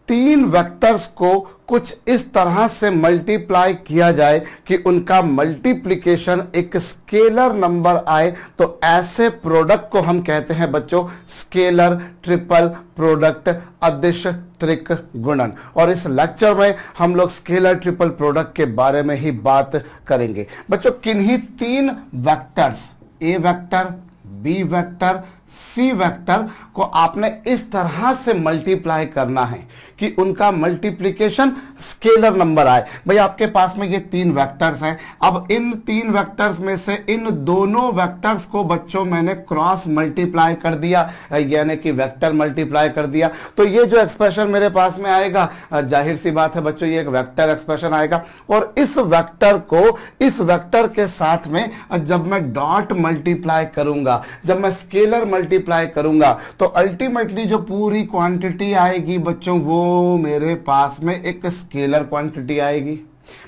तीन वेक्टर्स को कुछ इस तरह से मल्टीप्लाई किया जाए कि उनका मल्टीप्लिकेशन एक स्केलर नंबर आए, तो ऐसे प्रोडक्ट को हम कहते हैं बच्चों स्केलर ट्रिपल प्रोडक्ट अदिश त्रिक गुणन। और इस लेक्चर में हम लोग स्केलर ट्रिपल प्रोडक्ट के बारे में ही बात करेंगे। बच्चों किन्हीं तीन vectors A vector, B vector, C vector को आपने इस तरह से मल्टीप्लाई करना है कि उनका मल्टीप्लिकेशन स्केलर नंबर आए। भाई आपके पास में ये तीन वेक्टर्स हैं, अब इन तीन वेक्टर्स में से इन दोनों वेक्टर्स को बच्चों मैंने क्रॉस मल्टीप्लाई कर दिया, यानी कि वेक्टर मल्टीप्लाई कर दिया, तो ये जो एक्सप्रेशन मेरे पास में आएगा, जाहिर सी बात है बच्चों ये एक वेक्टर एक्सप्रेशन आएगा। और इस वेक्टर को इस वेक्टर के साथ में जब मैं डॉट मल्टीप्लाई करूंगा, जब मैं स्केलर मल्टीप्लाई करूंगा, तो अल्टीमेटली जो पूरी क्वांटिटी आएगी बच्चों वो मेरे पास में एक स्केलर क्वांटिटी आएगी।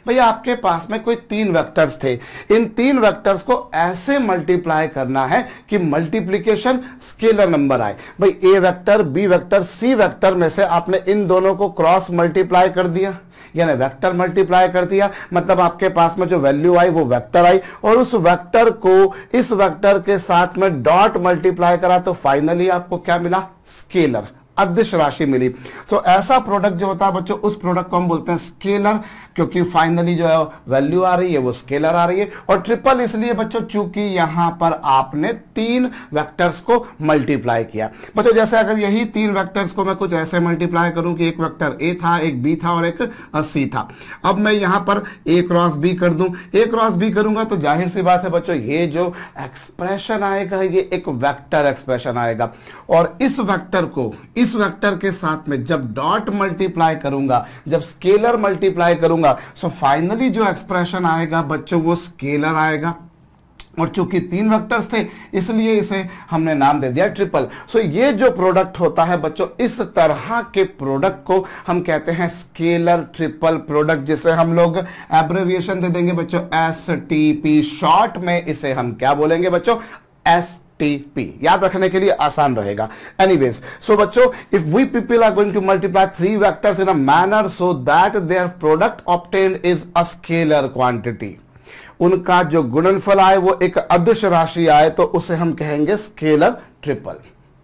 भैया आपके पास में कोई तीन वेक्टर्स थे, इन तीन वेक्टर्स को ऐसे मल्टीप्लाई करना है कि मल्टीप्लिकेशन स्केलर नंबर आए। भाई A vector, B vector, C vector में से आपने इन दोनों को क्रॉस मल्टीप्लाई कर दिया, यानी वेक्टर मल्टीप्लाई कर दिया, मतलब आपके पास में जो वैल्यू आई वो वेक्टर आई, और उस वेक्टर को इस वेक्टर के साथ में डॉट मल्टीप्लाई करा तो फाइनली आपको क्या मिला, स्केलर अदिश राशि मिली। तो ऐसा प्रोडक्ट जो होता है बच्चों उस प्रोडक्ट को हम बोलते हैं स्केलर, क्योंकि फाइनली जो है वैल्यू आ रही है वो स्केलर आ रही है। और ट्रिपल इसलिए बच्चों चूंकि यहां पर आपने तीन वेक्टर्स को मल्टीप्लाई किया। बच्चों जैसे अगर यही तीन वेक्टर्स को मैं कुछ ऐसे मल्टीप्लाई करूं कि एक वेक्टर ए था, एक बी था और एक सी था, अब मैं यहां पर ए क्रॉस बी कर दूं, ए क्रॉस बी करूंगा तो जाहिर सी बात है बच्चों ये जो एक्सप्रेशन आएगा ये एक वेक्टर एक्सप्रेशन आएगा। और इस वेक्टर को इस वेक्टर के साथ में जब डॉट मल्टीप्लाई करूंगा, जब स्केलर मल्टीप्लाई करूंगा, सो फाइनली जो एक्सप्रेशन आएगा बच्चों वो स्केलर आएगा। और चूंकि तीन वेक्टर्स थे इसलिए इसे हमने नाम दे दिया ट्रिपल। सो ये जो प्रोडक्ट होता है बच्चों इस तरह के प्रोडक्ट को हम कहते हैं स्केलर ट्रिपल प्रोडक्ट, जिसे हम लोग एब्रिविएशन दे देंगे बच्चों STP। शॉर्ट में इसे हम क्या बोलेंगे बच्चों, STP, याद रखने के लिए आसान रहेगा। एनीवेज, सो बच्चों if we people are going to multiply three vectors in a manner so that their product obtained is a scalar quantity, उनका जो गुणनफल आए वो एक अदिश राशि आए, तो उसे हम कहेंगे स्केलर ट्रिपल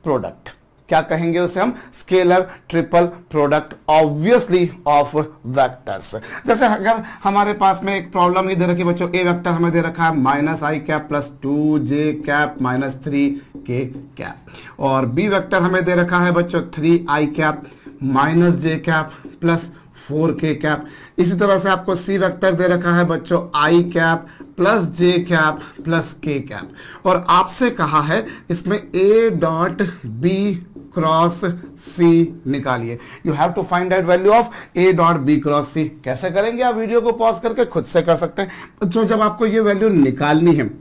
प्रोडक्ट। क्या कहेंगे उसे हम, scalar triple product obviously of vectors. जैसे अगर हमारे पास में एक प्रॉब्लम इधर रखी बच्चों, ए वेक्टर हमें दे रखा है -i cap plus 2j cap minus 3k cap, और बी वेक्टर हमें दे रखा है बच्चों 3i cap minus j cap plus 4k cap. इसी तरह से आपको सी वेक्टर दे रखा है बच्चों i cap plus j cap plus k cap, और आपसे कहा है इसमें a dot b cross c निकालिए। You have to find out value of a dot b cross c। कैसे करेंगे, आप वीडियो को पॉज करके खुद से कर सकते हैं बच्चों। जब आपको ये वैल्यू निकालनी है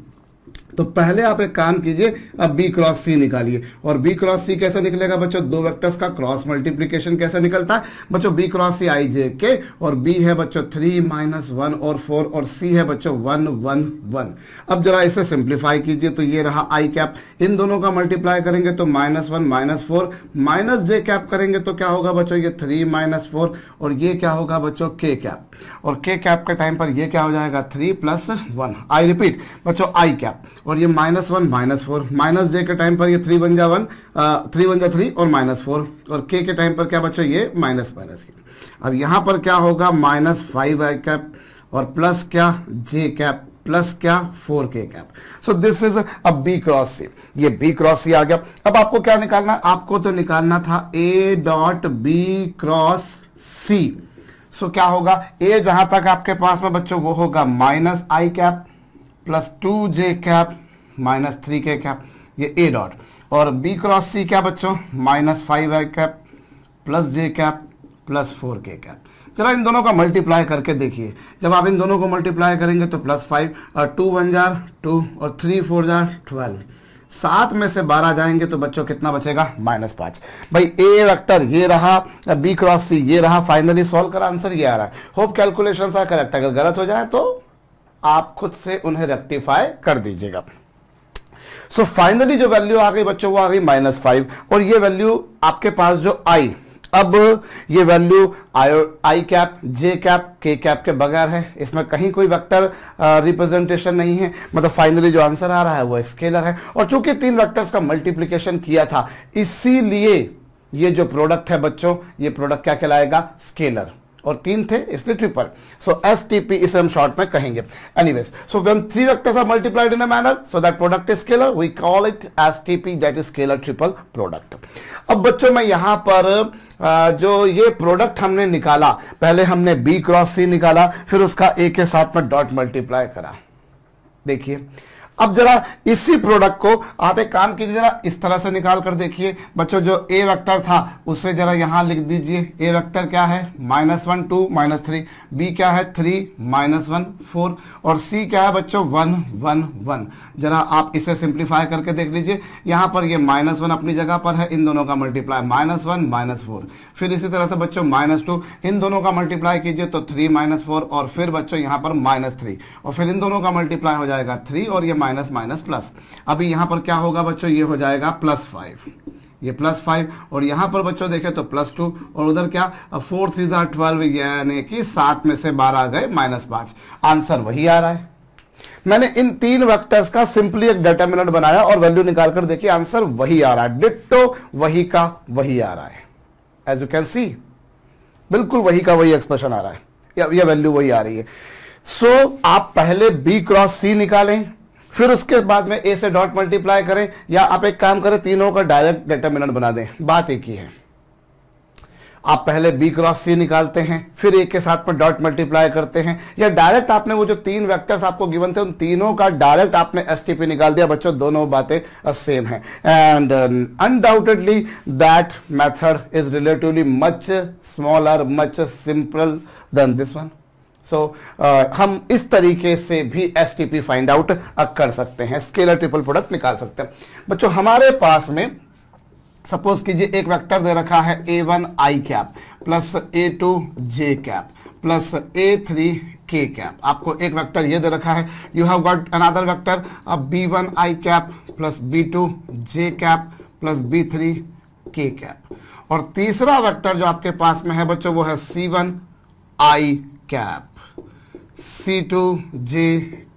तो पहले आप एक काम कीजिए, अब बी क्रॉस सी निकालिए। और बी क्रॉस सी कैसे निकलेगा बच्चों, दो वेक्टर्स का क्रॉस मल्टीप्लिकेशन कैसे निकलता है बच्चों, B cross C i j k, और बी है बच्चों 3 -1 और 4, और सी है बच्चों 1 1 1। अब जरा इसे सिंप्लीफाई कीजिए, तो ये रहा i कैप, इन दोनों का मल्टीप्लाई करेंगे तो -1 -4, माइनस j कैप करेंगे तो क्या होगा बच्चों, ये 3 -4, और ये क्या होगा बच्चों k कैप, और k कैप के टाइम पर ये क्या हो जाएगा 3 + 1। आई रिपीट बच्चों i कैप, और ये -1 -4, माइनस j के टाइम पर ये 3 बन जा 1, 3 बन जा 3 और -4, और k के टाइम पर क्या बच्चों ये माइनस माइनस। अब यहां पर क्या होगा -5i कैप और प्लस क्या j कैप प्लस क्या 4k cap. So this is a B cross C, ये बी क्रॉस सी आ गया। अब आपको क्या निकालना, आपको तो निकालना था a dot b cross c। सो क्या होगा, a जहां तक आपके पास में बच्चों वो होगा -i cap plus 2j cap minus 3k cap, ये a डॉट, और b क्रॉस c क्या बच्चों -5i cap plus j cap plus 4k cap. जरा इन दोनों का मल्टीप्लाई करके देखिए, जब आप इन दोनों को मल्टीप्लाई करेंगे तो +5 और 2 1 जा 2 और 3 4 जा 12, 7 में से 12 जाएंगे तो बच्चों कितना बचेगा -5। भाई ए वेक्टर ये रहा, बी क्रॉस सी ये रहा, फाइनली सॉल्व कर आंसर ये आ रहा है। होप कैलकुलेशंस आर करेक्ट, अगर गलत हो जाए तो आप खुद से उन्हें रेक्टिफाई कर दीजिएगा। सो फाइनली जो वैल्यू आ गई बच्चों वो आ गई -5, और ये वैल्यू आपके पास जो आई अब ये वैल्यू आई cap, J cap, K cap के बगैर है, इसमें कहीं कोई वेक्टर रिप्रेजेंटेशन नहीं है, मतलब फाइनली जो आंसर आ रहा है वो एक स्केलर है। और चूंकि तीन वेक्टर्स का मल्टीप्लिकेशन किया था, इसीलिए ये जो प्रोडक्ट है बच्चों, ये प्रोडक्ट क्या कहलाएगा, स्केलर, और तीन थे इसलिए ट्रिपल। सो एसटीपी इसे हम शॉर्ट में कहेंगे। Anyways, so when three vectors are multiplied in a manner so that product is scalar, we call it STP, that is scalar triple product. अब बच्चों मैं यहां पर जो ये प्रोडक्ट हमने निकाला, पहले हमने बी क्रॉस सी निकाला, फिर उसका ए के साथ में डॉट मल्टीप्लाई करा। देखिए अब जरा इसी प्रोडक्ट को आप एक काम कीजिए, जरा इस तरह से निकाल कर देखिए बच्चों। जो ए वेक्टर था उसे जरा यहां लिख दीजिए। ए वेक्टर क्या है, -1 2 -3, बी क्या है 3 -1 4, और सी क्या है बच्चों 1 1 1। जरा आप इसे सिंप्लीफाई करके देख लीजिए। यहां पर ये -1 अपनी जगह पर है, इन दोनों का मल्टीप्लाई -1 -4, फिर इसी तरह से बच्चों -2, इन दोनों का मल्टीप्लाई कीजिए तो 3 -4, और फिर बच्चों यहां पर -3, और फिर इन दोनों का मल्टीप्लाई हो जाएगा 3 और ये माइनस माइनस प्लस। अभी यहां पर क्या होगा बच्चों, ये हो जाएगा +5, ये +5, और यहां पर बच्चों देखें तो +2, और उधर क्या 4 3 12, यानी कि 7 में से 12 गए -5। आंसर वही आ रहा है। मैंने इन तीन वेक्टर्स का सिंपली एक डिटरमिनेंट बनाया और वैल्यू निकालकर देखिए, आंसर वही आ रहा है, डिट्टो वही का वही आ रहा है। एज यू कैन सी, बिल्कुल वही का वही एक्सप्रेशन आ रहा है, या वैल्यू वही आ रही है। सो आप पहले बी क्रॉस सी निकालें, फिर उसके बाद में ए से डॉट मल्टीप्लाई करें, या आप एक काम करें तीनों का डायरेक्ट डिटरमिनेंट बना दें। बात एक ही है, आप पहले बी क्रॉस सी निकालते हैं, फिर ए के साथ में डॉट मल्टीप्लाई करते हैं, या डायरेक्ट आपने वो जो तीन वेक्टर्स आपको गिवन थे उन तीनों का डायरेक्ट आपने एसटीपी निकाल दिया। बच्चों दोनों बातें सेम है, and undoubtedly that method is relatively much smaller, much simple than this one. So हम इस तरीके से भी एसटीपी फाइंड आउट कर सकते हैं, स्केलर ट्रिपल प्रोडक्ट निकाल सकते हैं। बच्चों हमारे पास में सपोज कीजिए एक वेक्टर दे रखा है A1 आई कैप प्लस A2 जे कैप प्लस A3 के कैप। आपको एक वेक्टर ये दे रखा है, you have got another vector B1 I cap plus B2 J cap plus B3 के कैप, और तीसरा वेक्टर जो आपके पास में है बच्चों वो है C1 आई कैप C2 जे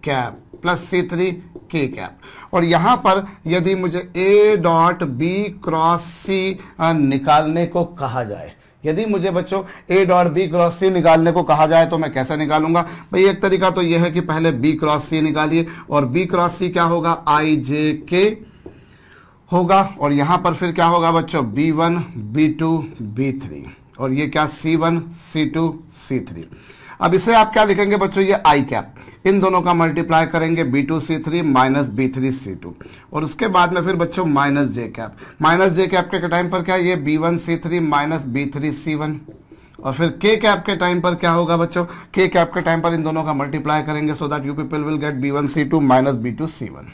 कैप प्लस C3 के कैप। और यहां पर यदि मुझे A dot B cross C निकालने को कहा जाए, यदि मुझे बच्चों A dot B cross C निकालने को कहा जाए तो मैं कैसे निकालूंगा भाई। एक तरीका तो यह है कि पहले B क्रॉस C निकालिए, और B क्रॉस C क्या होगा I J K होगा, और यहां पर फिर क्या होगा बच्चों B1 B2 B3, और ये क्या C1 C2 C3। अब इसे आप क्या लिखेंगे बच्चों, ये आई कैप, इन दोनों का मल्टीप्लाई करेंगे B2 C3 minus B3 C2, और उसके बाद में फिर बच्चों माइनस जे कैप। माइनस जे कैप के टाइम पर क्या, ये B1 C3 minus B3 C1, और फिर के कैप के टाइम पर क्या होगा बच्चों, के कैप के टाइम पर इन दोनों का मल्टीप्लाई करेंगे, so that you people will get B1 C2 minus B2 C1।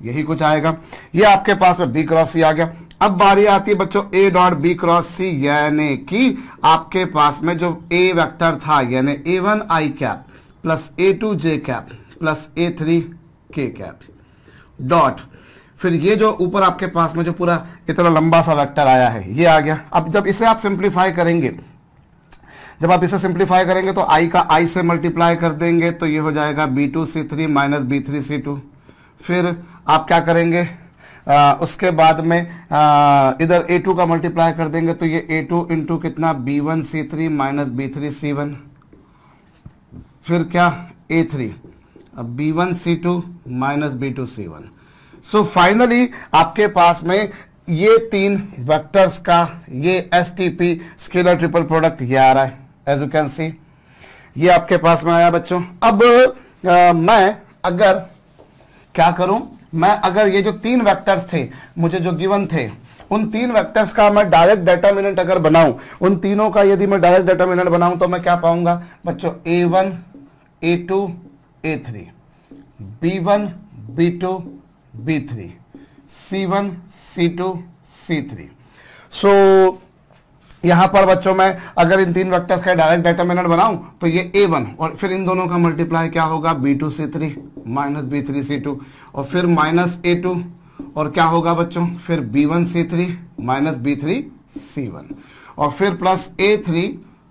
यही कुछ आएगा। ये आपके पास में B क्रॉस C आ गया। अब बारी आती है बच्चों A dot B cross C, यानी कि आपके पास में जो A वेक्टर था, यानी A1 आई कैप प्लस A2 जे कैप प्लस A3 के कैप डॉट, फिर ये जो ऊपर आपके पास में जो पूरा इतना लंबा सा वेक्टर आया है ये आ गया। अब जब इसे आप सिंप्लीफाई करेंगे, जब आप इसे सिंप्लीफाई करेंगे तो I का I से मल्टीप्लाई कर देंगे तो ये हो जाएगा B2 C3 minus B3 C2। फिर आप क्या करेंगे, उसके बाद में इधर A2 का मल्टीप्लाई कर देंगे तो ये A2 इंटू कितना B1 C3 minus B3 C1, फिर क्या A3 B1 C2 minus B2 C1। So finally आपके पास में ये तीन वेक्टर्स का ये एसटीपी स्केलर ट्रिपल प्रोडक्ट ये आ रहा है, एज यू कैन सी ये आपके पास में आया बच्चों। अब मैं अगर क्या करूं, मैं अगर ये जो तीन वेक्टर्स थे मुझे जो गिवन थे, उन तीन वेक्टर्स का मैं डायरेक्ट डिटरमिनेंट अगर बनाऊं, उन तीनों का यदि मैं डायरेक्ट डिटरमिनेंट बनाऊं तो मैं क्या पाऊंगा बच्चों, A1 A2 A3 B1 B2 B3 C1 C2 C3। सो यहां पर बच्चों मैं अगर इन तीन वेक्टर्स का डायरेक्ट डिटरमिनेंट बनाऊं तो ये A1 और फिर इन दोनों का मल्टीप्लाई क्या होगा B2 C3 minus B3 C2 और फिर माइनस A2 और क्या होगा बच्चों फिर B1 C3 minus B3 C1। और फिर प्लस A3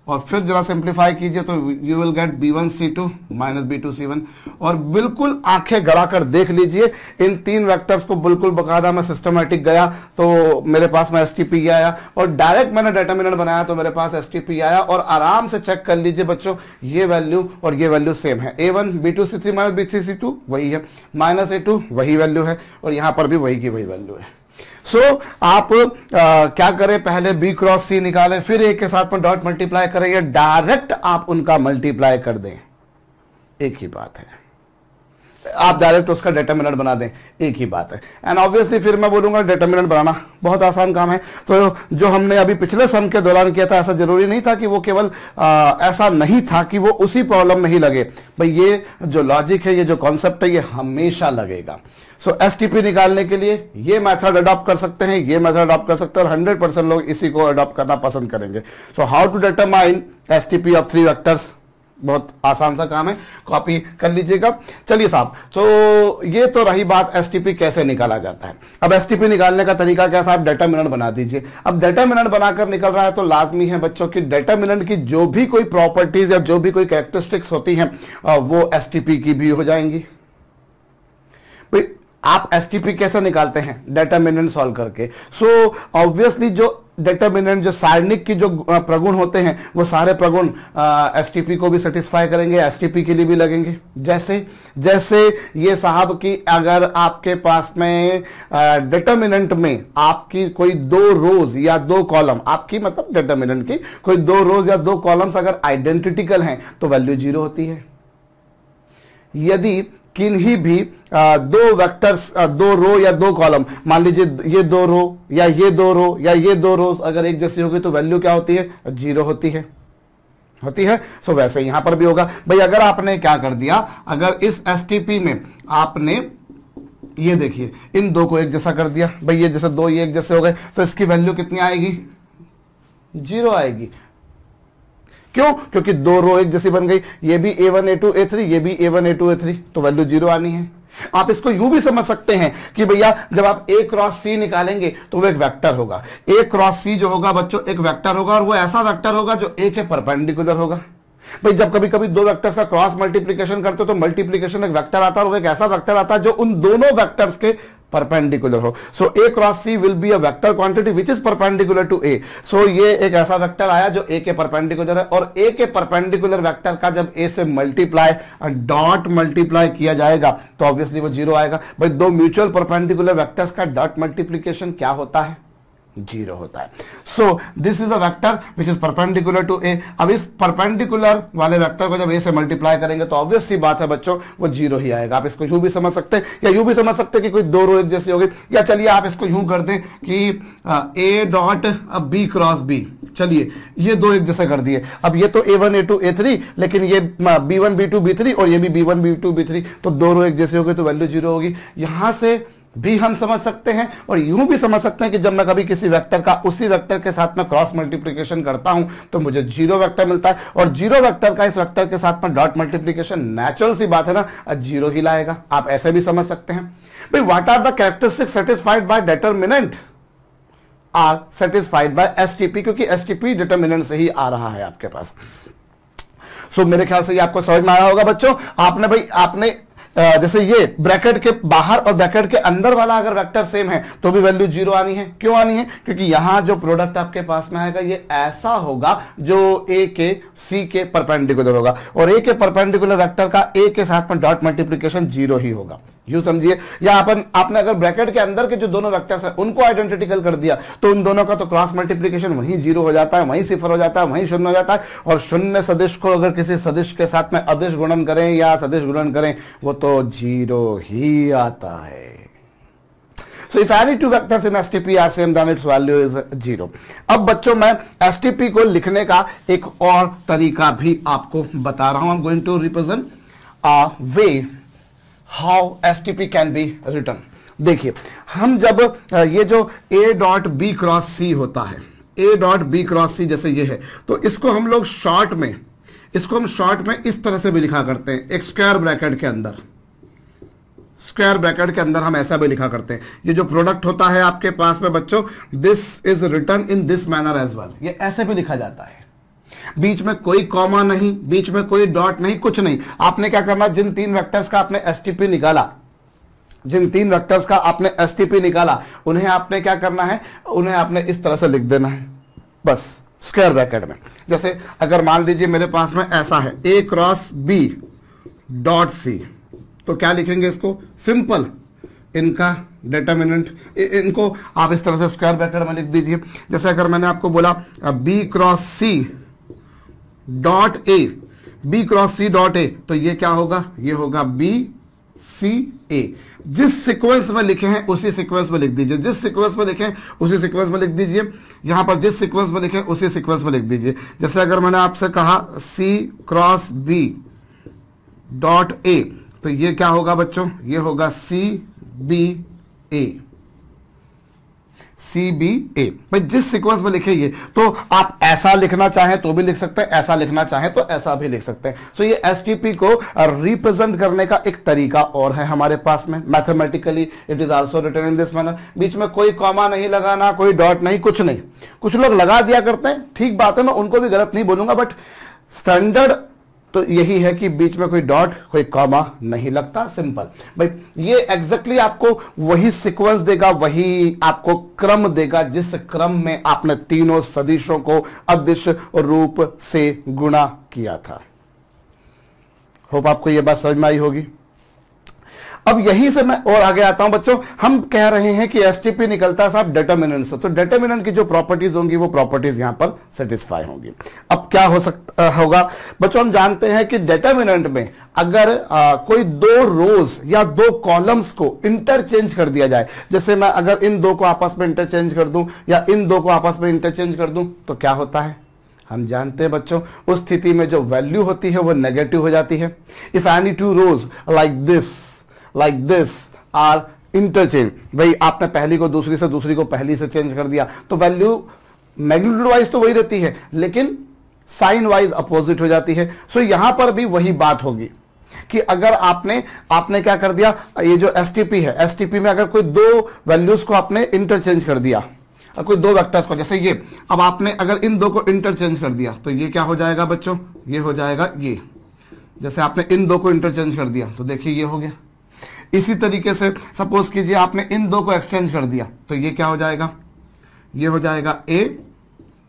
और फिर जरा सिंप्लीफाई कीजिए तो you will get B1C2 minus B2C1। और बिल्कुल आंखें गड़ा कर देख लीजिए इन तीन वेक्टर्स को, बिल्कुल बकायदा मैं सिस्टमैटिक गया तो मेरे पास में STP आया, और डायरेक्ट मैंने डिटरमिनेंट बनाया तो मेरे पास STP आया। और आराम से चेक कर लीजिए बच्चों, ये वैल्यू और ये वैल्यू सेम है। A1 B2C3 माइनस B3C2 वही है, माइनस A2 वही वैल्यू है, और यहां पर भी वही की वही वैल्यू है। सो आप क्या करें, पहले B क्रॉस C निकालें, फिर A के साथ में डॉट मल्टीप्लाई करें, या डायरेक्ट आप उनका मल्टीप्लाई कर दें, एक ही बात है। आप डायरेक्ट उसका डिटरमिनेंट बना दें, एक ही बात है। एंड ऑब्वियसली फिर मैं बोलूंगा डिटरमिनेंट बनाना बहुत आसान काम है। तो जो हमने अभी पिछले सम के दौरान किया था, ऐसा जरूरी नहीं था कि वो केवल ऐसा नहीं था कि वो उसी प्रॉब्लम में ही लगे भाई। ये जो लॉजिक है, ये जो कॉन्सेप्ट है, ये हमेशा लगेगा। सो STP निकालने के लिए ये मेथड अडॉप्ट कर सकते हैं, ये मेथड अडॉप्ट कर सकते हैं, और 100% लोग इसी को अडॉप्ट करना पसंद करेंगे। So how to determine STP of 3 vectors, बहुत आसान सा काम है, कॉपी कर लीजिएगा। चलिए साहब, तो ये तो रही बात STP कैसे निकाला जाता है। अब STP निकालने का तरीका क्या साहब, डिटरमिनेंट बना दीजिए। अब डिटरमिनेंट बनाकर निकल रहा है तो लाजमी है बच्चों की डिटरमिनेंट की जो भी कोई प्रॉपर्टीज या जो भी कोई कैरेक्टरिस्टिक्स होती हैं वो STP की भी हो जाएंगी। आप STP कैसे निकालते हैं, डिटरमिनेंट सॉल्व करके। सो ऑब्वियसली जो डिटरमिनेंट, जो सारणिक की जो प्रगुण होते हैं, वो सारे प्रगुण STP को भी सेटिस्फाई करेंगे, STP के लिए भी लगेंगे। जैसे ये साहब की अगर आपके पास में डिटरमिनेंट में आपकी कोई 2 रोज या 2 कॉलम, आपकी मतलब डिटरमिनेंट की कोई 2 रोज या 2 कॉलम्स अगर आइडेंटिकल हैं तो वैल्यू 0 होती है। यदि किन्हीं भी 2 वेक्टर्स, 2 रो या 2 कॉलम, मान लीजिए ये 2 रो या ये 2 रो या ये 2 रो अगर एक जैसी होगी तो वैल्यू क्या होती है, 0 होती है। सो वैसे यहां पर भी होगा भाई। अगर आपने क्या कर दिया, अगर इस STP में आपने ये देखिए इन 2 को एक जैसा कर दिया भाई, ये जैसे 2 ये एक जैसे हो गए, तो इसकी वैल्यू कितनी आएगी, 0 आएगी। क्यों, क्योंकि 2 रो एक जैसी बन गई, ये भी A1 A2 A3, ये भी A1 A2 A3, तो वैल्यू 0 आनी है। आप इसको यूं भी समझ सकते हैं कि भैया जब आप A क्रॉस C निकालेंगे तो वो एक वेक्टर होगा। A क्रॉस C जो होगा बच्चों एक वेक्टर होगा, और वो ऐसा वेक्टर होगा जो A के परपेंडिकुलर होगा। भाई जब कभी कभी 2 वेक्टर्स का क्रॉस मल्टीप्लिकेशन करते हो तो मल्टीप्लिकेशन एक वेक्टर आता है, और वो एक ऐसा वेक्टर आता है जो उन दोनों वेक्टर्स के परपेंडिकुलर हो। So A cross C will be a vector quantity which is perpendicular to A। So ये एक ऐसा वेक्टर आया जो A के परपेंडिकुलर है, और A के परपेंडिकुलर वेक्टर का जब A से मल्टीप्लाई डॉट मल्टीप्लाई किया जाएगा तो ऑब्वियसली वो 0 आएगा। भाई 2 म्यूचुअल परपेंडिकुलर वेक्टर्स का डॉट मल्टीप्लिकेशन क्या होता है, 0 होता है। So this is a vector which is perpendicular to A। अब इस परपेंडिकुलर वाले वेक्टर को जब A से मल्टीप्लाई करेंगे तो ऑब्वियस सी बात है बच्चों वो 0 ही आएगा। आप इसको यूं भी समझ सकते हैं, या यूं भी समझ सकते हैं कि कोई 2 रो एक जैसी होगी, या चलिए आप इसको यूं कर दें कि A dot B cross B। चलिए ये 2 एक जैसे कर दिए। अब ये तो A1 A2 A3, लेकिन ये B1 B2 B3 और ये भी B1 B2 B3, तो 2 रो एक जैसे हो गए तो वैल्यू 0 होगी। यहां से भी हम समझ सकते हैं, और यूं भी समझ सकते हैं कि जब मैं कभी किसी वेक्टर का उसी वेक्टर के साथ में क्रॉस मल्टीप्लिकेशन करता हूं तो मुझे 0 वेक्टर मिलता है, और 0 वेक्टर का इस वेक्टर के साथ में डॉट मल्टीप्लिकेशन नेचुरल सी बात है ना, 0 ही लाएगा। आप ऐसे भी समझ सकते हैं। भाई what are the characteristics satisfied by determinant are satisfied by STP, क्योंकि STP डिटरमिनेंट से ही आ रहा है आपके पास। सो मेरे ख्याल से ये आपको समझ में आया होगा बच्चों। आपने जैसे ये ब्रैकेट के बाहर और ब्रैकेट के अंदर वाला अगर वेक्टर सेम है तो भी वैल्यू 0 आनी है। क्यों आनी है, क्योंकि यहां जो प्रोडक्ट आपके पास में आएगा ये ऐसा होगा जो A के C के परपेंडिकुलर होगा, और A के परपेंडिकुलर वेक्टर का A के साथ में डॉट मल्टीप्लिकेशन 0 ही होगा। यूं समझिए, या आपने अगर ब्रैकेट के अंदर के जो दोनों वेक्टर्स हैं उनको आइडेंटिकल कर दिया तो उन दोनों का तो क्रॉस मल्टीप्लिकेशन वहीं 0 हो जाता है, वहीं 0 हो जाता है, वहीं 0 हो जाता है। और शून्य सदिश को अगर किसी सदिश के साथ में अदिश गुणन करें या सदिश गुणन करें वो तो 0 ही आता है। So if any two vectors in STP are same then its value is 0। अब बच्चों मैं STP को लिखने का एक और तरीका भी आपको बता रहा हूं। I'm going to represent a way how STP can be written। देखिए हम जब ये जो A dot B cross C होता है, A dot B cross C जैसे ये है, तो इसको हम लोग शॉर्ट में इस तरह से भी लिखा करते हैं, एक स्क्वायर ब्रैकेट के अंदर स्क्वायर ब्रैकेट के अंदर हम ऐसा भी लिखा करते हैं, ये जो प्रोडक्ट होता है आपके पास में बच्चों, this is written in this manner as well, ये ऐसे भी लिखा जाता है, बीच में कोई कॉमा नहीं, बीच में कोई डॉट नहीं, कुछ नहीं। आपने क्या करना, जिन तीन वेक्टर्स का आपने एसटीपी निकाला, जिन तीन वेक्टर्स का आपने एसटीपी निकाला, उन्हें आपने क्या करना है, उन्हें आपने इस तरह से लिख देना है बस स्क्वायर ब्रैकेट में। जैसे अगर मान लीजिए मेरे पास में ऐसा है ए क्रॉस बी डॉट सी, तो क्या लिखेंगे इसको, सिंपल, इनका डिटरमिनेंट, इनको आप इस तरह से स्क्वायर ब्रैकेट में लिख दीजिए। जैसे अगर मैंने आपको बोला B cross C dot A, B cross C dot A, तो ये क्या होगा, ये होगा बी सी ए। जिस सीक्वेंस में लिखे हैं उसी सीक्वेंस में लिख दीजिए, जिस सीक्वेंस में लिखे उसी सीक्वेंस में लिख दीजिए, यहां पर जिस सीक्वेंस में लिखे उसी सीक्वेंस में लिख दीजिए। जैसे अगर मैंने आपसे कहा सी क्रॉस बी डॉट ए, तो ये क्या होगा बच्चों, ये होगा सी बी ए, सी बी ए। भाई जिस सीक्वेंस में लिखे ये, तो आप ऐसा लिखना चाहें तो भी लिख सकते हैं, ऐसा लिखना चाहें तो ऐसा भी लिख सकते हैं। सो ये एसटीपी को रिप्रेजेंट करने का एक तरीका और है हमारे पास में, mathematically it is also written in this manner. बीच में कोई कॉमा नहीं लगाना, कोई डॉट नहीं, कुछ नहीं। कुछ लोग लगा दिया करते हैं, ठीक बात है, मैं उनको भी गलत नहीं बोलूंगा, बट स्टैंडर्ड तो यही है कि बीच में कोई डॉट कोई कॉमा नहीं लगता, सिंपल। भाई ये एग्जैक्टली आपको वही सीक्वेंस देगा, वही आपको क्रम देगा जिस क्रम में आपने तीनों सदिशों को अदिश रूप से गुणा किया था। होप आपको यह बात समझ में आई होगी। अब यहीं से मैं और आगे आता हूं बच्चों, हम कह रहे हैं कि एसटीपी निकलता है साहब डिटरमिनेंट से, तो डिटरमिनेंट की जो प्रॉपर्टीज होंगी वो प्रॉपर्टीज यहां पर सेटिस्फाई होंगी। अब क्या हो सकता होगा बच्चों, हम जानते हैं कि डिटरमिनेंट में अगर कोई दो रोज या दो कॉलम्स को इंटरचेंज कर दिया जाए, जैसे मैं अगर इन दो को आपस में इंटरचेंज कर दूं या इन दो को आपस में इंटरचेंज कर दूं, तो क्या होता है, हम जानते हैं बच्चों, उस स्थिति में जो वैल्यू होती है वो नेगेटिव हो जाती है। If any two rows like this are interchange, भाई आपने पहली को दूसरी से, दूसरी को पहली से चेंज कर दिया, तो वैल्यू मैग्नीट्यूड वाइज तो वही रहती है लेकिन साइन वाइज अपोजिट हो जाती है। सो यहां पर भी वही बात होगी कि अगर आपने क्या कर दिया, ये जो एसटीपी है, एसटीपी में अगर कोई दो वैल्यूज को आपने इंटरचेंज कर दिया, कोई दो वेक्टर्स को, जैसे ये, अब आपने अगर इन दो को इंटरचेंज कर दिया तो ये क्या हो जाएगा बच्चों, ये हो जाएगा ये। जैसे आपने इन दो को इंटरचेंज कर दिया तो देखिए ये हो गया। इसी तरीके से सपोज कीजिए आपने इन दो को एक्सचेंज कर दिया तो ये क्या हो जाएगा, ये हो जाएगा ए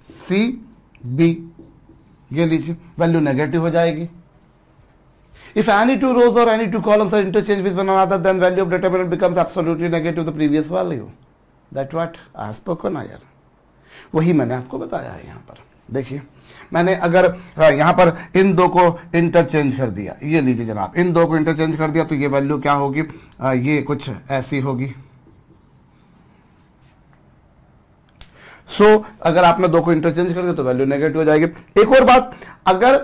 सी बी, ये लीजिए वैल्यू नेगेटिव हो जाएगी। If any two rows or any two columns are interchanged with one another, then value of determinant becomes absolutely negative to the previous value. That's what I have spoken here. वही मैंने आपको बताया है। यहाँ पर देखिए, मैंने अगर यहाँ पर इन दो को इंटरचेंज कर दिया, ये लीजिए जनाब, इन दो को इंटरचेंज कर दिया तो ये वैल्यू क्या होगी, ये कुछ ऐसी होगी। सो अगर आपने दो को इंटरचेंज कर दिया तो वैल्यू नेगेटिव हो जाएगी। एक और बात, अगर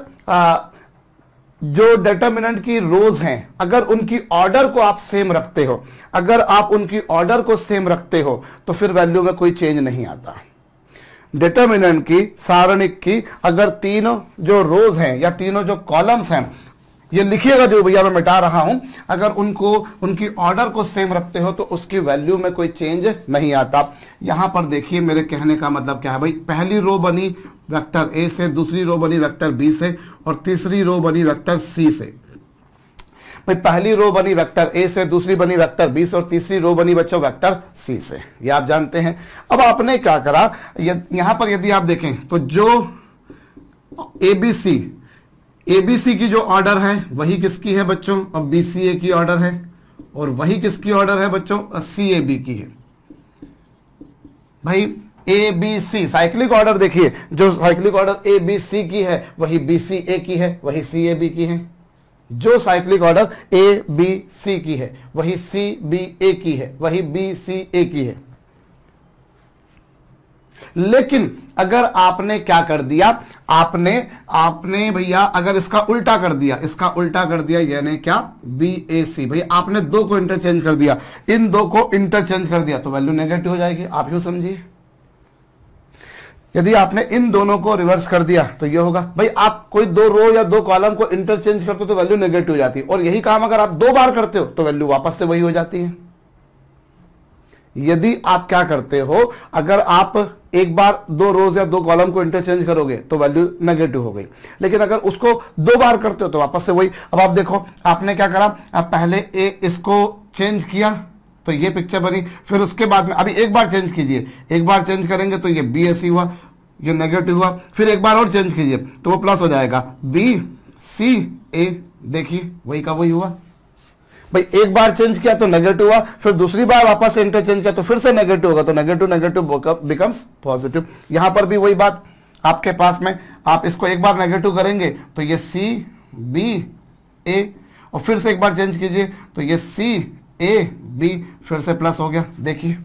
जो डिटरमिनेंट की रोज हैं, अगर उनकी ऑर्डर को आप सेम रखते हो, अगर आप उनकी ऑर्डर को सेम रखते हो तो फिर वैल्यू में कोई चेंज नहीं आता। डिटरमिनेंट की, सारणिक की, अगर तीनों जो रोज हैं या तीनों जो कॉलम्स हैं, ये लिखिएगा जो भैया मैं मिटा रहा हूं, अगर उनकी ऑर्डर को सेम रखते हो तो उसकी वैल्यू में कोई चेंज नहीं आता। यहां पर देखिए मेरे कहने का मतलब क्या है, भाई पहली रो बनी वेक्टर ए से, दूसरी रो बनी वेक्टर बी से और तीसरी रो बनी वेक्टर सी से। भाई पहली रो बनी वेक्टर ए से, दूसरी बनी वेक्टर बी से और तीसरी रो बनी बच्चों वेक्टर सी से, ये आप जानते हैं। अब आपने क्या करा, यहां पर यदि आप देखें तो जो एबीसी की जो ऑर्डर है वही किसकी है बच्चों, और बीसीए की ऑर्डर है, और वही किसकी ऑर्डर है बच्चों, सीएबी की है। भाई A B C cyclic order देखिए, जो cyclic order A B C की है वही बी सी ए की है, वही सी ए बी की है। जो cyclic order A B C की है वही सी बी ए की है, वही बी सी ए की है। लेकिन अगर आपने क्या कर दिया, आपने भैया अगर इसका उल्टा कर दिया, यानी क्या, बी ए सी, भैया आपने दो को इंटरचेंज कर दिया, इन दो को इंटरचेंज कर दिया तो वैल्यू नेगेटिव हो जाएगी। आप यूं समझिए, यदि आपने इन दोनों को रिवर्स कर दिया तो ये होगा। भाई आप कोई दो रो या दो कॉलम को इंटरचेंज करते हो तो वैल्यू नेगेटिव हो जाती है, और यही काम अगर आप दो बार करते हो तो वैल्यू वापस से वही हो जाती है। यदि आप क्या करते हो, अगर आप एक बार दो रोज या दो कॉलम को इंटरचेंज करोगे तो वैल्यू नेगेटिव हो गई, लेकिन अगर उसको दो बार करते हो तो वापस से वही। अब आप देखो आपने क्या करा, आप पहले इसको चेंज किया तो ये पिक्चर बनी, फिर उसके बाद में अभी एक बार चेंज कीजिए, एक बार चेंज करेंगे तो ये बी ऐसी हुआ, ये नेगेटिव हुआ, फिर एक बार और चेंज कीजिए तो वो प्लस हो जाएगा, बी सी ए, देखिए वही का वही हुआ। भाई एक बार चेंज किया तो नेगेटिव हुआ, फिर दूसरी बार वापस से इंटरचेंज किया तो फिर से नेगेटिव होगा, तो नेगेटिव नेगेटिव बिकम्स पॉजिटिव। यहां पर भी वही बात आपके पास में, आप इसको एक बार नेगेटिव करेंगे तो ये सी बी ए, और फिर से एक बार चेंज कीजिए तो ये सी ए बी, फिर से प्लस हो गया, देखिए।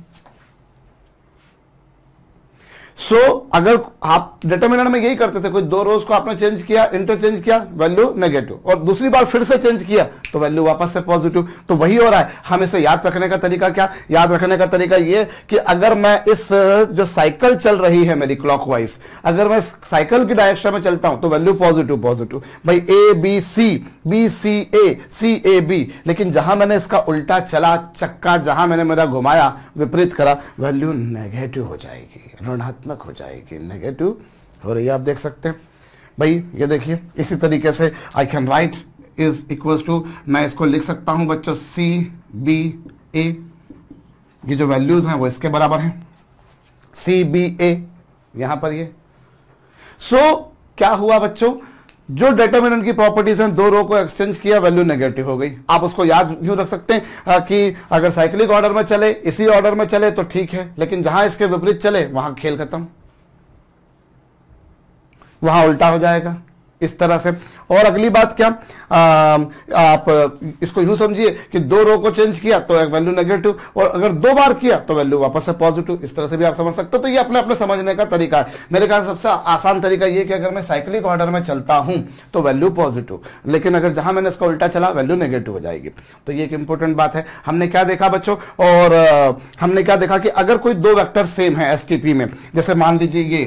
अगर आप डिटरमिनेंट में यही करते थे, कोई दो रोज को आपने चेंज किया, इंटरचेंज किया, वैल्यू नेगेटिव, और दूसरी बार फिर से चेंज किया तो वैल्यू वापस से पॉजिटिव, तो वही हो रहा है। हम इसे याद रखने का तरीका क्या, याद रखने का तरीका ये कि अगर मैं इस जो साइकिल चल रही है मेरी क्लॉकवाइज, अगर मैं साइकिल की डायरेक्शन में चलता हूं तो वैल्यू पॉजिटिव पॉजिटिव, भाई A B C, B C A B, लेकिन जहां मैंने इसका उल्टा चला चक्का, जहां मैंने मेरा घुमाया, विपरीत करा, वैल्यू नेगेटिव हो जाएगी, ऋणात्मक हो जाएगी, नेगेटिव हो रही है, आप देख सकते हैं। भाई ये देखिए इसी तरीके से I can write is equals to, मैं इसको लिख सकता हूं बच्चों सी बी ए, ये जो वैल्यूज हैं वो इसके बराबर हैं, सी बी ए यहां पर ये। क्या हुआ बच्चों, जो डिटरमिनेंट की प्रॉपर्टीज हैं, दो रो को एक्सचेंज किया, वैल्यू नेगेटिव हो गई। आप उसको याद यूं रख सकते हैं कि अगर साइक्लिक ऑर्डर में चले, इसी ऑर्डर में चले तो ठीक है, लेकिन जहां इसके विपरीत चले वहां खेल खत्म, वहां उल्टा हो जाएगा, इस तरह से। और अगली बात क्या, आप इसको यूं समझिए कि दो रो को चेंज किया तो एक वैल्यू नेगेटिव, और अगर दो बार किया तो वैल्यू वापस से पॉजिटिव, इस तरह से भी आप समझ सकते हो। तो ये अपने अपने समझने का तरीका है। मेरे ख्याल सबसे आसान तरीका ये कि अगर मैं साइक्लिक ऑर्डर में चलता हूं तो वैल्यू पॉजिटिव, लेकिन अगर जहां मैंने इसका उल्टा चला वैल्यू नेगेटिव हो जाएगी। तो ये एक इंपॉर्टेंट बात है। हमने क्या देखा बच्चों, और हमने क्या देखा कि अगर कोई दो वेक्टर सेम है एसटीपी में, जैसे मान लीजिए ये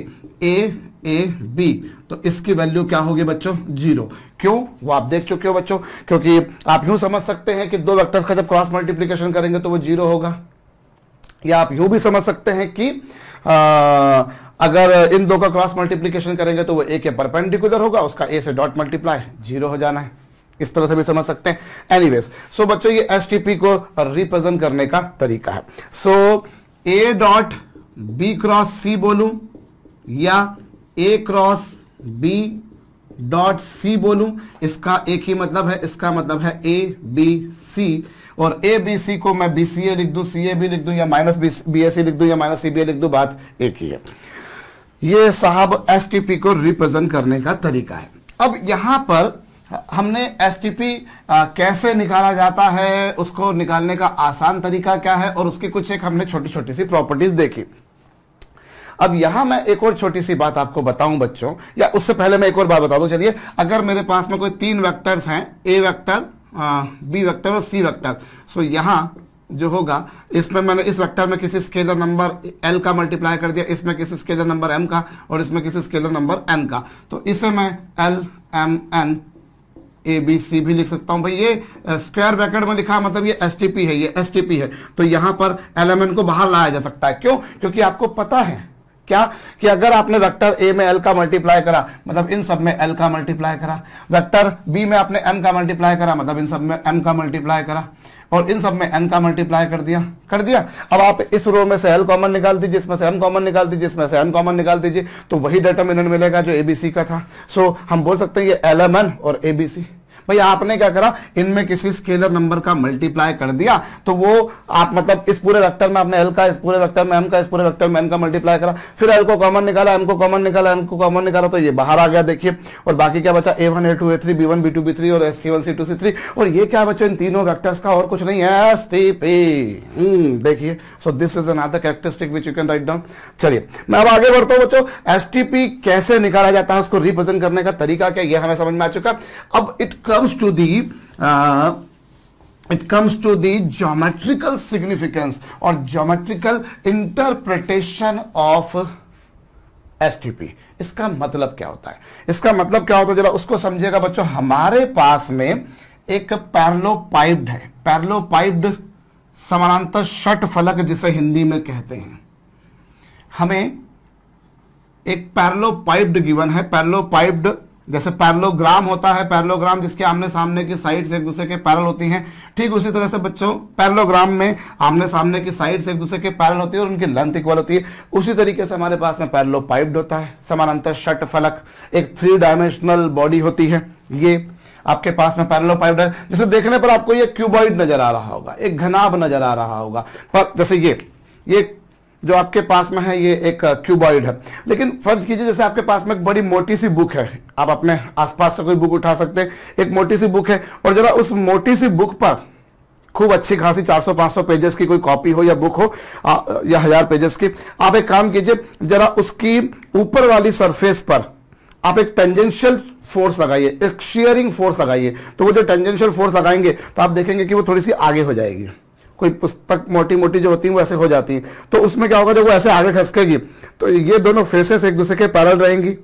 ए बी, तो इसकी वैल्यू क्या होगी बच्चों, जीरो। क्यों, वो आप देख चुके हो बच्चों, क्योंकि आप यूं समझ सकते हैं कि दो वेक्टर्स का जब क्रॉस मल्टीप्लिकेशन करेंगे तो वो जीरो होगा, या आप यूं भी समझ सकते हैं कि अगर इन दो का क्रॉस मल्टीप्लिकेशन करेंगे तो वो ए के परपेंडिकुलर होगा, उसका ए से डॉट मल्टीप्लाई जीरो हो जाना है, इस तरह से भी समझ सकते हैं। एनीवेज, बच्चों ये एसटीपी को रिप्रेजेंट करने का तरीका है। ए डॉट बी क्रॉस सी बोलूं या ए क्रॉस बी डॉट सी बोलूं, इसका एक ही मतलब है, इसका मतलब है ए बी सी, और ए बी सी को मैं बी सी ए लिख दूं, सी ए बी लिख दूं, या माइनस बी ए सी लिख दूं, या माइनस सी बी ए लिख दूं, बात एक ही है। ये साहब एसटीपी को रिप्रेजेंट करने का तरीका है। अब यहां पर हमने एसटीपी कैसे निकाला जाता है, उसको निकालने का आसान तरीका क्या है, और उसकी कुछ एक हमने छोटी छोटी सी प्रॉपर्टीज देखी। अब यहां मैं एक और छोटी सी बात आपको बताऊं बच्चों, या उससे पहले मैं एक और बात बता दूं। चलिए, अगर मेरे पास में कोई तीन वेक्टर्स हैं, ए वेक्टर, बी वेक्टर और सी वेक्टर, यहां जो होगा, इसमें मैंने इस वेक्टर में किसी स्केलर नंबर एल का मल्टीप्लाई कर दिया, इसमें किसी स्केलर नंबर एम का, और इसमें किसी स्केलर नंबर एन का, तो इसे मैं L M N A B C भी लिख सकता हूं। भाई ये स्क्वायर ब्रैकेट में लिखा, मतलब ये एसटीपी है, ये एसटीपी है, तो यहां पर एलिमेंट को बाहर लाया जा सकता है। क्यों, क्योंकि आपको पता है क्या कि अगर आपने वेक्टर ए में एल का मल्टीप्लाई करा, मतलब इन सब में एल का मल्टीप्लाई करा, वेक्टर बी में आपने एम का मल्टीप्लाई करा, मतलब इन सब में एम का मल्टीप्लाई करा, और इन सब में एन का मल्टीप्लाई कर दिया। अब आप इस रो में से एल कॉमन निकाल दीजिए, इसमें से एम कॉमन निकाल दीजिए, इसमें से एन कॉमन निकाल दीजिए, तो वही डिटरमिनेंट मिलेगा जो एबीसी का था। हम बोल सकते हैं ये एल एम एन और एबीसी। भाई आपने क्या करा, इनमें किसी स्केलर नंबर का मल्टीप्लाई कर दिया, तो वो आप मतलब इस पूरे वेक्टर में आपने एल का, इस पूरे वेक्टर में एम का, इस पूरे वेक्टर में एन का मल्टीप्लाई करा, फिर एल को कॉमन निकाला, एम को कॉमन निकाला, एन को कॉमन निकाला, तो ये बाहर आ गया, देखिए। और बाकी क्या बचा, A1 A2 A3 B1 B2 B3 और C1 C2 C3, और ये क्या बचा, इन तीनों वेक्टर्स का और कुछ नहीं है, एसटीपी। देखिए, सो this is another characteristic which you can write down. चलिए मैं अब आगे बढ़ता हूं बच्चों, एसटीपी कैसे निकाला जाता है, उसको रिप्रेजेंट करने का तरीका क्या, ये हमें समझ में आ चुका। अब it comes to the geometrical significance or geometrical interpretation of STP। इसका मतलब क्या होता है? इसका मतलब क्या होता है जरा उसको समझिएगा बच्चों। हमारे पास में एक पैरेललोपाइप्ड है, पैरेललोपाइप्ड समानांतर षटफलक जिसे हिंदी में कहते हैं। हमें एक पैरेललोपाइप्ड गिवन है, पैरेललोपाइप्ड जैसे पैरेललोग्राम होता है, पैरेललोग्राम जिसके आमने सामने की साइड्स एक दूसरे के पैरेलल होती हैं, ठीक उसी तरह से बच्चों पैरेललोग्राम में आमने सामने की साइड्स एक दूसरे के पैरेलल होती है और उनकी लेंथ इक्वल होती है। उसी तरीके से हमारे पास में पैरेललोपाइप्ड होता है समानांतर षटफलक, एक 3 डायमेंशनल बॉडी होती है। ये आपके पास में पैरेललोपाइप्ड है, जैसे देखने पर आपको ये क्यूबॉइड नजर आ रहा होगा, एक घनाभ नजर आ रहा होगा, पर जैसे ये जो आपके पास में है ये एक क्यूबॉइड है। लेकिन फर्ज कीजिए जैसे आपके पास में एक बड़ी मोटी सी बुक है, आप अपने आसपास से कोई बुक उठा सकते हैं, एक मोटी सी बुक है और जरा उस मोटी सी बुक पर खूब अच्छी खासी 400-500 पेजेस की कोई कॉपी हो या बुक हो या 1000 पेजेस की, आप एक काम कीजिए, जरा उसकी ऊपर वाली सरफेस पर आप एक टेंजेंशियल फोर्स लगाइए, एक शेयरिंग फोर्स लगाइए। तो वो जो टेंजेंशियल फोर्स लगाएंगे तो आप देखेंगे कि वो थोड़ी सी आगे हो जाएगी। कोई पुस्तक मोटी मोटी जो होती है वो ऐसे हो जाती है, तो उसमें क्या होगा जब वो ऐसे आगे खसकेगी तो ये दोनों फेसेस एक दूसरे के पैरेलल रहेंगी,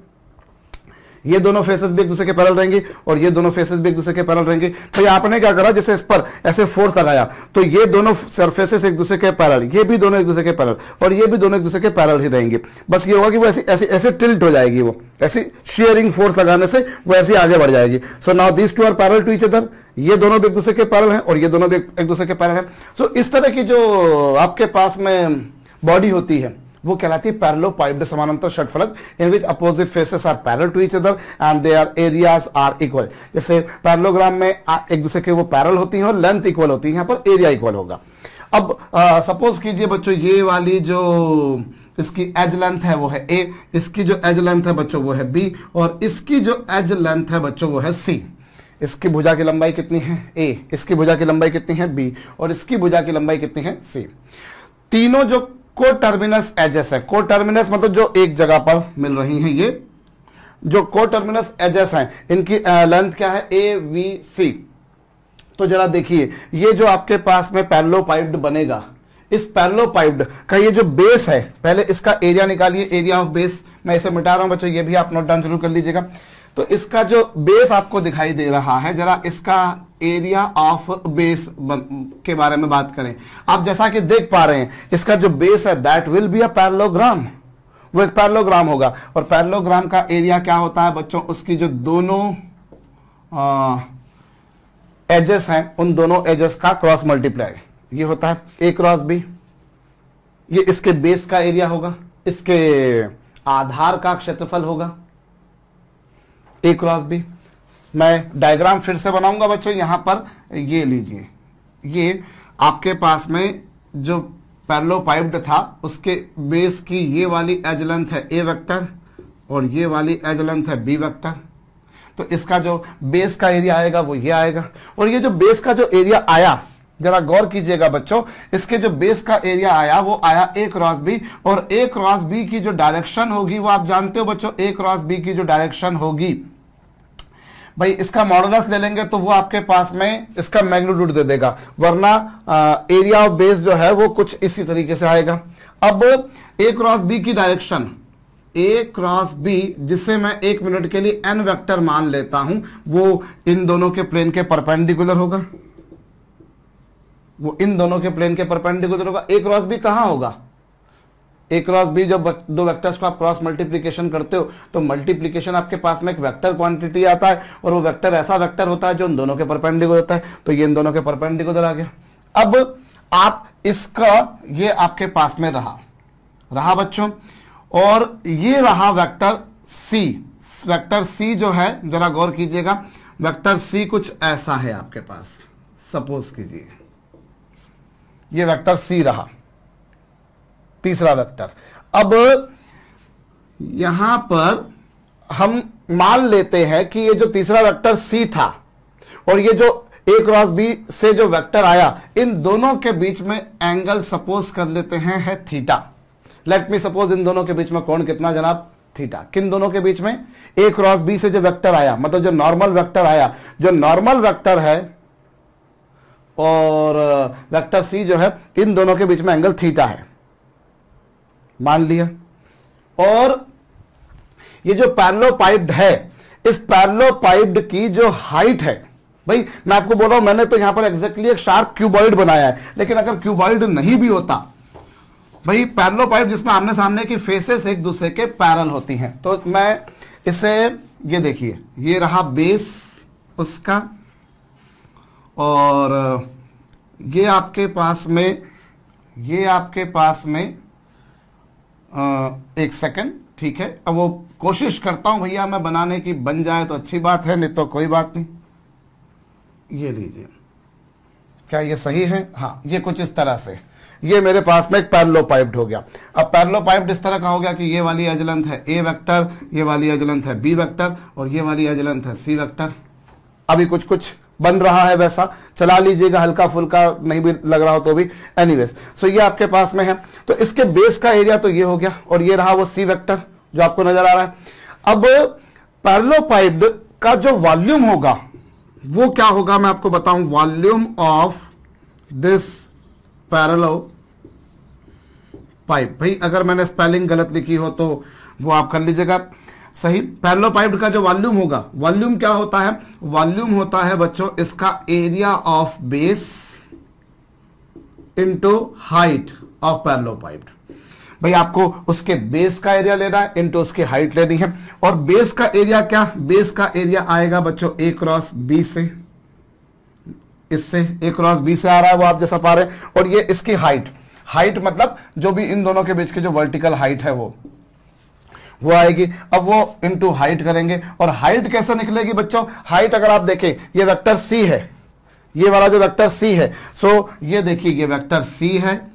ये दोनों फेसेस भी एक दूसरे के पैरेलल रहेंगी और ये दोनों फेसेस भी एक दूसरे के पैरेलल रहेंगी। तो ये आपने क्या करा, जैसे इस पर ऐसे फोर्स लगाया तो ये दोनों सरफेसेस एक दूसरे के पैरेलल, ये भी दोनों एक दूसरे के पैरेलल और ये भी दोनों एक दूसरे के पैरेलल ही रहेंगे। बस ये होगा कि वो ऐसे ऐसे ऐसे टिल्ट हो जाएगी, वो ऐसी शेयरिंग फोर्स लगाने से वो ऐसे आगे बढ़ जाएगी। So now these two are parallel to each other, ये दोनों भी एक दूसरे के पैरेलल हैं और ये दोनों भी एक दूसरे के पैरेलल हैं। सो इस तरह की जो आपके पास में बॉडी होती है वो कहलाती है पैरेललोपाइप्ड समानांतर षटफलक, in which opposite faces are parallel to each other and their areas are equal. जैसे पैरेललोग्राम में एक दूसरे के वो पैरेलल होती हैं और लेंथ इक्वल होती है, यहाँ पर एरिया इक्वल होगा। अब सपोज कीजिए बच्चों ये वाली जो इसकी एज लेंथ है वो है A, इसकी जो एज लेंथ है बच्चों वो है B और इसकी जो एज लेंथ है बच्चों वो है C। इसकी भुजा की लंबाई कितनी है A, इसकी भुजा की लंबाई कितनी है B और इसकी भुजा की लंबाई कितनी है C। तीनों जो को टर्मिनस एजेस है, को टर्मिनस मतलब जो एक जगह पर मिल रही हैं, ये जो को टर्मिनस एजेस हैं इनकी लेंथ क्या है AVC। तो जरा देखिए ये जो आपके पास में पैरेललोपाइप्ड बनेगा, इस पैरेललोपाइप्ड का ये जो बेस है, पहले इसका एरिया निकालिए, एरिया ऑफ बेस। मैं इसे मिटा रहा हूं बच्चों, ये भी आप नोट डाउन जरूर कर लीजिएगा। तो इसका जो बेस आपको दिखाई दे रहा है, जरा इसका एरिया ऑफ बेस के बारे में बात करें। आप जैसा कि देख पा रहे हैं इसका जो बेस है that will be a parallelogram, वो एक पैरेललोग्राम होगा। और पैरेललोग्राम का एरिया क्या होता है बच्चों, उसकी जो दोनों एजेस हैं उन दोनों एजेस का क्रॉस मल्टीप्लाई, ये होता है A क्रॉस B। ये इसके बेस का एरिया होगा, इसके आधार का क्षेत्रफल होगा A क्रॉस B। मैं डायग्राम फिर से बनाऊंगा बच्चों, यहां पर ये लीजिए, ये आपके पास में जो पैरेललोपाइप्ड था उसके बेस की ये वाली एज लेंथ है A वेक्टर और ये वाली एज लेंथ है B वेक्टर। तो इसका जो बेस का एरिया आएगा वो ये आएगा। और ये जो बेस का जो एरिया आया, जरा गौर कीजिएगा बच्चों, इसके जो बेस का एरिया आया वो आया A क्रॉस B और A क्रॉस B की जो डायरेक्शन होगी वो आप जानते हो बच्चों, A क्रॉस B की जो डायरेक्शन होगी भाई इसका मॉडुलस ले लेंगे तो वो आपके पास में इसका मैग्नीट्यूड दे देगा, वरना एरिया ऑफ बेस जो है वो कुछ इसी तरीके से आएगा। अब A क्रॉस B की डायरेक्शन, A क्रॉस B जिसे मैं 1 मिनट के लिए n वेक्टर मान लेता हूं, वो इन दोनों के प्लेन के परपेंडिकुलर होगा, वो इन दोनों के प्लेन के परपेंडिकुलर होगा। A क्रॉस B कहां होगा, A क्रॉस B जब दो वेक्टर्स को आप क्रॉस मल्टीप्लिकेशन करते हो तो मल्टीप्लिकेशन आपके पास में एक वेक्टर क्वांटिटी आता है और वो वेक्टर ऐसा वेक्टर होता है जो इन दोनों के परपेंडिकुलर होता है। तो ये इन दोनों के परपेंडिकुलर आ गया। अब आप इसका ये आपके पास में रहा बच्चों, और ये रहा वेक्टर C। वेक्टर C जो है जरा गौर कीजिएगा, वेक्टर C कुछ ऐसा है आपके पास, सपोज कीजिए ये वेक्टर C रहा, तीसरा वेक्टर। अब यहां पर हम मान लेते हैं कि ये जो तीसरा वेक्टर C था और ये जो A क्रॉस B से जो वेक्टर आया, इन दोनों के बीच में एंगल सपोज कर लेते हैं है theta. Let me suppose in दोनों के बीच में कोण कितना जनाब, थीटा। किन दोनों के बीच में, A क्रॉस B से जो वेक्टर आया, मतलब जो नॉर्मल वेक्टर आया, जो नॉर्मल वेक्टर है और वेक्टर C जो है, इन दोनों के बीच में एंगल थीटा है, मान लिया। और ये जो पैरेललोपाइप्ड है, इस पैरेललोपाइप्ड की जो हाइट है, भाई मैं आपको बोल रहा हूं, मैंने तो यहां पर एग्जैक्टली एक शार्प क्यूबॉइड बनाया है, लेकिन अगर क्यूबॉइड नहीं भी होता, भाई पैरेललोपाइप्ड जिसमें आमने सामने की फेसेस एक दूसरे के पैरेलल होती हैं, तो मैं इसे, ये देखिए, ये रहा बेस उसका, और ये आपके पास में एक सेकंड, ठीक है। अब वो कोशिश करता हूं भैया मैं बनाने की, बन जाए तो अच्छी बात है, नहीं तो कोई बात नहीं। ये लीजिए, क्या ये सही है? हाँ, ये कुछ इस तरह से, ये मेरे पास में एक पैरेललोपाइप्ड हो गया। अब पैरेललोपाइप्ड इस तरह का हो गया कि ये वाली एज लेंथ है ए वेक्टर, ये वाली एज लेंथ है बी वेक्टर, और ये वाली एज लेंथ है सी वेक्टर। अभी कुछ कुछ बन रहा है वैसा, चला लीजिएगा, हल्का फुल्का नहीं भी लग रहा हो तो भी। एनीवेज, सो ये आपके पास में है, तो इसके बेस का एरिया तो ये हो गया, और ये रहा वो सी वेक्टर जो आपको नजर आ रहा है। अब पैरेललोपाइप्ड का जो वॉल्यूम होगा वो क्या होगा, मैं आपको बताऊं। वॉल्यूम ऑफ दिस पैरेललोपाइप, भाई अगर मैंने स्पेलिंग गलत लिखी हो तो वो आप कर लीजिएगा सही। पैरेललोपाइप्ड का जो वॉल्यूम होगा, वॉल्यूम क्या होता है? वॉल्यूम होता है बच्चों इसका area of base into height of parallelepiped. भाई आपको उसके बेस का एरिया लेना है इनटू उसकी हाइट लेनी है, और बेस का एरिया क्या? बेस का एरिया आएगा बच्चों ए क्रॉस बी से, इससे ए क्रॉस बी से आ रहा है वो आप जैसा पा रहे हैं, और ये इसकी हाइट, हाइट मतलब जो भी इन दोनों के बीच की जो वर्टिकल हाइट है वो आएगी। अब वो इनटू हाइट करेंगे, और हाइट कैसे निकलेगी बच्चों? हाइट अगर आप देखें, ये वेक्टर सी है, ये वाला जो वेक्टर सी है, सो ये देखिए ये वेक्टर सी है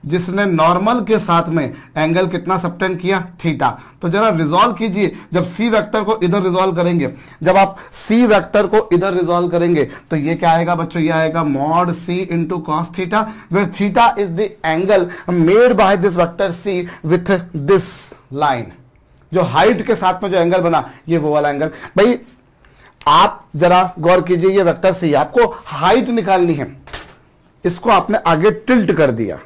जिसने नॉर्मल के साथ में एंगल कितना सबटेंड किया? थीटा। तो जरा रिजॉल्व कीजिए, जब सी वेक्टर को इधर रिजॉल्व करेंगे, जब आप सी वेक्टर को इधर रिजॉल्व करेंगे तो ये क्या आएगा बच्चों? ये आएगा mod C into cos theta, where theta is the angle made by this vector C with this line. जो हाइट के साथ में जो एंगल बना, ये वो वाला एंगल। भाई आप जरा गौर कीजिए, ये वेक्टर सी, आपको हाइट निकालनी है, इसको आपने आगे टिल्ट कर दिया।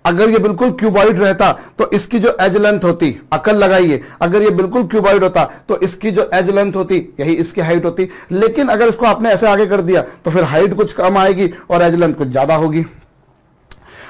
अगर ये बिल्कुल क्यूबॉइड रहता तो इसकी जो एज लेंथ होती, अकल लगाइए, अगर ये बिल्कुल क्यूबॉइड होता तो इसकी जो एज लेंथ होती यही इसकी हाइट होती, लेकिन अगर इसको आपने ऐसे आगे कर दिया तो फिर हाइट कुछ कम आएगी और एज लेंथ कुछ ज्यादा होगी।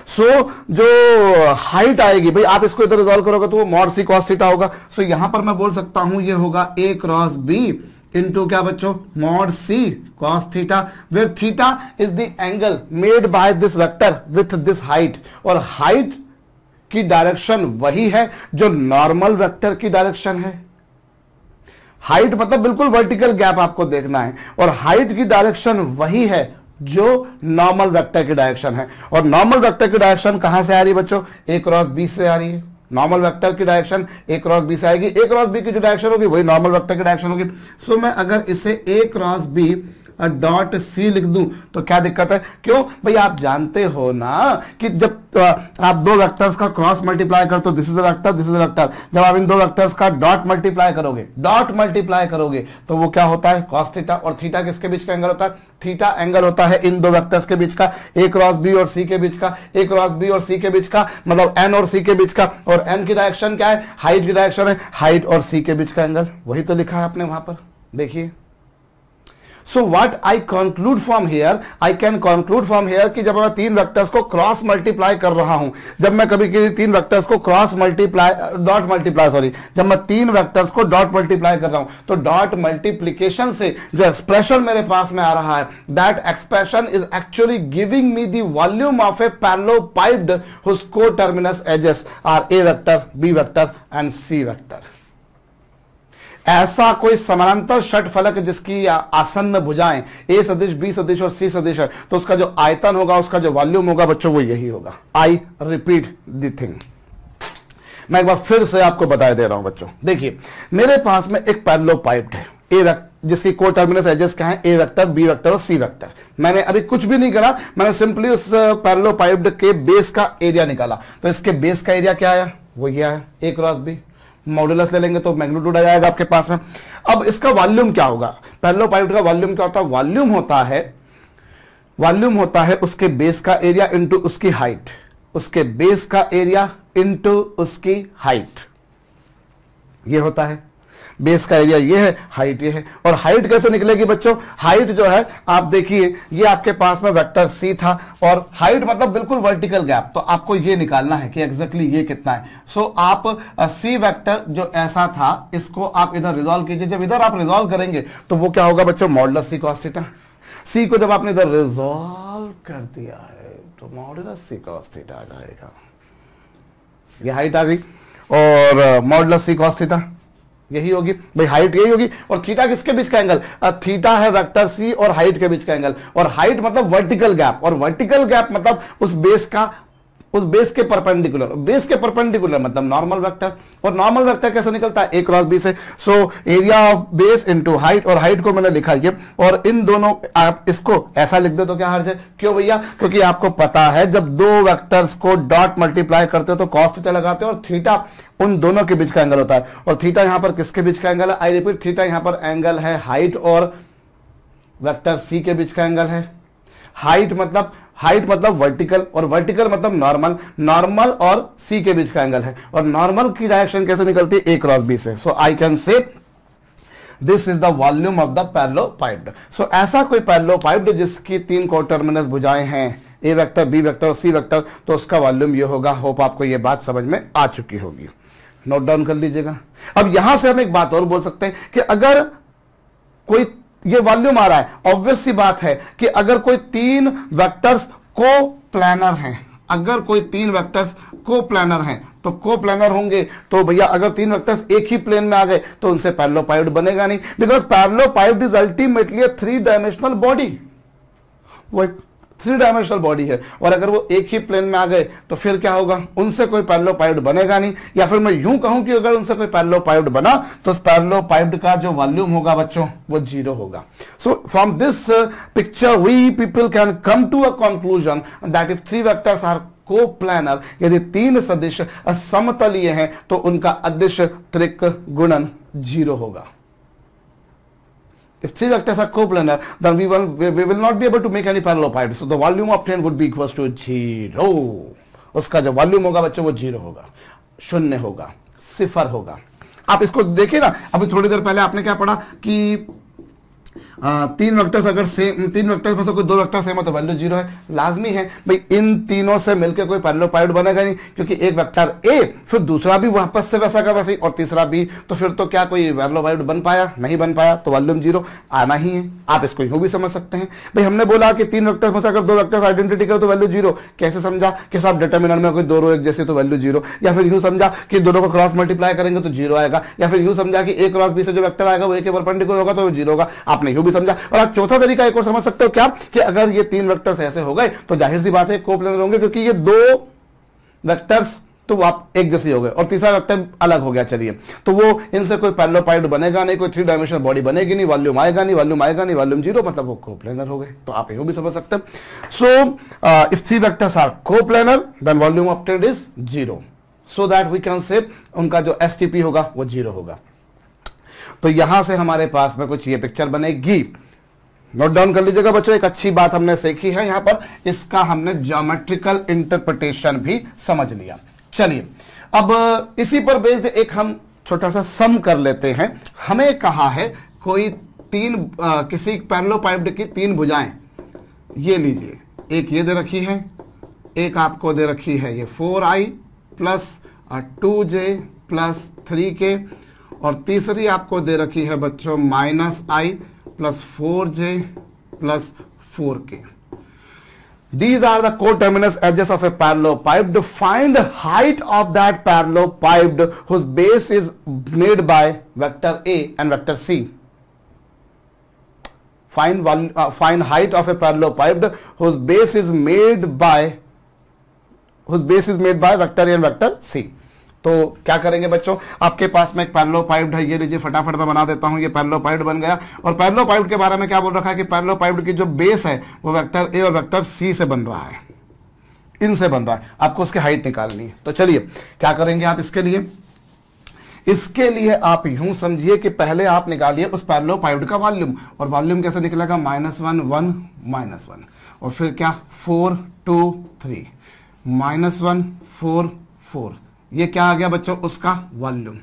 सो जो हाइट आएगी, भाई आप इसको इधर रिजॉल्व करोगे तो वो मॉड सी कॉस थीटा होगा। सो यहां पर मैं बोल सकता हूं ये होगा ए क्रॉस बी इंटू क्या बच्चों? Mod C cos theta, where theta is the angle made by this vector with this height, और हाइट की डायरेक्शन वही है जो नॉर्मल वेक्टर की डायरेक्शन है। हाइट मतलब बिल्कुल वर्टिकल गैप आपको देखना है, और हाइट की डायरेक्शन वही है जो नॉर्मल वेक्टर की डायरेक्शन है। और नॉर्मल वेक्टर की डायरेक्शन कहां से आ रही है बच्चों? ए क्रॉस बी से आ रही है। नॉर्मल वेक्टर की डायरेक्शन ए क्रॉस बी से आएगी, ए क्रॉस बी की जो डायरेक्शन होगी वही नॉर्मल वेक्टर की डायरेक्शन होगी। सो मैं अगर इसे ए क्रॉस बी डॉट सी लिख दूं तो क्या दिक्कत है? क्यों भाई, आप जानते हो ना कि जब आप दो वेक्टर्स का क्रॉस मल्टीप्लाई करते हो, this is a vector, this is a vector, जब आप इन दो वेक्टर्स का डॉट मल्टीप्लाई करोगे तो वो क्या होता है? Cos theta. और थीटा किसके बीच का एंगल होता है? थीटा एंगल होता है इन दो वेक्टर्स के बीच का, ए क्रॉस बी और सी के बीच का, ए क्रॉस बी और सी के बीच का मतलब एन और सी के बीच का, और एन की डायरेक्शन क्या है? हाइट की डायरेक्शन है, हाइट और सी के बीच का एंगल, वही तो लिखा है आपने वहां पर, देखिए। So what I conclude from here, I can conclude from here कि जब मैं तीन वेक्टर्स को क्रॉस मल्टीप्लाई कर रहा हूं, जब मैं कभी किसी तीन वेक्टर्स को जब मैं तीन वेक्टर्स को डॉट मल्टीप्लाई कर रहा हूं तो डॉट मल्टीप्लीकेशन से जो एक्सप्रेशन मेरे पास में आ रहा है, that expression is actually giving me the volume of A parallelepiped whose co-terminus edges are A vector, B vector and C vector. ऐसा कोई समानांतर षटफलक जिसकी आसन्न भुजाएं ए सदिश, बी सदिश और सी सदिश है, तो उसका जो आयतन होगा, उसका जो वॉल्यूम होगा बच्चों, वो यही होगा। आई रिपीट द थिंग, मैं एक बार फिर से आपको बता दे रहा हूं बच्चों। देखिए मेरे पास में एक पैरेललोपाइप्ड है ए जिसकी को टर्मिनस एजेस क्या है? ए वेक्टर, बी वेक्टर और सी वेक्टर। मैंने अभी कुछ भी नहीं करा, मैंने सिंपली उस पैरेललोपाइप्ड के बेस का एरिया निकाला। तो इसके बेस का एरिया क्या आया? वो ये आया ए क्रॉस बी, मॉड्यूलस ले लेंगे तो मैग्नीट्यूड आ जाएगा आपके पास में। अब इसका वॉल्यूम क्या होगा? पैरेललोपाइप्ड का वॉल्यूम क्या होता है? वॉल्यूम होता है उसके बेस का एरिया इनटू उसकी हाइट, उसके बेस का एरिया इनटू उसकी हाइट। ये होता है बेस का एरिया, ये है, हाइट ये है। और हाइट कैसे निकलेगी बच्चों? हाइट जो है आप देखिए, ये आपके पास में वेक्टर सी था और हाइट मतलब बिल्कुल वर्टिकल गैप, तो आपको ये निकालना है कि एग्जैक्टली ये कितना है। सो आप सी वेक्टर जो ऐसा था इसको आप इधर रिजॉल्व कीजिए। जब इधर आप रिजॉल्व करेंगे तो वो क्या होगा बच्चों? मॉडुलस सी कॉस थीटा। सी को जब आपने इधर रिजॉल्व कर दिया है तो मॉडुलस सी कॉस थीटा आ जाएगा। ये हाइट आ गई और मॉडुलस सी कॉस थीटा यही होगी भाई, हाइट यही होगी। और थीटा किसके बीच का एंगल? थीटा है वेक्टर सी और हाइट के बीच का एंगल। और हाइट मतलब वर्टिकल गैप, और वर्टिकल गैप मतलब उस बेस के परपेंडिकुलर। बेस के परपेंडिकुलर मतलब नॉर्मल वेक्टर। और नॉर्मल वेक्टर कैसे निकलता है? ए क्रॉस बी से। So area of base into height, और हाइट को मैंने लिखा ये, और इन दोनों आप इसको ऐसा लिख दे तो क्या हर्ज है? क्यों भैया? क्योंकि आपको पता है जब दो वेक्टर्स को डॉट मल्टीप्लाई करते हो तो कॉस थीटा लगाते हो, और थीटा उन दोनों के बीच का एंगल होता है। और थीटा यहां पर किसके बीच का एंगल है? आई रिपीट, थीटा यहां पर एंगल है हाइट और वेक्टर सी के बीच का एंगल है। हाइट मतलब वर्टिकल, और वर्टिकल मतलब नॉर्मल, नॉर्मल और सी के बीच का एंगल है। और नॉर्मल की डायरेक्शन कैसे निकलती है? ए क्रॉस बी से। So I can say this is the volume of the parallelepiped. So ऐसा कोई पैरेललोपाइप्ड जिसकी 3 कोटर्मिनस भुजाएं हैं, ए वेक्टर, बी वेक्टर और सी वेक्टर, तो उसका वॉल्यूम ये होगा। होप आपको ये बात समझ में आ चुकी होगी, नोट डाउन कर लीजिएगा। अब यहां से हम एक बात और बोल सकते हैं कि अगर कोई ये वॉल्यूम आ रहा है, ऑब्वियस सी बात है कि अगर कोई 3 वेक्टर्स को प्लानर हैं, अगर कोई 3 वेक्टर्स को प्लानर हैं तो को प्लानर होंगे, तो भैया अगर 3 वेक्टर्स एक ही प्लेन में आ गए तो उनसे पैरेललोपाइप्ड बनेगा नहीं, because parallelepiped is ultimately 3 dimensional body. वो एक 3 डायमेंशनल बॉडी है, और अगर वो एक ही प्लेन में आ गए तो फिर क्या होगा? उनसे कोई पैरेललोपाइप्ड बनेगा नहीं। या फिर मैं यूं कहूं कि अगर उनसे कोई पैरेललोपाइप्ड बना तो उस पैरेललोपाइप्ड का जो वॉल्यूम होगा बच्चों वो 0 होगा। So from this picture we people can come to a conclusion that if 3 vectors are coplanar, यदि 3 सदिश समतलीय हैं तो उनका अदिश त्रिक गुणन 0 होगा। If 3 vectors are coplanar, then we will not be able to make any parallelepiped. So the volume obtained would be equals to 0. उसका जो वॉल्यूम होगा बच्चों वो 0 होगा, शून्य होगा, सिफर होगा। आप इसको देखिए ना, अभी थोड़ी देर पहले आपने क्या पढ़ा कि 3 वेक्टर्स अगर सेम, 3 वेक्टर्स में से कोई 2 वेक्टर सेम हो तो वैल्यू 0 है। लाजमी है भाई, इन तीनों से मिलकर कोई पैरेललोपाइप्ड बनेगा नहीं, क्योंकि एक वेक्टर ए, फिर दूसरा भी वापस से वैसा का वैसे, और तीसरा भी, तो फिर तो क्या कोई पैरेललोपाइप्ड बन पाया? नहीं बन पाया, तो वॉल्यूम 0 आना ही है। आप इसको यूं भी समझ सकते हैं भाई, हमने बोला कि 3 वेक्टर्स में से अगर 2 वेक्टर्स आइडेंटिटी करो तो वैल्यू 0। कैसे समझा? कि साहब डिटरमिनेंट में कोई 2 रो एक जैसे तो वैल्यू 0। या फिर यूं समझा कि दोनों को क्रॉस मल्टीप्लाई करेंगे तो 0 आएगा। या फिर यूं समझा कि ए क्रॉस बी से जो वेक्टर आएगा वो ए के परपेंडिकुलर होगा तो 0 होगा। आपने यूं भी समझा। और आप चौथा तरीका एक और समझ सकते हो क्या? कि अगर ये 3 वेक्टर्स ऐसे हो गए तो जाहिर सी बात है कोप्लानर होंगे, क्योंकि ये 2 वेक्टर्स तो आप एक जैसे हो गए और तीसरा वेक्टर अलग हो गया। चलिए, तो वो इनसे कोई पैरेललोपाइप्ड बनेगा नहीं, कोई 3 डायमेंशनल बॉडी बनेगी नहीं, वॉल्यूम आएगा नहीं, वॉल्यूम 0, मतलब वो कोप्लानर हो गए। तो आप ये भी समझ सकते हैं। So if 3 vectors are coplanar then volume obtained is 0, so that we can say उनका जो एसटीपी होगा वो 0 होगा। तो यहां से हमारे पास में कुछ ये पिक्चर बनेगी। नोट डाउन कर लीजिएगा बच्चों, एक अच्छी बात हमने सीखी है यहां पर, इसका हमने ज्योमेट्रिकल इंटरप्रिटेशन भी समझ लिया। चलिए, अब इसी पर बेस्ड एक हम छोटा सा सम कर लेते हैं। हमें कहा है कोई 3 किसी पैरेललोपाइप्ड की 3 भुजाएं, ये लीजिए, एक ये दे रखी है, एक आपको दे रखी है ये 4i plus 2j plus 3k, और तीसरी आपको दे रखी है बच्चों -i plus 4j plus 4k. These are the coterminous edges of a parallelepiped. Find height of that parallelepiped whose base is made by vector A and vector C. Find height of a parallelepiped whose base is made by vector A and vector C. तो क्या करेंगे बच्चों, आपके पास में एक parallelepiped है, ये लीजिए, फटाफट मैं बना देता हूं, ये पैरेललोपाइप्ड बन गया। और पैरेललोपाइप्ड के बारे में क्या बोल रखा है कि पैरेललोपाइप्ड की जो बेस है वो वेक्टर ए और वेक्टर सी से बन रहा है, इनसे बन रहा है। आपको उसकी हाइट निकालनी है। तो चलिए क्या करेंगे आप इसके लिए आप यूं समझिए कि पहले आप निकालिए उस पैरेललोपाइप्ड का वॉल्यूम, और वॉल्यूम कैसे निकलेगा? -1 1 -1, और फिर क्या 4 2 3 -1 4 4, ये क्या आ गया बच्चों? उसका वॉल्यूम।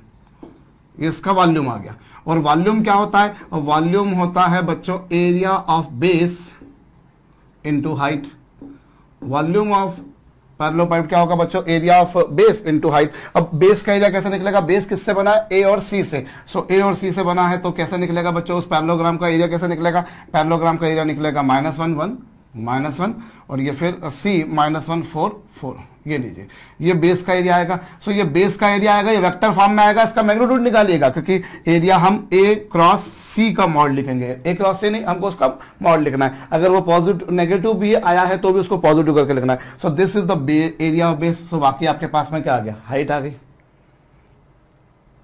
ये इसका वॉल्यूम आ गया। और वॉल्यूम क्या होता है? वॉल्यूम होता है बच्चों area of base into height. Volume of parallelepiped क्या होगा बच्चों? Area of base into height. अब बेस का एरिया कैसे निकलेगा? बेस किससे बना है? ए और सी से। सो ए और सी से बना है तो कैसे निकलेगा बच्चों? उस पैरेललोग्राम का एरिया कैसे निकलेगा? पैरेललोग्राम का एरिया निकलेगा -1 और ये फिर सी -1 4 ये लीजिए, ये बेस का एरिया आएगा। सो ये बेस का एरिया आएगा, ये वेक्टर फॉर्म में आएगा। इसका मैग्नीट्यूड निकालिएगा क्योंकि एरिया हम ए क्रॉस सी का मॉड लिखेंगे। ए क्रॉस सी नहीं, हमको उसका मॉड लिखना है। अगर वो पॉजिटिव नेगेटिव भी आया है तो भी उसको पॉजिटिव करके लिखना है। So this is the area of base. So बाकी आपके पास में क्या आ गया? हाइट आ गई।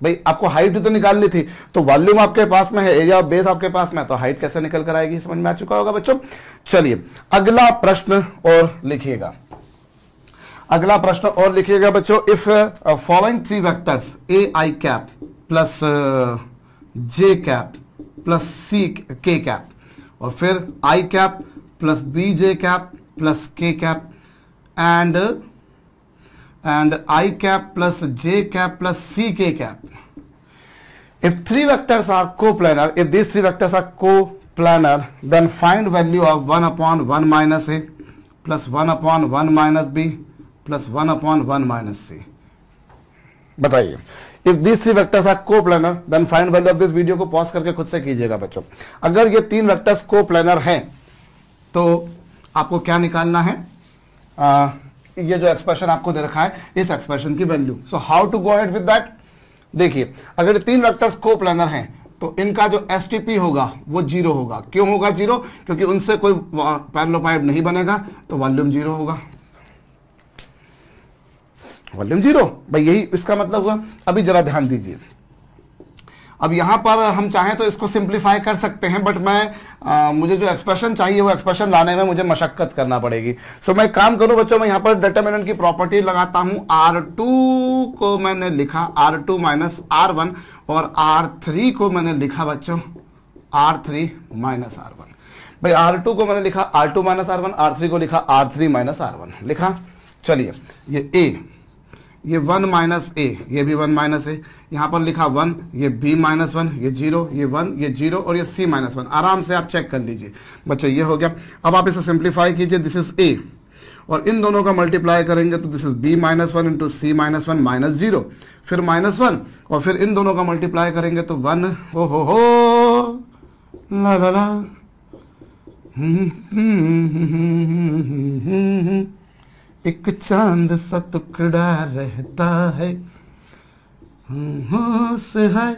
भाई आपको हाइट तो निकालनी थी, तो वॉल्यूम आपके पास में है, एरिया ऑफ बेस आपके पास में है, तो हाइट कैसे निकल कर आएगी? समझ में आ चुका होगा बच्चों। चलिए अगला प्रश्न और लिखिएगा, अगला प्रश्न और लिखिएगा बच्चों। If following three vectors A I cap plus J cap plus C K cap और फिर I cap plus B J cap plus K cap and I cap plus J cap plus C K cap. If three vectors are coplanar, if these three vectors are coplanar, then find value of 1 upon 1 minus A plus 1 upon 1 minus B plus 1 upon 1 minus C. बताइए, if these three vectors are coplanar, then find value of this। Video को pause करके खुद से कीजिएगा बच्चों। अगर ये तीन वेक्टर्स कोप्लानर हैं तो आपको क्या निकालना है? ये जो एक्सप्रेशन आपको दे रखा है, इस एक्सप्रेशन की value. So how to go ahead with that? देखिए अगर तीन वेक्टर्स कोप्लानर हैं तो इनका जो एसटीपी होगा वो 0 होगा। क्यों होगा 0? क्योंकि उनसे कोई पैरेललोपाइड नहीं बनेगा, तो वॉल्यूम 0 होगा। वॉल्यूम 0 भाई, यही इसका मतलब हुआ। अभी जरा ध्यान दीजिए, अब यहां पर हम चाहें तो इसको सिंप्लीफाई कर सकते हैं, बट मैं मुझे जो एक्सप्रेशन चाहिए वो एक्सप्रेशन लाने में मुझे मशक्कत करना पड़ेगी। सो मैं काम करूं बच्चों, मैं यहां पर डिटरमिनेंट की प्रॉपर्टी लगाता हूं। R2 को मैंने लिखा R2 माइनस R1 और R3 को मैंने लिखा बच्चों R3 माइनस R1। भाई R2 को मैंने लिखा R2 माइनस R1, R3 को लिखा R3 माइनस R1 लिखा। चलिए ये A, ये 1 माइनस ए, ये भी 1 माइनस ए, यहां पर लिखा 1, ये b माइनस 1, ये 0, ये 1, ये 0 और ये c माइनस 1। आराम से आप चेक कर लीजिए बच्चों, ये हो गया। अब आप इसे सिंप्लीफाई कीजिए, दिस इज a और इन दोनों का मल्टीप्लाई करेंगे तो this is b minus 1 into C minus 1 minus 0, फिर माइनस 1 और फिर इन दोनों का मल्टीप्लाई करेंगे तो 1 हो ला ला ला एक चांद सा टुकड़ा रहता है, होश है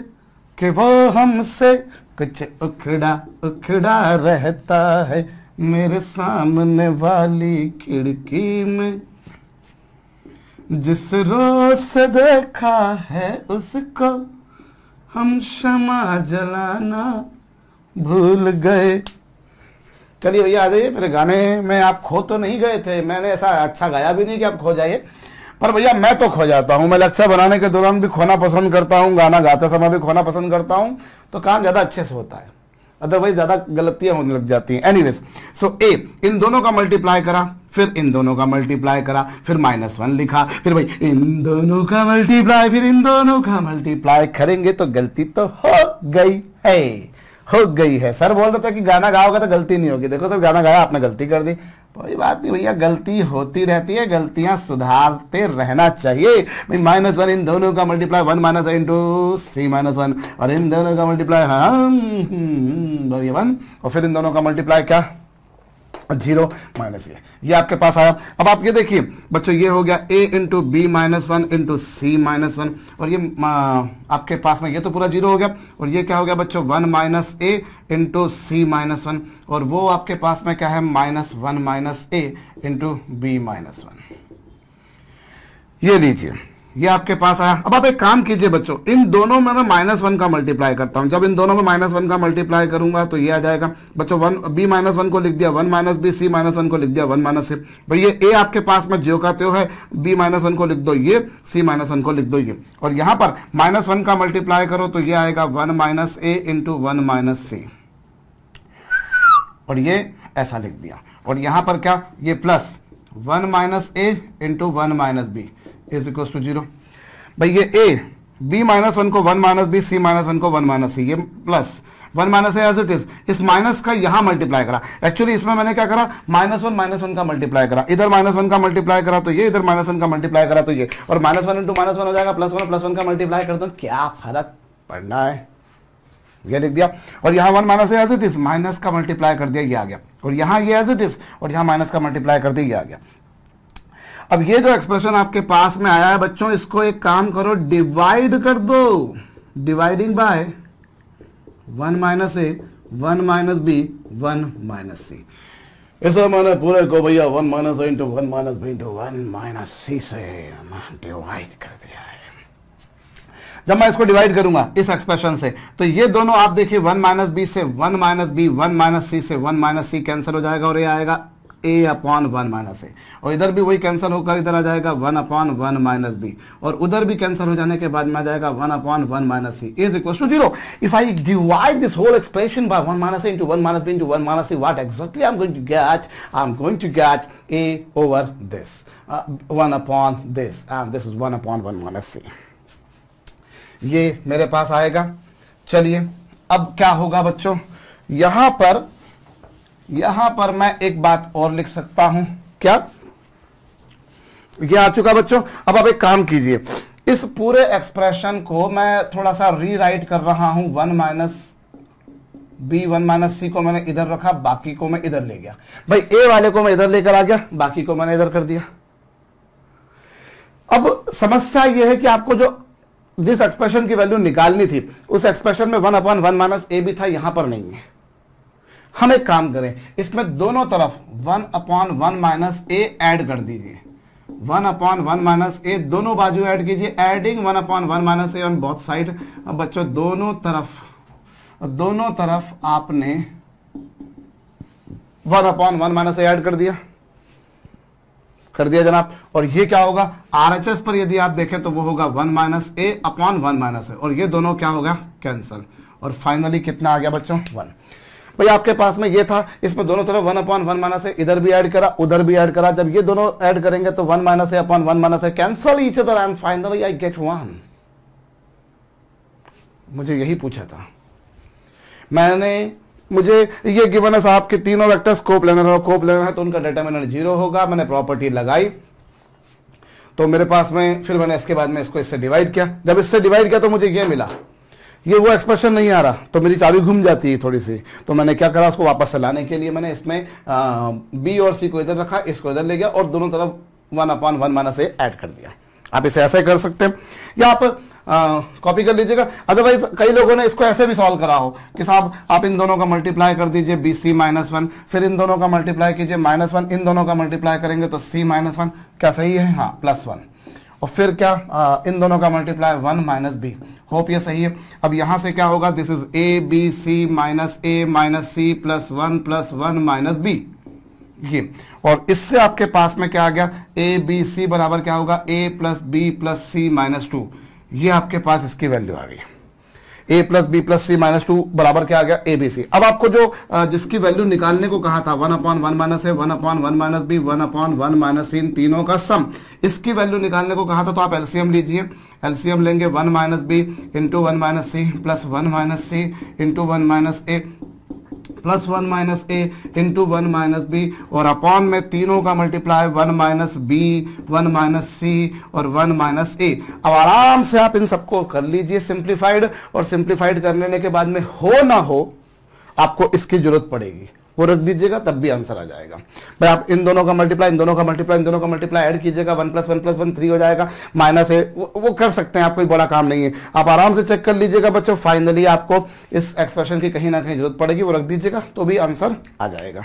कि वो हमसे कुछ उखड़ा उखड़ा रहता है, मेरे सामने वाली खिड़की में जिस रोज से देखा है उसको हम शमा जलाना भूल गए। चलिए भैया आ जाइए, मेरे गाने में आप खो तो नहीं गए थे, मैंने ऐसा अच्छा गाया भी नहीं कि आप खो जाइए, पर भैया मैं तो खो जाता हूँ। मैं लेक्चर बनाने के दौरान भी खोना पसंद करता हूँ, गाना गाते समय भी खोना पसंद करता हूँ, तो काम ज़्यादा अच्छे से होता है, अदरवाइज ज़्यादा गलतियाँ होने लग जाती हैं। एनीवेज, सो ए इन दोनों का मल्टीप्लाई करा, फिर इन दोनों का मल्टीप्लाई करा, फिर -1 लिखा, फिर भाई इन दोनों का मल्टीप्लाई, फिर इन दोनों का मल्टीप्लाई करेंगे तो गलती तो हो गई है। सर बोल रहे थे कि गाना गाओगे तो गलती नहीं होगी, देखो तो गाना गाया आपने गलती कर दी। कोई बात नहीं भैया, गलती होती रहती है, गलतियां सुधारते रहना चाहिए। भाई -1 इन दोनों का multiply 1 minus into C minus 1 और इन दोनों का मल्टीप्लाई 1 और फिर इन दोनों का मल्टीप्लाई क्या 0 माइनस ये आपके पास आया। अब आप ये देखिए बच्चों, ये हो गया a into B minus 1 into C minus 1 और ये आपके पास में ये तो पूरा 0 हो गया और ये क्या हो गया बच्चों 1 minus A into C minus 1 और वो आपके पास में क्या है -1 minus A into B minus 1। ये लीजिए, ये आपके पास आया। अब आप एक काम कीजिए बच्चों, इन दोनों में मैं -1 का मल्टीप्लाई करता हूं। जब इन दोनों में -1 का मल्टीप्लाई करूंगा तो ये आ जाएगा बच्चों 1 b माइनस 1 को लिख दिया 1 माइनस बी, सी माइनस 1 को लिख दिया 1 माइनस ए। भाई ये a आपके पास में ज्यों का त्यों है, b माइनस 1 को लिख दो ये, c माइनस 1 को लिख दो ये, और यहां पर -1 का मल्टीप्लाई करो तो ये आएगा 1 minus A into 1 minus C और ये ऐसा लिख दिया। और यहां पर क्या, ये plus 1 minus A into 1 minus B is equal to 0। भाई ये a b माइनस वन को 1 minus B, c minus one को 1 माइनस सी, ये plus 1 minus as it is, इस माइनस का यहां मल्टीप्लाई करा। एक्चुअली इसमें मैंने क्या करा, -1 का मल्टीप्लाई करा, इधर -1 का मल्टीप्लाई करा तो ये, इधर -1 का मल्टीप्लाई करा तो ये, और -1 इंटू -1 हो जाएगा +1 का मल्टीप्लाई कर दो, क्या फर्क पड़ना है, ये लिख दिया। और यहाँ 1 minus as it is, minus का मल्टीप्लाई कर दिया, ये आ गया, और यहाँ ये एज इट इज, और यहाँ माइनस का मल्टीप्लाई कर दिया, ये आ गया। अब ये जो एक्सप्रेशन आपके पास में आया है बच्चों, इसको एक काम करो, डिवाइड कर दो, dividing by 1 minus A, 1 minus B, 1 minus C. ऐसा मैंने पूरे को भैया 1 minus A into 1 minus B into 1 minus C से डिवाइड कर दिया है। जब मैं इसको डिवाइड करूंगा इस एक्सप्रेशन से, तो ये दोनों आप देखिए 1 माइनस बी से 1 माइनस बी, 1 माइनस सी से 1 माइनस सी कैंसिल हो जाएगा, और ये आएगा a अपॉन 1 माइनस ए, और इधर भी वही कैंसिल होकर इधर आ जाएगा 1 अपॉन 1 माइनस बी, और उधर भी कैंसिल हो जाने के बाद में आ जाएगा 1 upon 1 minus C is equal to 0। If I divide this whole expression by 1 minus A into 1 minus B into 1 minus C, what exactly I am going to get, I am going to get a over this 1 upon this, and this is 1 upon 1 minus C, ये मेरे पास आएगा। चलिए अब क्या होगा बच्चों, यहां पर मैं एक बात और लिख सकता हूं, क्या, ये आ चुका बच्चों। अब आप एक काम कीजिए, इस पूरे एक्सप्रेशन को मैं थोड़ा सा रीराइट कर रहा हूं, 1 माइनस बी 1 माइनस सी को मैंने इधर रखा, बाकी को मैं इधर ले गया, भाई ए वाले को मैं इधर लेकर आ गया, बाकी को मैंने इधर कर दिया। अब समस्या यह है कि आपको जो जिस एक्सप्रेशन की वैल्यू निकालनी थी, उस एक्सप्रेशन में 1 अपॉन 1 माइनस ए भी था, यहां पर नहीं है। हम एक काम करें, इसमें दोनों तरफ 1 अपॉन 1 माइनस ए ऐड कर दीजिए, 1 अपॉन 1 माइनस ए दोनों बाजू ऐड कीजिए, adding 1 upon 1 minus A on both side. अब बच्चों दोनों तरफ आपने 1 अपॉन 1 माइनस ए ऐड कर दिया जनाब, और ये क्या होगा, आरएचएस पर यदि आप देखें तो वो होगा 1 माइनस ए अपॉन 1 माइनस ए, और ये दोनों क्या होगा, कैंसल, और फाइनली कितना आ गया बच्चों, 1। भाई आपके पास में ये था, इसमें दोनों तरफ 1 अपॉन 1 माइनस ए, इधर भी ऐड करा उधर भी ऐड करा, जब ये दोनों ऐड करेंगे तो 1 minus A upon 1 minus A cancel each other, and finally I get 1। मुझे यही पूछा था, मुझे ये गिवन है साहब कि तीनों वेक्टर स्कोप लेना है तो उनका डिटरमिनेंट 0 होगा। मैंने प्रॉपर्टी लगाई तो मेरे पास में, फिर मैंने इसके बाद में इसको इससे डिवाइड किया, जब इससे डिवाइड किया तो मुझे ये मिला, ये वो एक्सप्रेशन नहीं आ रहा, तो मेरी चाबी घूम जाती है थोड़ी सी, तो मैंने क्या करा, उसको वापस से लाने के लिए मैंने इसमें बी और सी को इधर रखा, इसको इधर ले गया, और दोनों तरफ 1 अपॉन 1 माइनस ए ऐड कर दिया। आप इसे ऐसे कर सकते हैं, या आप कॉपी कर लीजिएगा, अदरवाइज कई लोगों ने इसको ऐसे भी सॉल्व करा हो कि साहब आप इन दोनों का मल्टीप्लाई कर दीजिए बी सी माइनस 1, फिर इन दोनों का मल्टीप्लाई कीजिए -1, इन दोनों का मल्टीप्लाई करेंगे तो सी माइनस 1, क्या सही है, हाँ +1, और फिर क्या इन दोनों का मल्टीप्लाई 1 माइनस बी, होप ये सही है। अब यहां से क्या होगा, this is A B C minus A minus C +1 minus B, ये, और इससे आपके पास में क्या आ गया, ए बी सी बराबर क्या होगा, A plus B plus C minus 2, ये आपके पास इसकी वैल्यू आ गई, a plus B plus C minus 2 बराबर क्या आ गया, ए बी सी। अब आपको जो जिसकी वैल्यू निकालने को कहा था 1 upon 1 minus A, 1 upon 1 minus B, 1 upon 1 minus C, इन तीनों का सम, इसकी वैल्यू निकालने को कहा था, तो आप एलसीएम लीजिए, एलसीएम लेंगे 1 minus B into 1 minus C plus 1 minus C into 1 minus A plus 1 minus A into 1 minus B, और अपॉन में तीनों का multiply 1 minus B 1 minus C और 1 माइनस ए। अब आराम से आप इन सबको कर लीजिए सिंप्लीफाइड, और सिंप्लीफाइड कर लेने के बाद में हो ना हो आपको इसकी जरूरत पड़ेगी, वो रख दीजिएगा तब भी आंसर आ जाएगा। भाई आप इन दोनों का मल्टीप्लाई, इन दोनों का मल्टीप्लाई, इन दोनों का मल्टीप्लाई ऐड कीजिएगा, 1 + 1 + 1 3 हो जाएगा, माइनस है वो कर सकते हैं आप, कोई बड़ा काम नहीं है, आप आराम से चेक कर लीजिएगा बच्चों। फाइनली आपको इस एक्सप्रेशन की कहीं ना कहीं जरूरत पड़ेगी, वो रख दीजिएगा तो भी आंसर आ जाएगा।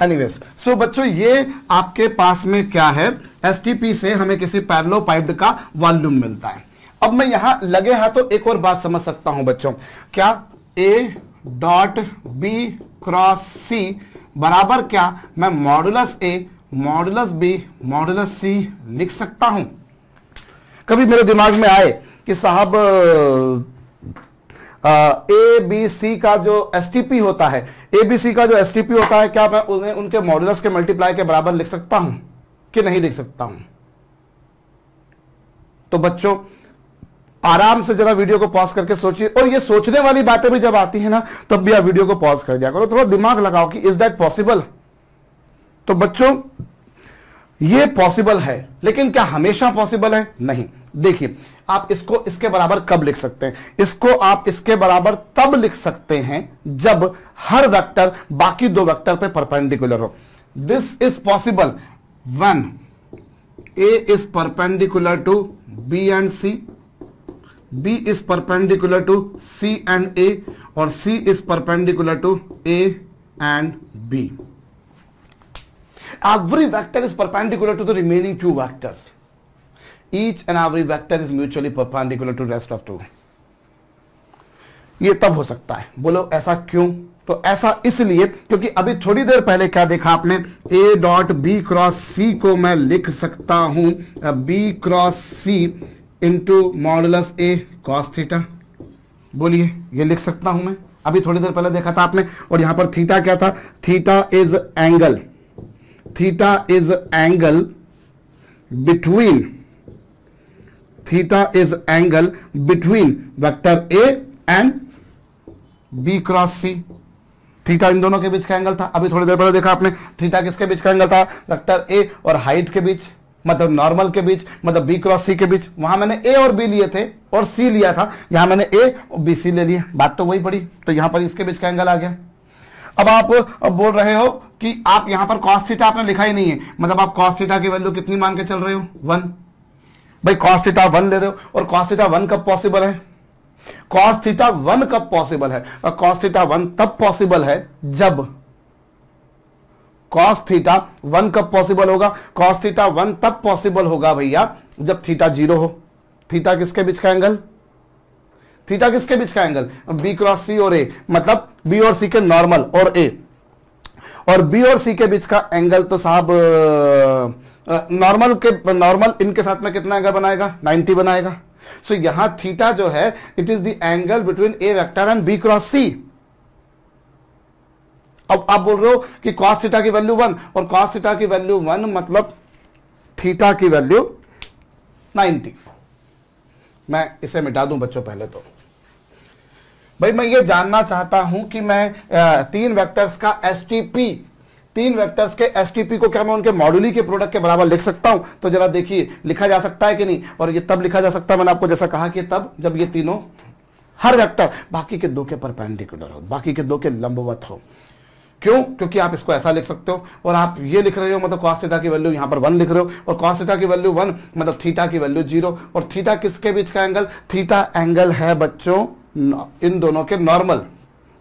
एनीवेज, सो बच्चों ये आपके पास में क्या है, एसटीपी से हमें किसी पैरेललोपाइप्ड का वॉल्यूम मिलता है। अब मैं यहां लगे हाथों एक और बात समझ सकता हूं बच्चों, क्या ए डॉट बी क्रॉस सी बराबर क्या, मैं मॉडुलस ए मॉडुलस बी मॉडुलस सी लिख सकता हूं। कभी मेरे दिमाग में आए कि साहब ए बी सी का जो एसटीपी होता है, ए बी सी का जो एसटीपी होता है, क्या मैं उन्हें उनके मॉडुलस के मल्टीप्लाई के बराबर लिख सकता हूं कि नहीं लिख सकता हूं। तो बच्चों आराम से जरा वीडियो को पॉज करके सोचिए, और ये सोचने वाली बातें भी जब आती है ना तब भी आप वीडियो को पॉज कर दिया करो, थोड़ा दिमाग लगाओ कि इज दैट पॉसिबल। तो बच्चों ये पॉसिबल है, लेकिन क्या हमेशा पॉसिबल है? नहीं। देखिए आप इसको इसके बराबर कब लिख सकते हैं? इसको आप इसके बराबर तब लिख सकते हैं जब हर वेक्टर बाकी दो वेक्टर पे परपेंडिकुलर हो। This is possible when A is perpendicular to B and C, B is perpendicular to C and A, और C is perpendicular to A and B. Every vector is perpendicular to the remaining two vectors. Each and every vector is mutually perpendicular to rest of two. ये तब हो सकता है। बोलो ऐसा क्यों? तो ऐसा इसलिए क्योंकि अभी थोड़ी देर पहले क्या देखा आपने, A dot B cross C को मैं लिख सकता हूं B cross C into modulus A cos theta. बोलिए ये लिख सकता हूं मैं, अभी थोड़ी देर पहले देखा था आपने। और यहां पर थीटा क्या था? Theta is angle, theta is angle between, theta is angle between vector A and B cross C. Theta इन दोनों के बीच का एंगल था। अभी थोड़ी देर पहले देखा आपने थीटा किसके बीच का एंगल था? वेक्टर A और हाइट के बीच, मतलब नॉर्मल के बीच, मतलब B क्रॉस C के बीच। वहां मैंने A और B लिए थे और C लिया था, यहां मैंने A और B C ले लिया, बात तो वही पड़ी। तो यहां पर इसके बीच का एंगल आ गया। अब आप बोल रहे हो कि आप यहां पर cos थीटा आपने लिखा ही नहीं है, मतलब आप cos थीटा की वैल्यू कितनी मान के चल रहे हो? 1। भाई cos थीटा 1 ले रहे हो, और cos थीटा 1 कब पॉसिबल है? cos थीटा 1 कब पॉसिबल है? और cos थीटा 1 तब पॉसिबल है जब, cos थीटा 1 कब पॉसिबल होगा? cos थीटा 1 तब पॉसिबल होगा भैया जब थीटा 0 हो। थीटा किसके बीच का एंगल? थीटा किसके बीच का एंगल? B क्रॉस C और A, मतलब B और C के नॉर्मल और A, और B और C के बीच का एंगल तो साहब नॉर्मल इनके साथ में कितना एंगल बनाएगा? 90 बनाएगा। सो यहां थीटा जो है it is the angle between A vector and B cross C. अब आप बोल रहे हो कि cos थीटा की वैल्यू 1, और cos थीटा की वैल्यू 1 मतलब थीटा की वैल्यू 90। मैं इसे मिटा दूं बच्चों पहले तो। भाई मैं ये जानना चाहता हूं कि मैं तीन वेक्टर्स का एसटीपी, तीन वेक्टर्स के एसटीपी को क्या मैं उनके मॉड्यूली के प्रोडक्ट के बराबर लिख सकता हूं? तो जरा देखिए लिखा जा सकता है कि नहीं। और ये तब लिखा जा सकता है, मैंने आपको जैसा कहा कि तब जब ये तीनों हर वेक्टर बाकी के दो के परपेंडिकुलर हो, बाकी के दो के लंबवत हो। क्यों? क्योंकि आप इसको ऐसा लिख सकते हो, और आप ये लिख रहे हो मतलब cos थीटा की वैल्यू यहां पर 1 लिख रहे हो, और cos थीटा की वैल्यू 1 मतलब थीटा की वैल्यू 0। और थीटा किसके बीच का एंगल? थीटा एंगल है बच्चों इन दोनों के नॉर्मल,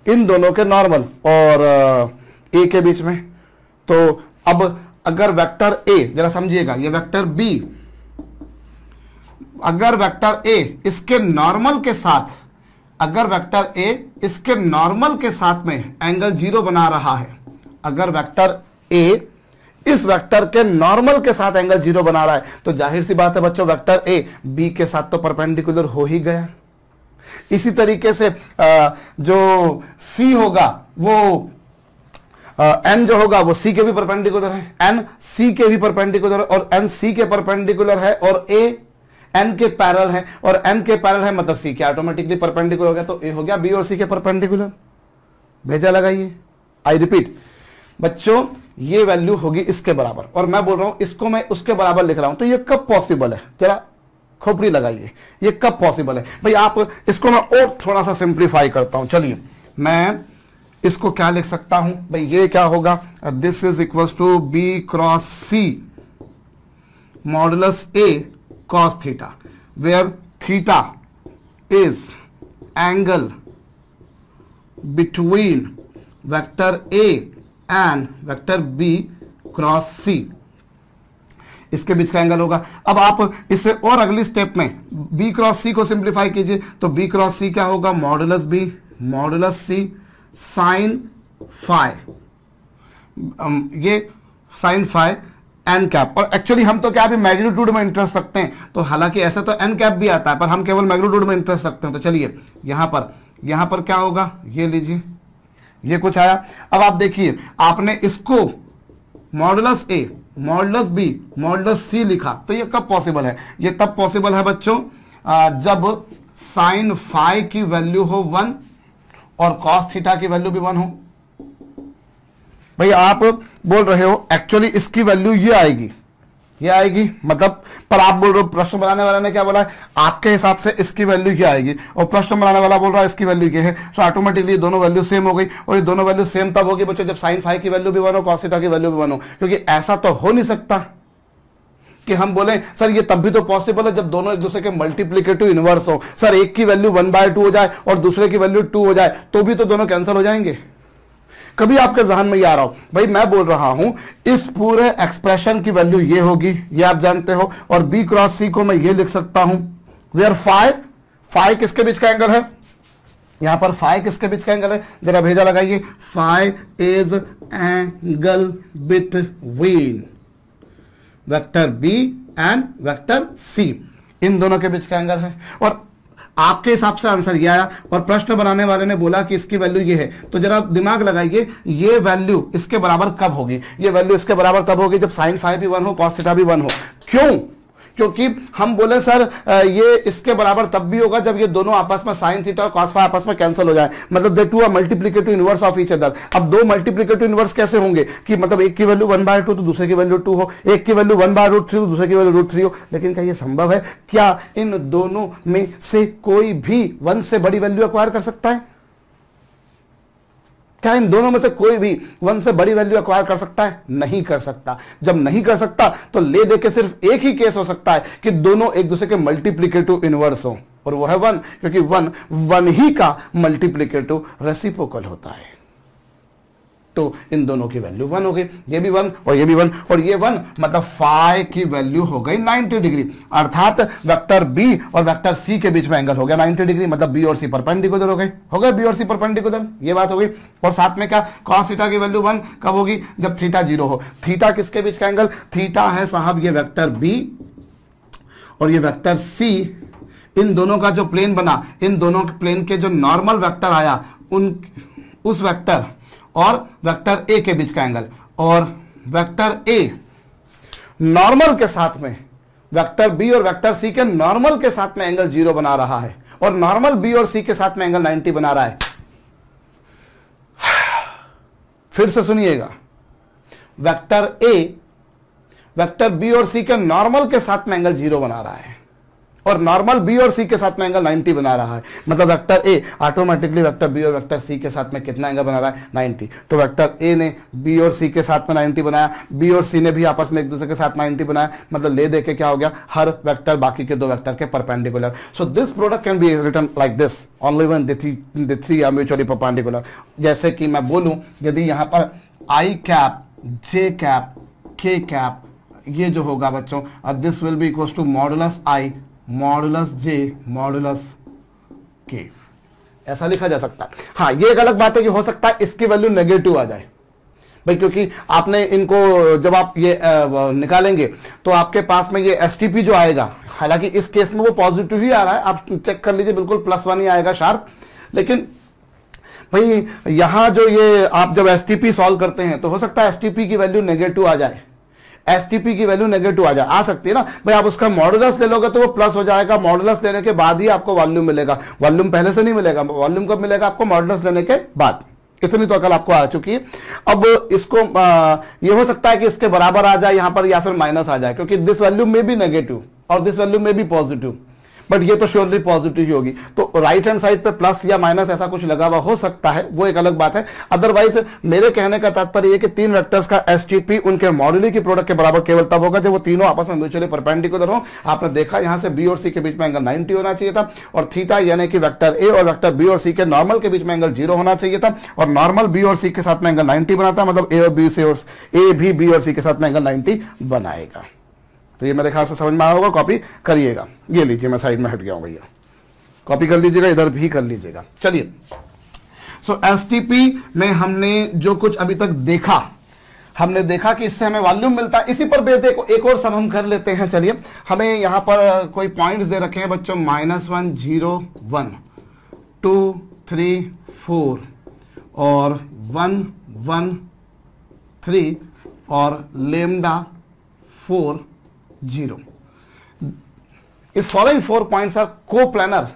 इन दोनों के नॉर्मल और ए के बीच में। तो अब अगर वेक्टर ए, जरा समझिएगा, ये वेक्टर बी, अगर वेक्टर ए इसके नॉर्मल के साथ, अगर वेक्टर ए इसके नॉर्मल के साथ में एंगल 0 बना रहा है, अगर वेक्टर ए इस वेक्टर के नॉर्मल के साथ एंगल 0 बना रहा है, तो जाहिर सी बात है बच्चों वेक्टर ए बी के साथ तो परपेंडिकुलर हो ही गया। इसी तरीके से जो सी होगा वो एन जो होगा वो सी के भी परपेंडिकुलर है, एन सी के भी परपेंडिकुलर है, और एन सी के परपेंडिकुलर है, और ए एन के पैरेलल है, और एन के पैरेलल है मतलब सी के ऑटोमेटिकली परपेंडिकुलर हो गया। तो ए हो गया बी और सी के परपेंडिकुलर। भेजा लगाइए। आई रिपीट बच्चों, ये वैल्यू होगी इसके बराबर, और मैं बोल रहा हूं इसको मैं उसके बराबर लिख रहा हूं। तो ये कब पॉसिबल है? जरा खोपड़ी लगाइए, ये कब पॉसिबल है भाई? आप इसको मैं और थोड़ा सा सिंप्लीफाई करता हूं। चलिए मैं इसको क्या लिख सकता हूं भाई? ये क्या होगा? This is equal to B cross C modulus A cos theta, where theta is angle between vector A and vector B cross C, इसके बीच का एंगल होगा। अब आप इससे और अगली स्टेप में b क्रॉस सी को सिंप्लीफाई कीजिए, तो b क्रॉस सी क्या होगा? मॉडुलस b मॉडुलस सी साइन फाई, ये साइन फाई एन कैप। और एक्चुअली हम तो क्या अभी मैग्नीट्यूड में इंटरेस्ट रखते हैं, तो हालांकि ऐसा तो एन कैप भी आता है, पर हम केवल मैग्नीट्यूड में इंटरेस्ट रखते हैं। तो चलिए यहां पर क्या होगा? ये लीजिए, ये कुछ आया। अब आप देखिए, आपने इसको मॉडुलस ए मॉडुलस बी मॉडुलस सी लिखा, तो ये कब पॉसिबल है? ये तब पॉसिबल है बच्चों जब साइन फाई की वैल्यू हो 1 और कॉस थीटा की वैल्यू भी 1 हो। भाई आप बोल रहे हो एक्चुअली इसकी वैल्यू ये आएगी मतलब, पर आप बोल रहे हो प्रश्न बनाने वाले ने क्या बोला है, आपके हिसाब से इसकी वैल्यू ये आएगी और प्रश्न बनाने वाला बोल रहा है इसकी वैल्यू ये है। सो ऑटोमेटिकली दोनों वैल्यू सेम हो गई, और ये दोनों वैल्यू सेम तब होगी बच्चों जब साइन फाई की वैल्यू भी 1 हो, कॉस थीटा की वैल्यू भी 1 हो। क्योंकि ऐसा तो हो नहीं सकता कि हम बोले सर ये तब भी तो पॉसिबल है जब दोनों एक दूसरे के मल्टीप्लिकेटिव इनवर्स हो। सर एक की वैल्यू 1/2 हो जाए और दूसरे की वैल्यू 2 हो जाए तो भी तो दोनों कैंसिल हो जाएंगे। कभी आपके जहन में ये आ रहा हो भाई मैं बोल रहा हूं इस पूरे एक्सप्रेशन की वैल्यू ये होगी, ये आप जानते हो, और बी क्रॉस सी को मैं ये लिख सकता हूं वेयर फाई किसके बीच का एंगल है, यहां पर फाई किसके बीच का एंगल है, जरा भेजा लगाइए, phi is angle between vector B and vector C, इन दोनों के बीच का एंगल है। और आपके हिसाब से आंसर ये आया और प्रश्न बनाने वाले ने बोला कि इसकी वैल्यू ये है, तो जरा दिमाग लगाइए ये वैल्यू इसके बराबर कब होगी, ये वैल्यू इसके बराबर तब होगी जब साइन फाई भी 1 हो, कॉस थीटा भी 1 हो। क्यों? क्योंकि हम बोले सर ये इसके बराबर तब भी होगा जब ये दोनों आपस में साइन थीटा और कॉस फाई आपस में कैंसिल हो जाए, मतलब they two are multiplicative inverse of each other. अब दो मल्टीप्लिकेटिव इनवर्स कैसे होंगे कि मतलब एक की वैल्यू 1/2 तो दूसरे की वैल्यू 2 हो, एक की वैल्यू 1/√3 तो दूसरे की वैल्यू √3 हो। लेकिन क्या ये संभव है? क्या इन दोनों में से कोई भी 1 से बड़ी वैल्यू एक्वायर कर सकता है? क्या इन दोनों में से कोई भी 1 से बड़ी वैल्यू एक्वायर कर सकता है? नहीं कर सकता। जब नहीं कर सकता तो ले दे के सिर्फ एक ही केस हो सकता है कि दोनों एक दूसरे के मल्टीप्लिकेटिव इनवर्स हो, और वो है 1, क्योंकि 1 ही का मल्टीप्लिकेटिव रेसिप्रोकल होता है। तो इन दोनों की वैल्यू 1 हो गई, ये भी 1 और ये भी 1 और ये 1, मतलब फाई की वैल्यू हो गई 90 डिग्री, अर्थात वेक्टर बी और वेक्टर सी के बीच में एंगल हो गया 90 डिग्री, मतलब बी और सी परपेंडिकुलर हो गए बी और सी परपेंडिकुलर, ये बात हो गई। और साथ में क्या, कॉस थीटा की वैल्यू 1 कब होगी? जब थीटा 0 हो। थीटा किसके बीच का एंगल? थीटा है साहब ये वेक्टर बी और ये वेक्टर सी, इन दोनों का जो प्लेन बना, इन दोनों के प्लेन के जो नॉर्मल वेक्टर आया उस वेक्टर और वेक्टर ए के बीच का एंगल, और वेक्टर ए नॉर्मल के साथ में वेक्टर बी और वेक्टर सी के नॉर्मल के साथ में एंगल 0 बना रहा है, और नॉर्मल बी और सी के साथ में एंगल 90 बना रहा है। फिर से सुनिएगा, वेक्टर ए वेक्टर बी और सी के नॉर्मल के साथ में एंगल 0 बना रहा है, और नॉर्मल बी और सी के साथ में एंगल 90 बना रहा है, मतलब vector A automatically vector B और वेक्टर सी के साथ में कितना एंगल बना रहा है? 90। तो वेक्टर ए ने बी और सी के साथ में 90 बनाया, बी और सी ने भी आपस में एक दूसरे के साथ 90 बनाया, मतलब ले दे के क्या हो गया, हर वेक्टर बाकी के दो वेक्टर के perpendicular. So this product can be written like this only when the three are mutually perpendicular. जैसे कि मैं बोलूं यदि यहां पर I cap J cap K cap ये जो होगा बच्चों, this will be equal to modulus I modulus J modulus K, ऐसा लिखा जा सकता है। हाँ, ये एक अलग बात है कि हो सकता है इसकी वैल्यू नेगेटिव आ जाए भाई, क्योंकि आपने इनको जब आप ये निकालेंगे तो आपके पास में ये एसटीपी जो आएगा, हालांकि इस केस में वो पॉजिटिव ही आ रहा है, आप चेक कर लीजिए, बिल्कुल +1 ही आएगा शार्प। लेकिन भाई यहां जो ये आप जब एसटीपी सॉल्व करते हैं तो हो सकता है एसटीपी की वैल्यू नेगेटिव आ जाए, एसटीपी की वैल्यू नेगेटिव आ सकती है ना भाई। आप उसका मॉडुलस ले लोगे तो वो प्लस हो जाएगा, मॉडुलस लेने के बाद ही आपको वॉल्यूम मिलेगा, वॉल्यूम पहले से नहीं मिलेगा, वॉल्यूम कब मिलेगा आपको? मॉडुलस लेने के बाद। इतनी तो अकल आपको आ चुकी है। अब इसको ये हो सकता है कि इसके बराबर आ जाए यहां पर, या फिर माइनस आ जाए, क्योंकि दिस वैल्यू में भी नेगेटिव और दिस वैल्यू में भी पॉजिटिव, बट ये तो श्योरली पॉजिटिव ही होगी। तो राइट हैंड साइड पे प्लस या माइनस ऐसा कुछ लगा हुआ हो सकता है, वो एक अलग बात है। अदरवाइज मेरे कहने का तात्पर्य ये कि तीन वेक्टर्स का एसटीपी उनके मॉड्यूली की प्रोडक्ट के बराबर केवल तब होगा जब वो तीनों आपस में म्यूचुअली परपेंडिकुलर हो। आपने देखा यहां से बी और सी के बीच में एंगल 90 होना चाहिए था, और थीटा यानी कि वेक्टर ए और वेक्टर बी और सी के नॉर्मल के बीच में एंगल 0 होना चाहिए था, और नॉर्मल बी और सी के साथ में एंगल 90 बनाता, मतलब ए और बी से और ए भी बी और सी के साथ में एंगल 90 बनाएगा। तो ये मेरे ख्याल से समझ में आया होगा, कॉपी करिएगा। ये लीजिए, मैं साइड में हट गया हूं भैया, कॉपी कर लीजिएगा, इधर भी कर लीजिएगा। चलिए, सो एसटीपी में हमने जो कुछ अभी तक देखा, हमने देखा कि इससे हमें वॉल्यूम मिलता है। इसी पर बेस एक और सम हम कर लेते हैं। चलिए, हमें यहां पर कोई पॉइंट्स दे रखे हैं बच्चों, -1 0 1 2 3 4 और 1 1 3 और λ 4 0। If following 4 points are coplanar,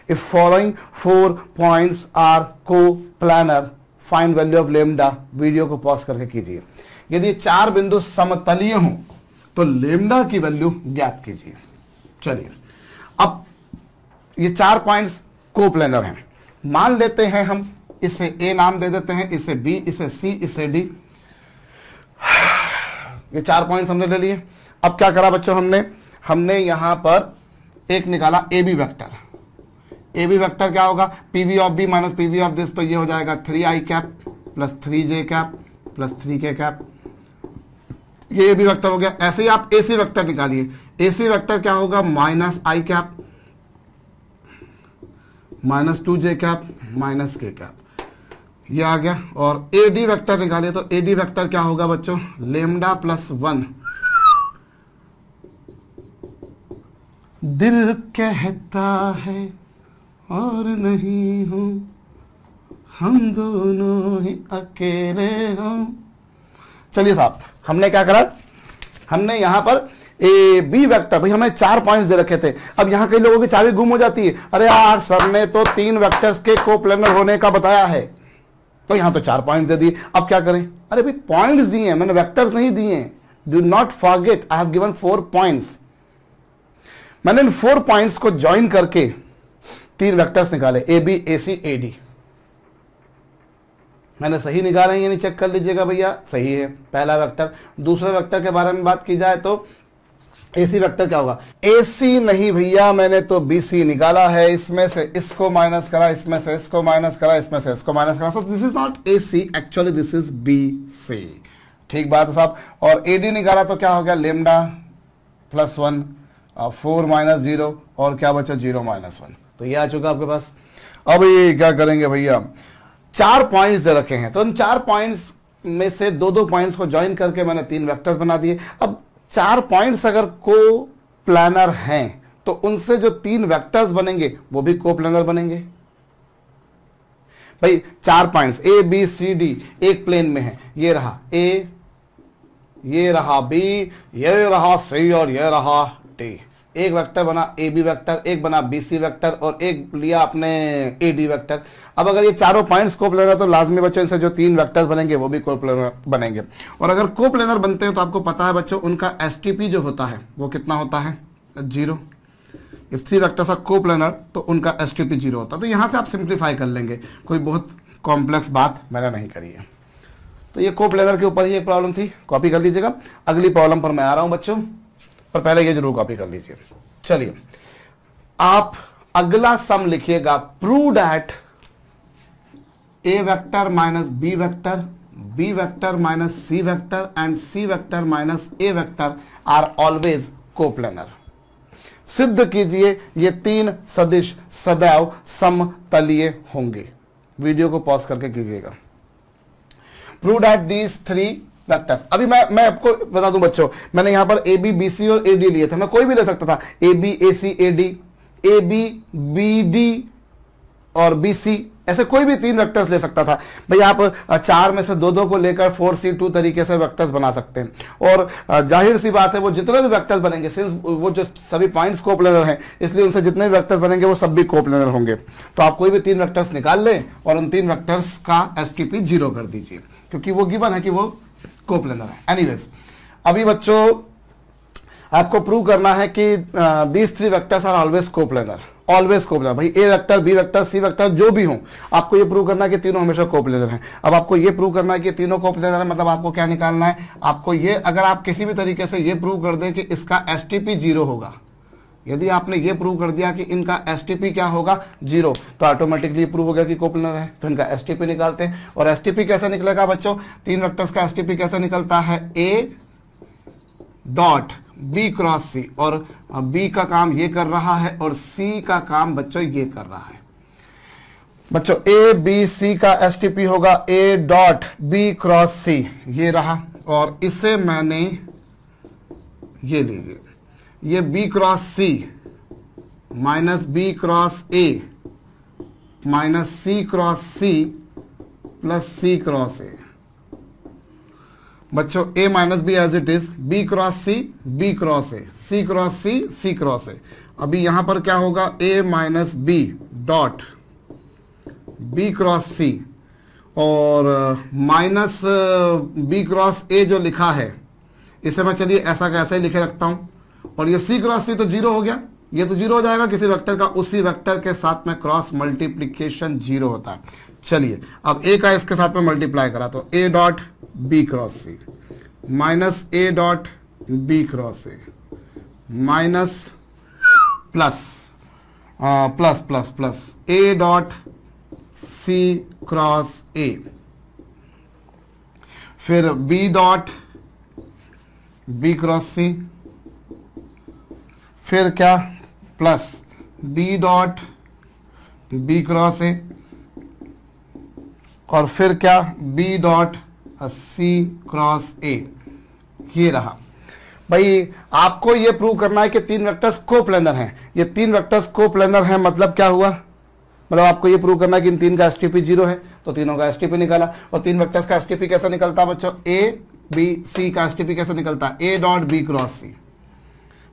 if following 4 points are coplanar, find value of lambda. Video को पॉज करके कीजिए। यदि 4 बिंदु समतलीय हों तो लेमडा की वैल्यू ज्ञात कीजिए। चलिए, अब ये 4 पॉइंट्स कोप्लानर हैं। मान लेते हैं हम इसे ए नाम दे देते हैं, इसे बी, इसे सी, इसे डी। ये 4 पॉइंट्स हमने ले लिए। अब क्या करा बच्चों, हमने यहां पर एक निकाला A B vector. A B vector क्या होगा, PV of B minus PV of this, तो ये हो जाएगा 3i cap plus 3j cap plus 3k cap. ये ए बी वेक्टर हो गया। ऐसे ही आप एसी वेक्टर निकालिए। एसी वेक्टर क्या होगा, minus I cap minus 2j cap minus k cap, ये आ गया। और एडी वेक्टर निकालिए तो एडी वेक्टर क्या होगा बच्चों, लेमडा प्लस 1। दिल कहता है और नहीं हूं, हम दोनों ही अकेले हों। चलिए साहब, हमने क्या करा, हमने यहां पर ए बी वेक्टर, भाई हमें 4 पॉइंट्स दे रखे थे। अब यहां कई लोगों की चाबी गुम हो जाती है, अरे यार सर ने तो 3 वेक्टर्स के कोप्लानर होने का बताया है, तो यहां तो 4 पॉइंट दे दिए। अब क्या करें, अरे भाई पॉइंट्स दिए हैं, मैंने वेक्टर्स नहीं दिए हैं। Do not forget I have given 4 points. मैंने इन 4 पॉइंट्स को ज्वाइन करके 3 वेक्टर्स निकाले, ए B, A C, A D. मैंने सही निकाले हैं, यानी चेक कर लीजिएगा भैया, सही है पहला वेक्टर। दूसरे वेक्टर के बारे में बात की जाए तो एसी वेक्टर क्या होगा, एसी नहीं भैया, मैंने तो बीसी निकाला है। इसमें से इसको माइनस करा, इसमें से इसको माइनस करा, इसमें से इसको माइनस करा, सो this is not AC, actually this is BC. ठीक बात है साहब। और एडी निकाला तो क्या हो गया, लेमडा प्लस 1, 4 माइनस 0, और क्या बचा 0 माइनस 1। तो ये आ चुका आपके पास। अब ये क्या करेंगे भैया, 4 पॉइंट्स दे रखे हैं, तो इन 4 पॉइंट्स में से 2-2 पॉइंट्स को ज्वाइन करके मैंने 3 वेक्टर्स बना दिए। अब 4 पॉइंट्स अगर को प्लानर हैं तो उनसे जो 3 वेक्टर्स बनेंगे वो भी को प्लानर बनेंगे। भाई 4 points A B C D एक प्लेन में है, ये रहा ए, ये रहा बी, ये रहा सी और ये रहा डी। एक वेक्टर बना ए बी वेक्टर, एक बना बी सी वेक्टर, और एक लिया आपने ए डी वेक्टर। अब अगर ये चारों पॉइंट्स कोप्लानर तो लाजमी बच्चों इनसे जो 3 वेक्टर्स बनेंगे वो भी कोप्लानर बनेंगे। और अगर कोप्लानर बनते हैं तो आपको पता है बच्चों उनका एसटीपी जो होता है वो कितना होता है, 0। इफ 3 वेक्टर्स आर कोप्लानर तो उनका एसटीपी 0 होता है। तो यहां से आप सिंप्लीफाई कर लेंगे, कोई बहुत कॉम्प्लेक्स बात मैंने नहीं करी है। तो ये कोप्लानर के ऊपर ही एक प्रॉब्लम थी, कॉपी कर लीजिएगा। अगली प्रॉब्लम पर मैं आ रहा हूं बच्चों, पर पहले ये जरूर कॉपी कर लीजिए। चलिए, आप अगला सम लिखिएगा, prove that A vector minus B vector, B vector minus C vector and C vector minus A vector are always coplanar. सिद्ध कीजिए ये 3 सदिश सदैव समतलीय होंगे। वीडियो को पॉज करके कीजिएगा। Prove that these 3 vectors. अभी मैं आपको बता दूं बच्चों, मैंने यहां पर ए बी बी सी और ए डी लिए थे, मैं कोई भी ले सकता था, A B A C A D, A B B D और बी सी, ऐसे कोई भी 3 वेक्टर्स ले सकता था। भाई आप 4 में से 2-2 को लेकर 4C2 तरीके से वेक्टर्स बना सकते हैं। और जाहिर सी बात है वो जितने भी वेक्टर्स बनेंगे, सिंस वो जो सभी पॉइंट्स कोप्लानर हैं, इसलिए उनसे जितने भी वेक्टर्स बनेंगे वो सब भी कोप्लानर होंगे। तो आप कोई भी 3 वेक्टर्स निकाल लें और उन 3 वेक्टर्स का एसटीपी 0 कर दीजिए, क्योंकि वो गिवन है कि वो कोप्लानर है। एनीवेज, अभी बच्चों आपको प्रूव करना है कि these 3 vectors are always coplanar, always coplanar. भाई A vector, B vector, C vector जो भी हो, आपको ये प्रूव करना है कि तीनों हमेशा कोप्लानर हैं। अब आपको ये प्रूव करना है कि तीनों कोप्लानर है, मतलब आपको क्या निकालना है, आपको ये, अगर आप किसी भी तरीके से ये प्रूव कर दें कि इसका एसटीपी 0 होगा, यदि आपने ये प्रूव कर दिया कि इनका एसटीपी क्या होगा 0, तो ऑटोमेटिकली प्रूव हो गया कि कोप्लानर है। तो इनका एसटीपी निकालते हैं। और एसटीपी कैसे निकलेगा बच्चों, 3 वेक्टर्स का एसटीपी कैसे निकलता है, A dot B cross C, और बी का काम ये कर रहा है और सी का काम बच्चों ये कर रहा है। बच्चों ए बी सी का एसटीपी होगा A dot B cross C, ये रहा। और इसे मैंने ये लीजिए, ये B cross C minus B cross A minus C cross C plus C cross A बच्चों a minus B as it is, b cross C, b cross A, c cross C, c cross A. अभी यहां पर क्या होगा, a minus B dot b cross C और minus b cross a जो लिखा है इसे मैं चलिए ऐसा कैसे लिखे रखता हूं, और ये c क्रॉस सी तो जीरो हो गया, ये तो जीरो हो जाएगा किसी वेक्टर का, उसी वेक्टर के साथ में क्रॉस मल्टीप्लीकेशन जीरो होता है। चलिए अब a का इसके साथ में मल्टीप्लाई करा तो a dot b cross C minus a dot b cross A minus plus plus plus plus a dot c cross a, फिर b dot b cross c, फिर क्या plus b dot b cross A, और फिर क्या b dot c cross a। ये रहा भाई, आपको ये प्रूव करना है कि तीन वेक्टर्स कोप्लेनर हैं। ये तीन वेक्टर्स कोप्लेनर हैं मतलब क्या हुआ, मतलब आपको ये प्रूव करना है कि इन तीन का एसटीपी जीरो है, तो तीनों का एसटीपी निकाला। और तीन वेक्टर्स का एसटीपी कैसे निकलता है बच्चों, a b c का एसटीपी कैसे निकलता है, a dot b cross c।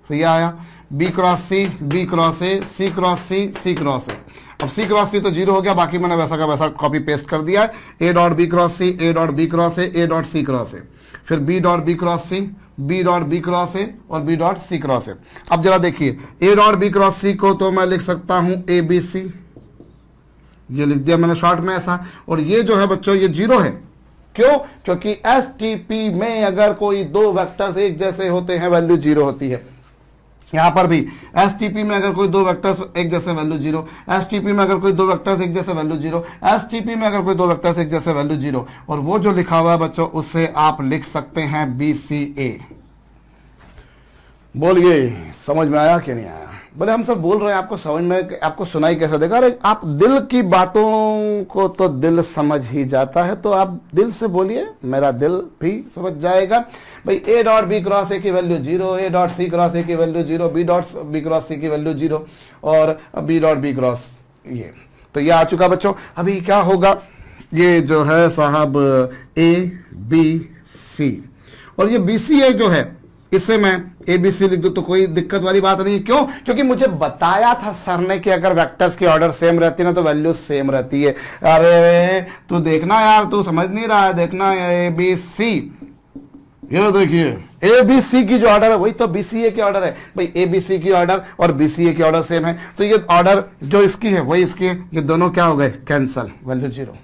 तो ये आया b cross c, b cross a, c cross c, c cross a। अब c क्रॉस c तो जीरो हो गया, बाकी मैंने वैसा का वैसा कॉपी पेस्ट कर दिया है, a dot b cross c, a dot b cross a, a dot c cross a, फिर b dot b cross c, b dot b cross a और b dot c cross a। अब जरा देखिए a dot b cross c को तो मैं लिख सकता हूं a b c, ये लिख दिया मैंने शॉर्ट में ऐसा, और ये जो है बच्चों ये जीरो है, क्यों, क्योंकि एसटीपी में अगर कोई दो वेक्टर्स एक जैसे होते हैं वैल्यू जीरो होती है। यहां पर भी एसटीपी में अगर कोई दो वेक्टर्स एक जैसे वैल्यू जीरो, एसटीपी में अगर कोई दो वेक्टर्स एक जैसे वैल्यू जीरो, एसटीपी में अगर कोई दो वेक्टर्स एक जैसे वैल्यू जीरो, और वो जो लिखा हुआ है बच्चों उससे आप लिख सकते हैं BCA। बोलिए समझ में आया कि नहीं आया? बोले हम सब बोल रहे हैं, आपको समझ में, आपको सुनाई कैसे देगा? अरे आप दिल की बातों को तो दिल समझ ही जाता है, तो आप दिल से बोलिए, मेरा दिल भी समझ जाएगा। भाई a dot b cross a की value zero, a dot c cross a की value zero, b dot b cross c की वैल्यू जीरो, और b डॉट b क्रॉस ये, तो ये आ चुका बच्चों। अभी क्या होगा, ये जो है साहब a b c, और ये BCA जो है इसे मैं ABC लिख दूं तो कोई दिक्कत वाली बात नहीं है। क्यों? क्योंकि मुझे बताया था सर ने कि अगर वेक्टर्स की ऑर्डर सेम रहती है ना तो वैल्यू सेम रहती है। अरे तू देखना यार, तू समझ नहीं रहा है, देखना ABC, ये देखिए ABC की जो ऑर्डर है वही तो BCA की ऑर्डर है। भाई ABC की ऑर्डर और BCA की ऑर्डर सेम है, तो ये ऑर्डर जो इसकी है वही इसकी है, ये दोनों क्या हो गए, cancel, value zero,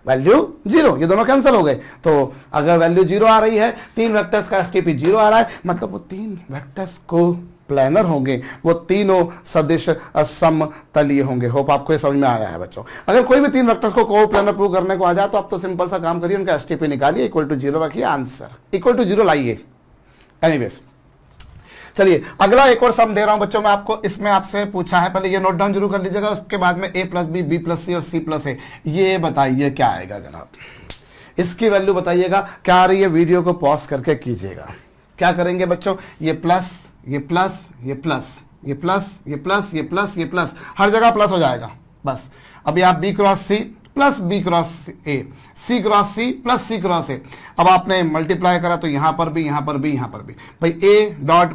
value zero, ये दोनों कैंसिल हो गए। तो अगर वैल्यू जीरो आ रही है, तीन वेक्टर्स का एसटीपी जीरो आ रहा है, मतलब वो तीन वेक्टर्स को प्लानर होंगे, वो तीनों सदिश समतलीय होंगे। होप आपको ये समझ में आया है बच्चों। अगर कोई भी तीन वेक्टर्स को को प्लानर प्रूव करने को आ जाए तो आप तो सिंपल सा काम करिए, उनका एसटीपी निकालिए, इक्वल टू जीरो रखिए, आंसर इक्वल टू जीरो लाइए। एनीवेज चलिए अगला एक और सम दे रहा हूं बच्चों मैं आपको, इसमें आपसे पूछा है, पहले ये नोट डाउन जरूर कर लीजिएगा, उसके बाद में a plus B, B plus C और सी प्लस ए, ये बताइए क्या आएगा जनाब, इसकी वैल्यू बताइएगा क्या आ रही है, वीडियो को पॉज करके कीजिएगा। क्या करेंगे बच्चों, ये प्लस, ये प्लस, ये प्लस, ये प्लस, ये प्लस, ये प्लस, ये प्लस, हर जगह प्लस हो जाएगा बस। अभी आप B cross C plus B cross A, C cross C plus C cross A, अब आपने मल्टीप्लाई करा तो यहां पर भी, यहां पर भी, यहां पर भी, भाई ए डॉट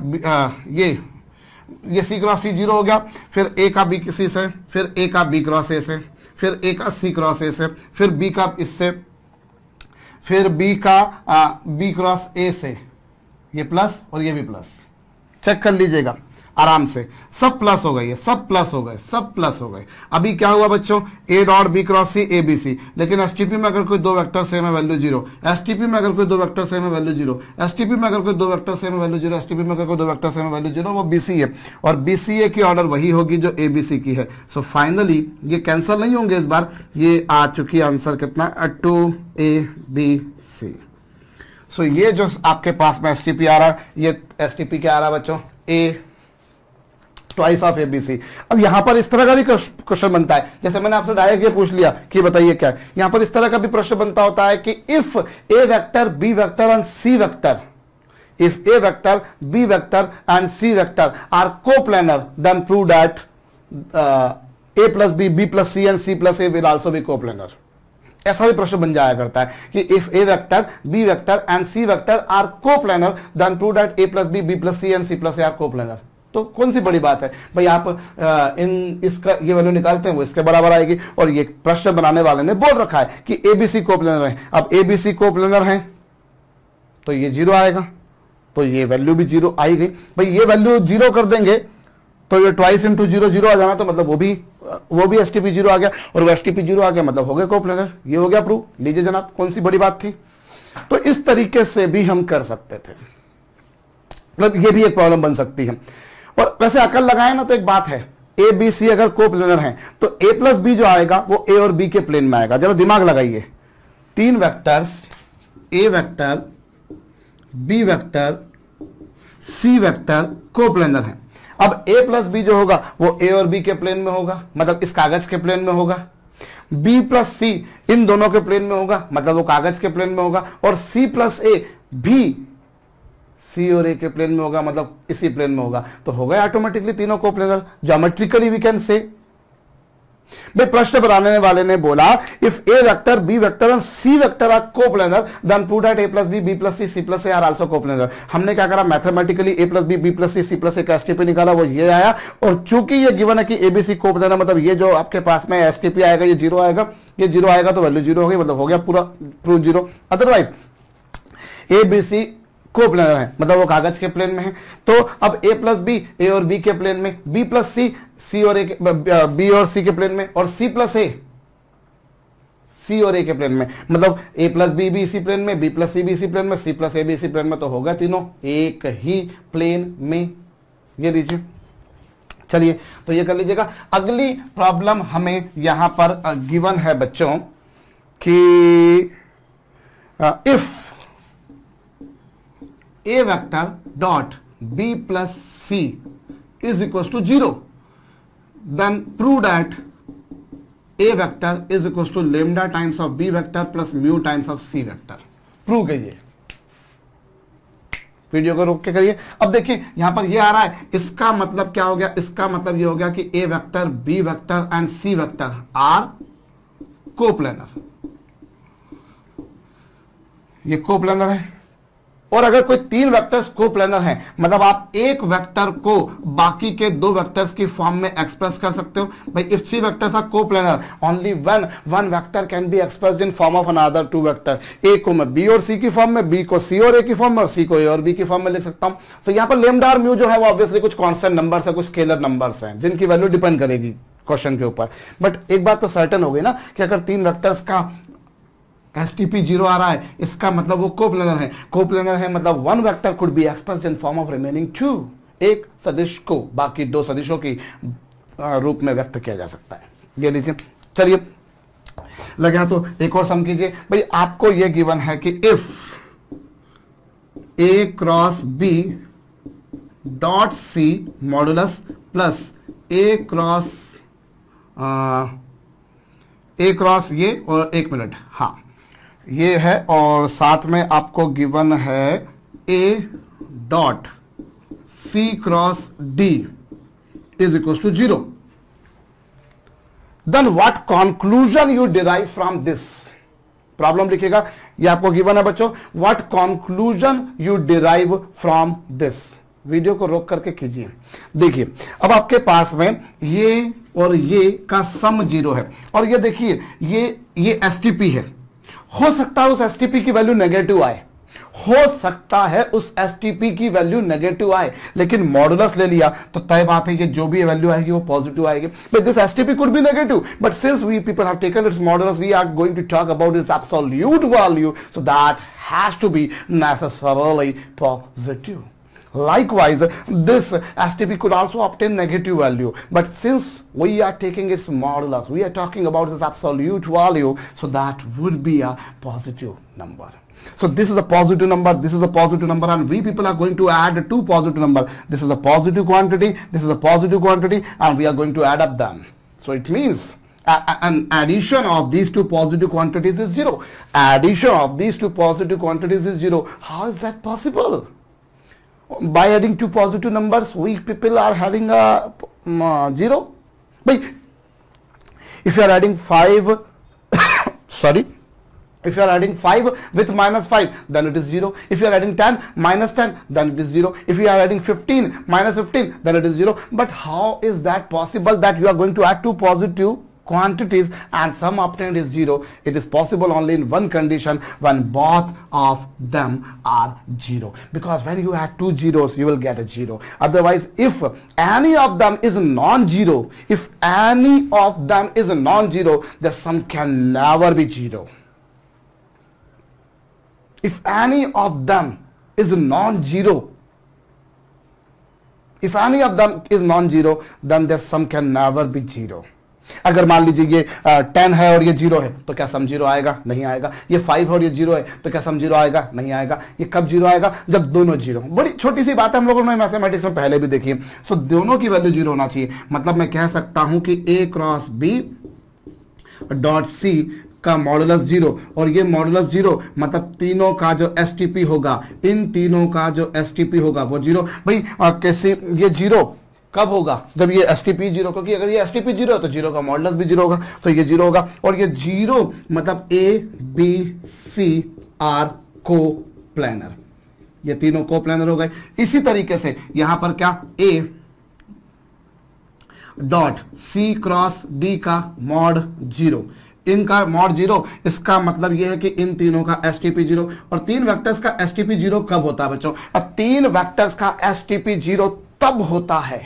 ये सी क्रॉस सी जीरो हो गया, फिर ए का बी किसी से, फिर ए का बी क्रॉस ए से, फिर ए का सी क्रॉस ए से, फिर बी का इससे, फिर बी का बी क्रॉस ए से, ये प्लस और ये भी प्लस, चेक कर लीजिएगा आराम से, सब प्लस हो गए, ये सब प्लस हो गए, सब प्लस हो गए। अभी क्या हुआ बच्चों, A dot B cross C A B C, लेकिन एसटीपी में अगर कोई दो वेक्टर सेम है वैल्यू जीरो, एसटीपी में अगर कोई दो वेक्टर सेम है वैल्यू जीरो, एसटीपी में अगर कोई दो वेक्टर सेम है वैल्यू जीरो, एसटीपी में अगर कोई दो वेक्टर सेम है वैल्यू जीरो, वो बीसी है, और बीसीए की ऑर्डर वही होगी जो एबीसी की है। सो फाइनली ये कैंसिल नहीं होंगे इस बार, ये आ चुकी आंसर कितना, 2ABC। सो ये जो आपके पास में एसटीपी आ रहा है, ये एसटीपी क्या आ रहा है बच्चों, ए ट्वाइस ऑफ एबीसी। अब यहां पर इस तरह का भी क्वेश्चन बनता है, जैसे मैंने आपसे डायरेक्ट ये पूछ लिया कि बताइए क्या है, यहां पर इस तरह का भी प्रश्न बनता होता है कि if A vector B vector and C vector, if A vector B vector and C vector are coplanar then prove that A plus B, B plus C and C plus A will also be coplanar. ऐसा भी प्रश्न बन जाया करता है कि if A vector, B vector and C vector are coplanar then prove that A plus B plus C and C plus A are coplanar. तो कौन सी बड़ी बात है भाई, आप इसका ये वैल्यू निकालते हैं वो इसके बराबर आएगी, और ये प्रश्न बनाने वाले ने बोल रखा है कि एबीसी कोप्लेनर है। अब एबीसी कोप्लेनर है तो ये 0 आएगा, तो ये वैल्यू भी 0 आई गई। भाई ये वैल्यू 0 कर देंगे तो ये ट्वाइस इंटू 0 0 आ जाना, तो मतलब वो भी एसटीपी 0 आ गया, और वो एसटीपी 0 आ गया मतलब हो गया कोप्लेनर। ये हो गया प्रूफ। लीजिए जनाब, कौन सी बड़ी बात थी। तो इस तरीके से भी हम कर सकते थे, मतलब ये भी एक प्रॉब्लम बन सकती है। और वैसे अकल लगाए ना तो एक बात है, ए बी सी अगर कोप्लेनर है तो ए प्लस बी जो आएगा वो ए और बी के प्लेन में आएगा। जरा दिमाग लगाइए, 3 vectors A vector, B vector, C vector coplanar है। अब ए प्लस बी जो होगा वो ए और बी के प्लेन में होगा, मतलब इस कागज के प्लेन में होगा। बी प्लस सी इन दोनों के प्लेन में होगा, मतलब वो कागज के प्लेन में होगा। और सी प्लस ए भी सी और ए के प्लेन में होगा, मतलब इसी प्लेन में होगा। तो हो गए ऑटोमेटिकली तीनों कोप्लेनर। ज्योमेट्रिकली वी कैन से। भाई प्रश्न बनाने वाले ने बोला if A vector, B vector and C vector are coplanar then prove that A plus B plus C plus A are also coplanar. हमने क्या करा, mathematically A plus B plus C plus A का STP निकाला, वो ये आया। और चूंकि ये गिवन है कि एबीसी कोप्लेनर, मतलब ये जो आपके पास में एसटीपी आएगा ये 0 आएगा, ये 0 आएगा तो वैल्यू 0 होगी, मतलब हो गया पूरा प्रूफ 0। अदरवाइज एबीसी कोप्लेनर है, मतलब वो कागज के प्लेन में है। तो अब ए प्लस बी ए और बी के प्लेन में, बी प्लस सी सी और ए, बी और सी के प्लेन में, और सी प्लस ए सी और ए के प्लेन में, मतलब ए प्लस बी भी इसी प्लेन में, बी प्लस सी भी इसी प्लेन में, सी प्लस ए भी इसी प्लेन में। तो होगा तीनों एक ही प्लेन में। ये लीजिए, चलिए तो ये कर लीजिएगा। अगली प्रॉब्लम हमें यहां पर गिवन है बच्चों कि if A vector dot B plus C is equal to 0 then prove that A vector is equal to lambda times of B vector plus mu times of C vector. प्रूव करिए। Video को रोक के करिए। अब देखिए यहां पर ये आ रहा है, इसका मतलब क्या हो गया, इसका मतलब ये हो गया कि A vector, B vector and C vector are coplanar. ये कोप्लेनर है। और अगर कोई 3 वेक्टर्स कोप्लेनर हैं, मतलब आप एक वेक्टर को बाकी के 2 वेक्टर्स की फॉर्म में एक्सप्रेस कर सकते हो। भाई if 3 vectors are coplanar only one vector can be expressed in form of another 2 vector. A को मैं बी और सी की फॉर्म में, बी को सी और ए की फॉर्म में, और सी को ए और बी की फॉर्म में लिख सकता हूं। तो यहां पर लेमडा और म्यू जो है वो ऑब्वियसली कुछ कांस्टेंट नंबर्स है, कुछ स्केलर नंबर्स हैं जिनकी वैल्यू डिपेंड करेगी क्वेश्चन के ऊपर। बट एक बात तो सर्टेन हो गई ना कि अगर 3 वेक्टर्स का एसटीपी 0 आ रहा है, इसका मतलब वो कोप्लेनर है। कोप्लेनर है मतलब 1 vector could be expressed in form of remaining 2। एक सदिश को बाकी 2 सदिशों की रूप में व्यक्त किया जा सकता है। ये लीजिए, चलिए लगे तो एक और सम कीजिए। भाई आपको ये गिवन है कि if A cross B dot C modulus plus A cross ये, और 1 मिनट, हाँ ये है, और साथ में आपको गिवन है A dot C cross D is equal to 0, then what conclusion you derive from this. Problem लिखिएगा, ये आपको गिवन है बच्चों, what conclusion you derive from this. Video को रोक करके कीजिए। देखिए अब आपके पास में ये और ये का सम 0 है, और ये देखिए ये एसटीपी है। हो सकता है उस एसटीपी की वैल्यू नेगेटिव आए, हो सकता है उस एसटीपी की वैल्यू नेगेटिव आए, लेकिन मॉडुलस ले लिया तो तय बात है कि जो भी वैल्यू आएगी वो पॉजिटिव आएगी। But this STP could be negative, but since we people have taken its modulus, we are going to talk about its absolute value, so that has to be necessarily positive. Likewise, this STP could also obtain negative value, but since we are taking its modulus, we are talking about this absolute value, so that would be a positive number. So this is a positive number, this is a positive number, and we people are going to add 2 positive number. This is a positive quantity, this is a positive quantity, and we are going to add up them. So it means an addition of these 2 positive quantities is 0. Addition of these 2 positive quantities is 0. How is that possible? By adding 2 positive numbers, we people are having a 0. But if you are adding 5 sorry, if you are adding 5 with minus 5, then it is 0. If you are adding 10 minus 10, then it is 0. If you are adding 15 minus 15, then it is 0. But how is that possible that you are going to add two positive quantities and sum obtained is 0? It is possible only in one condition, when both of them are 0. Because when you add two zeros, you will get a 0. Otherwise, if any of them is non-zero, if any of them is non-zero, the sum can never be 0. If any of them is non-zero, if any of them is non-zero, then their sum can never be 0. अगर मान लीजिए ये 10 है और ये 0 है, तो क्या सम 0 आएगा? नहीं आएगा। ये 5 और ये 0 है, तो क्या सम 0 आएगा? नहीं आएगा। ये कब 0 आएगा? जब दोनों 0। बड़ी छोटी सी बात है, हम लोगों ने मैथमेटिक्स में पहले भी देखी है। सो दोनों की वैल्यू 0 होना चाहिए। मतलब मैं कह सकता हूं कि a cross b dot c का मॉडुलस 0, और ये मॉडुलस 0 मतलब तीनों का जो STP होगा, इन तीनों का जो STP होगा वो 0। भाई कैसे ये 0 कब होगा? जब ये STP 0, क्योंकि अगर ये STP 0 है तो 0 का मॉडुलस भी 0 होगा, तो ये 0 होगा। और ये 0 मतलब A B C R को प्लानर, ये तीनों को प्लानर हो गए। इसी तरीके से यहां पर क्या A dot C cross D का मॉड 0, इनका मॉड 0, इसका मतलब यह है कि इन तीनों का STP 0। और तीन वेक्टर्स का STP 0 कब होता है बच्चों? अब तीन वेक्टर्स का STP 0 तब होता है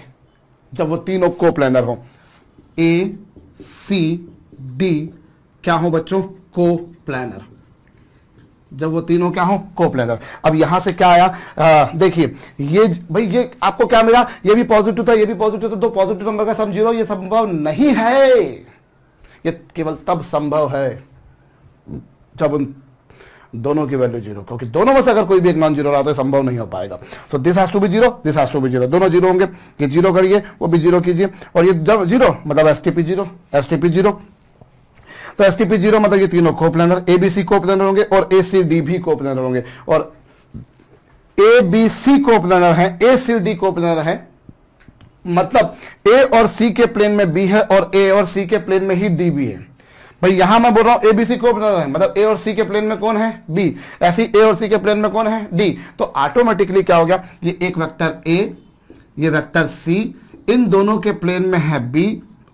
जब वो तीनों कोप्लानर हो। A C D क्या हो बच्चों? कोप्लानर। जब वो तीनों क्या हो? कोप्लानर। अब यहां से क्या आया? देखिए ये भाई, ये आपको क्या मिला? ये भी पॉजिटिव था, ये भी पॉजिटिव था, तो पॉजिटिव नंबर का सम 0, ये संभव नहीं है। ये केवल तब संभव है जब उन दोनों की वैल्यू 0, क्योंकि दोनों में से अगर कोई भी एक नॉन 0 रहा तो संभव नहीं हो पाएगा। So this has to be 0, this has to be 0, दोनों 0 होंगे। ये 0 करिए, वो भी 0 कीजिए, और ये जब 0 मतलब STP 0, STP 0, तो STP 0 मतलब ये तीनों कोप्लानर, ABC कोप्लानर होंगे और ACD भी कोप्लानर होंगे। और ABC कोप्लानर है, ACD कोप्लानर है, मतलब A और C के प्लेन में B है और A और C के प्लेन में ही D भी है। भाई यहां मैं बोल रहा हूं ABC कोप्लानर है, मतलब A और C के प्लेन में कौन है? B। ऐसे A और C के प्लेन में कौन है? D। तो ऑटोमेटिकली क्या हो गया? ये एक वेक्टर A, ये वेक्टर C, इन दोनों के प्लेन में है B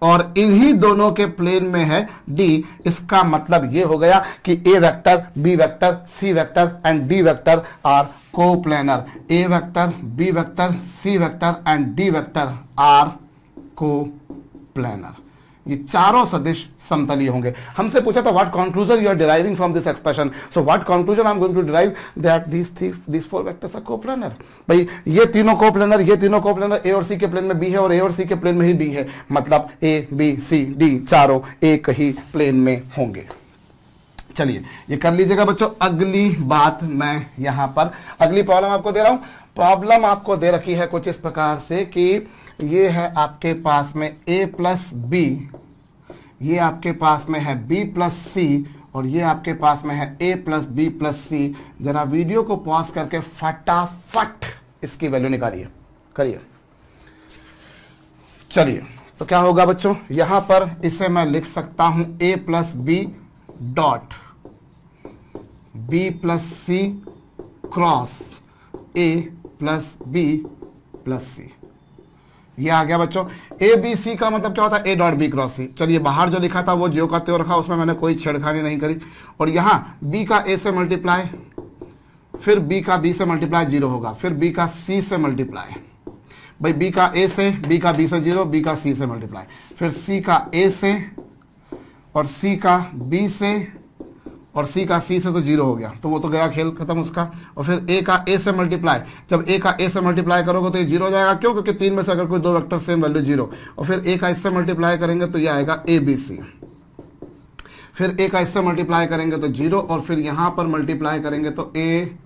और इन्हीं दोनों के प्लेन में है D। इसका मतलब ये हो गया कि A vector, B vector, C vector and D vector are coplanar. A vector, B vector, C vector and D vector are coplanar. ये चारों सदिश समतलीय होंगे। हमसे पूछा था what conclusion you are deriving from this expression. So what conclusion I am going to derive that these four vectors are coplanar। भाई ये तीनों कोप्लानर, ये तीनों कोप्लानर, A और C के प्लेन में B है और A और C के प्लेन में ही D है, मतलब A B C D चारों एक ही प्लेन में होंगे। चलिए ये कर लीजिएगा बच्चों। अगली बात मैं यहां पर अगली प्रॉब्लम आपको दे रहा हूं। प्रॉब्लम आपको दे रखी है कुछ इस प्रकार से कि ये है आपके पास में A प्लस B, ये आपके पास में है B प्लस C और ये आपके पास में है A plus B plus C। जरा वीडियो को पॉज करके फटाफट इसकी वैल्यू निकालिए, करिए। चलिए तो क्या होगा बच्चों? यहां पर इसे मैं लिख सकता हूं A plus B dot B plus C cross A plus B plus C। ये आ गया बच्चों। ए बी सी का मतलब क्या होता है? ए डॉट बी क्रॉस सी। चलिए बाहर जो लिखा था वो ज्यों का त्यों रखा, उसमें मैंने कोई छेड़खानी नहीं करी। और यहाँ बी का ए से मल्टीप्लाई, फिर बी का बी से मल्टीप्लाई 0 होगा, फिर बी का सी से मल्टीप्लाई, भाई बी का ए से, बी का बी से 0, बी का सी से मल्टीप्लाई, फिर सी का ए से और सी का बी से और सी का सी से, तो 0 हो गया, तो वो तो गया खेल खत्म उसका। और फिर ए का ए से मल्टीप्लाई, जब ए का ए से मल्टीप्लाई करोगे तो ये 0 हो जाएगा। क्यों? क्योंकि तीन में से अगर कोई दो वेक्टर सेम वैल्यू 0। और फिर ए का इससे मल्टीप्लाई करेंगे तो ये आएगा ए बी सी, फिर ए का इससे मल्टीप्लाई करेंगे तो 0 और फिर यहां पर मल्टीप्लाई करेंगे तो ए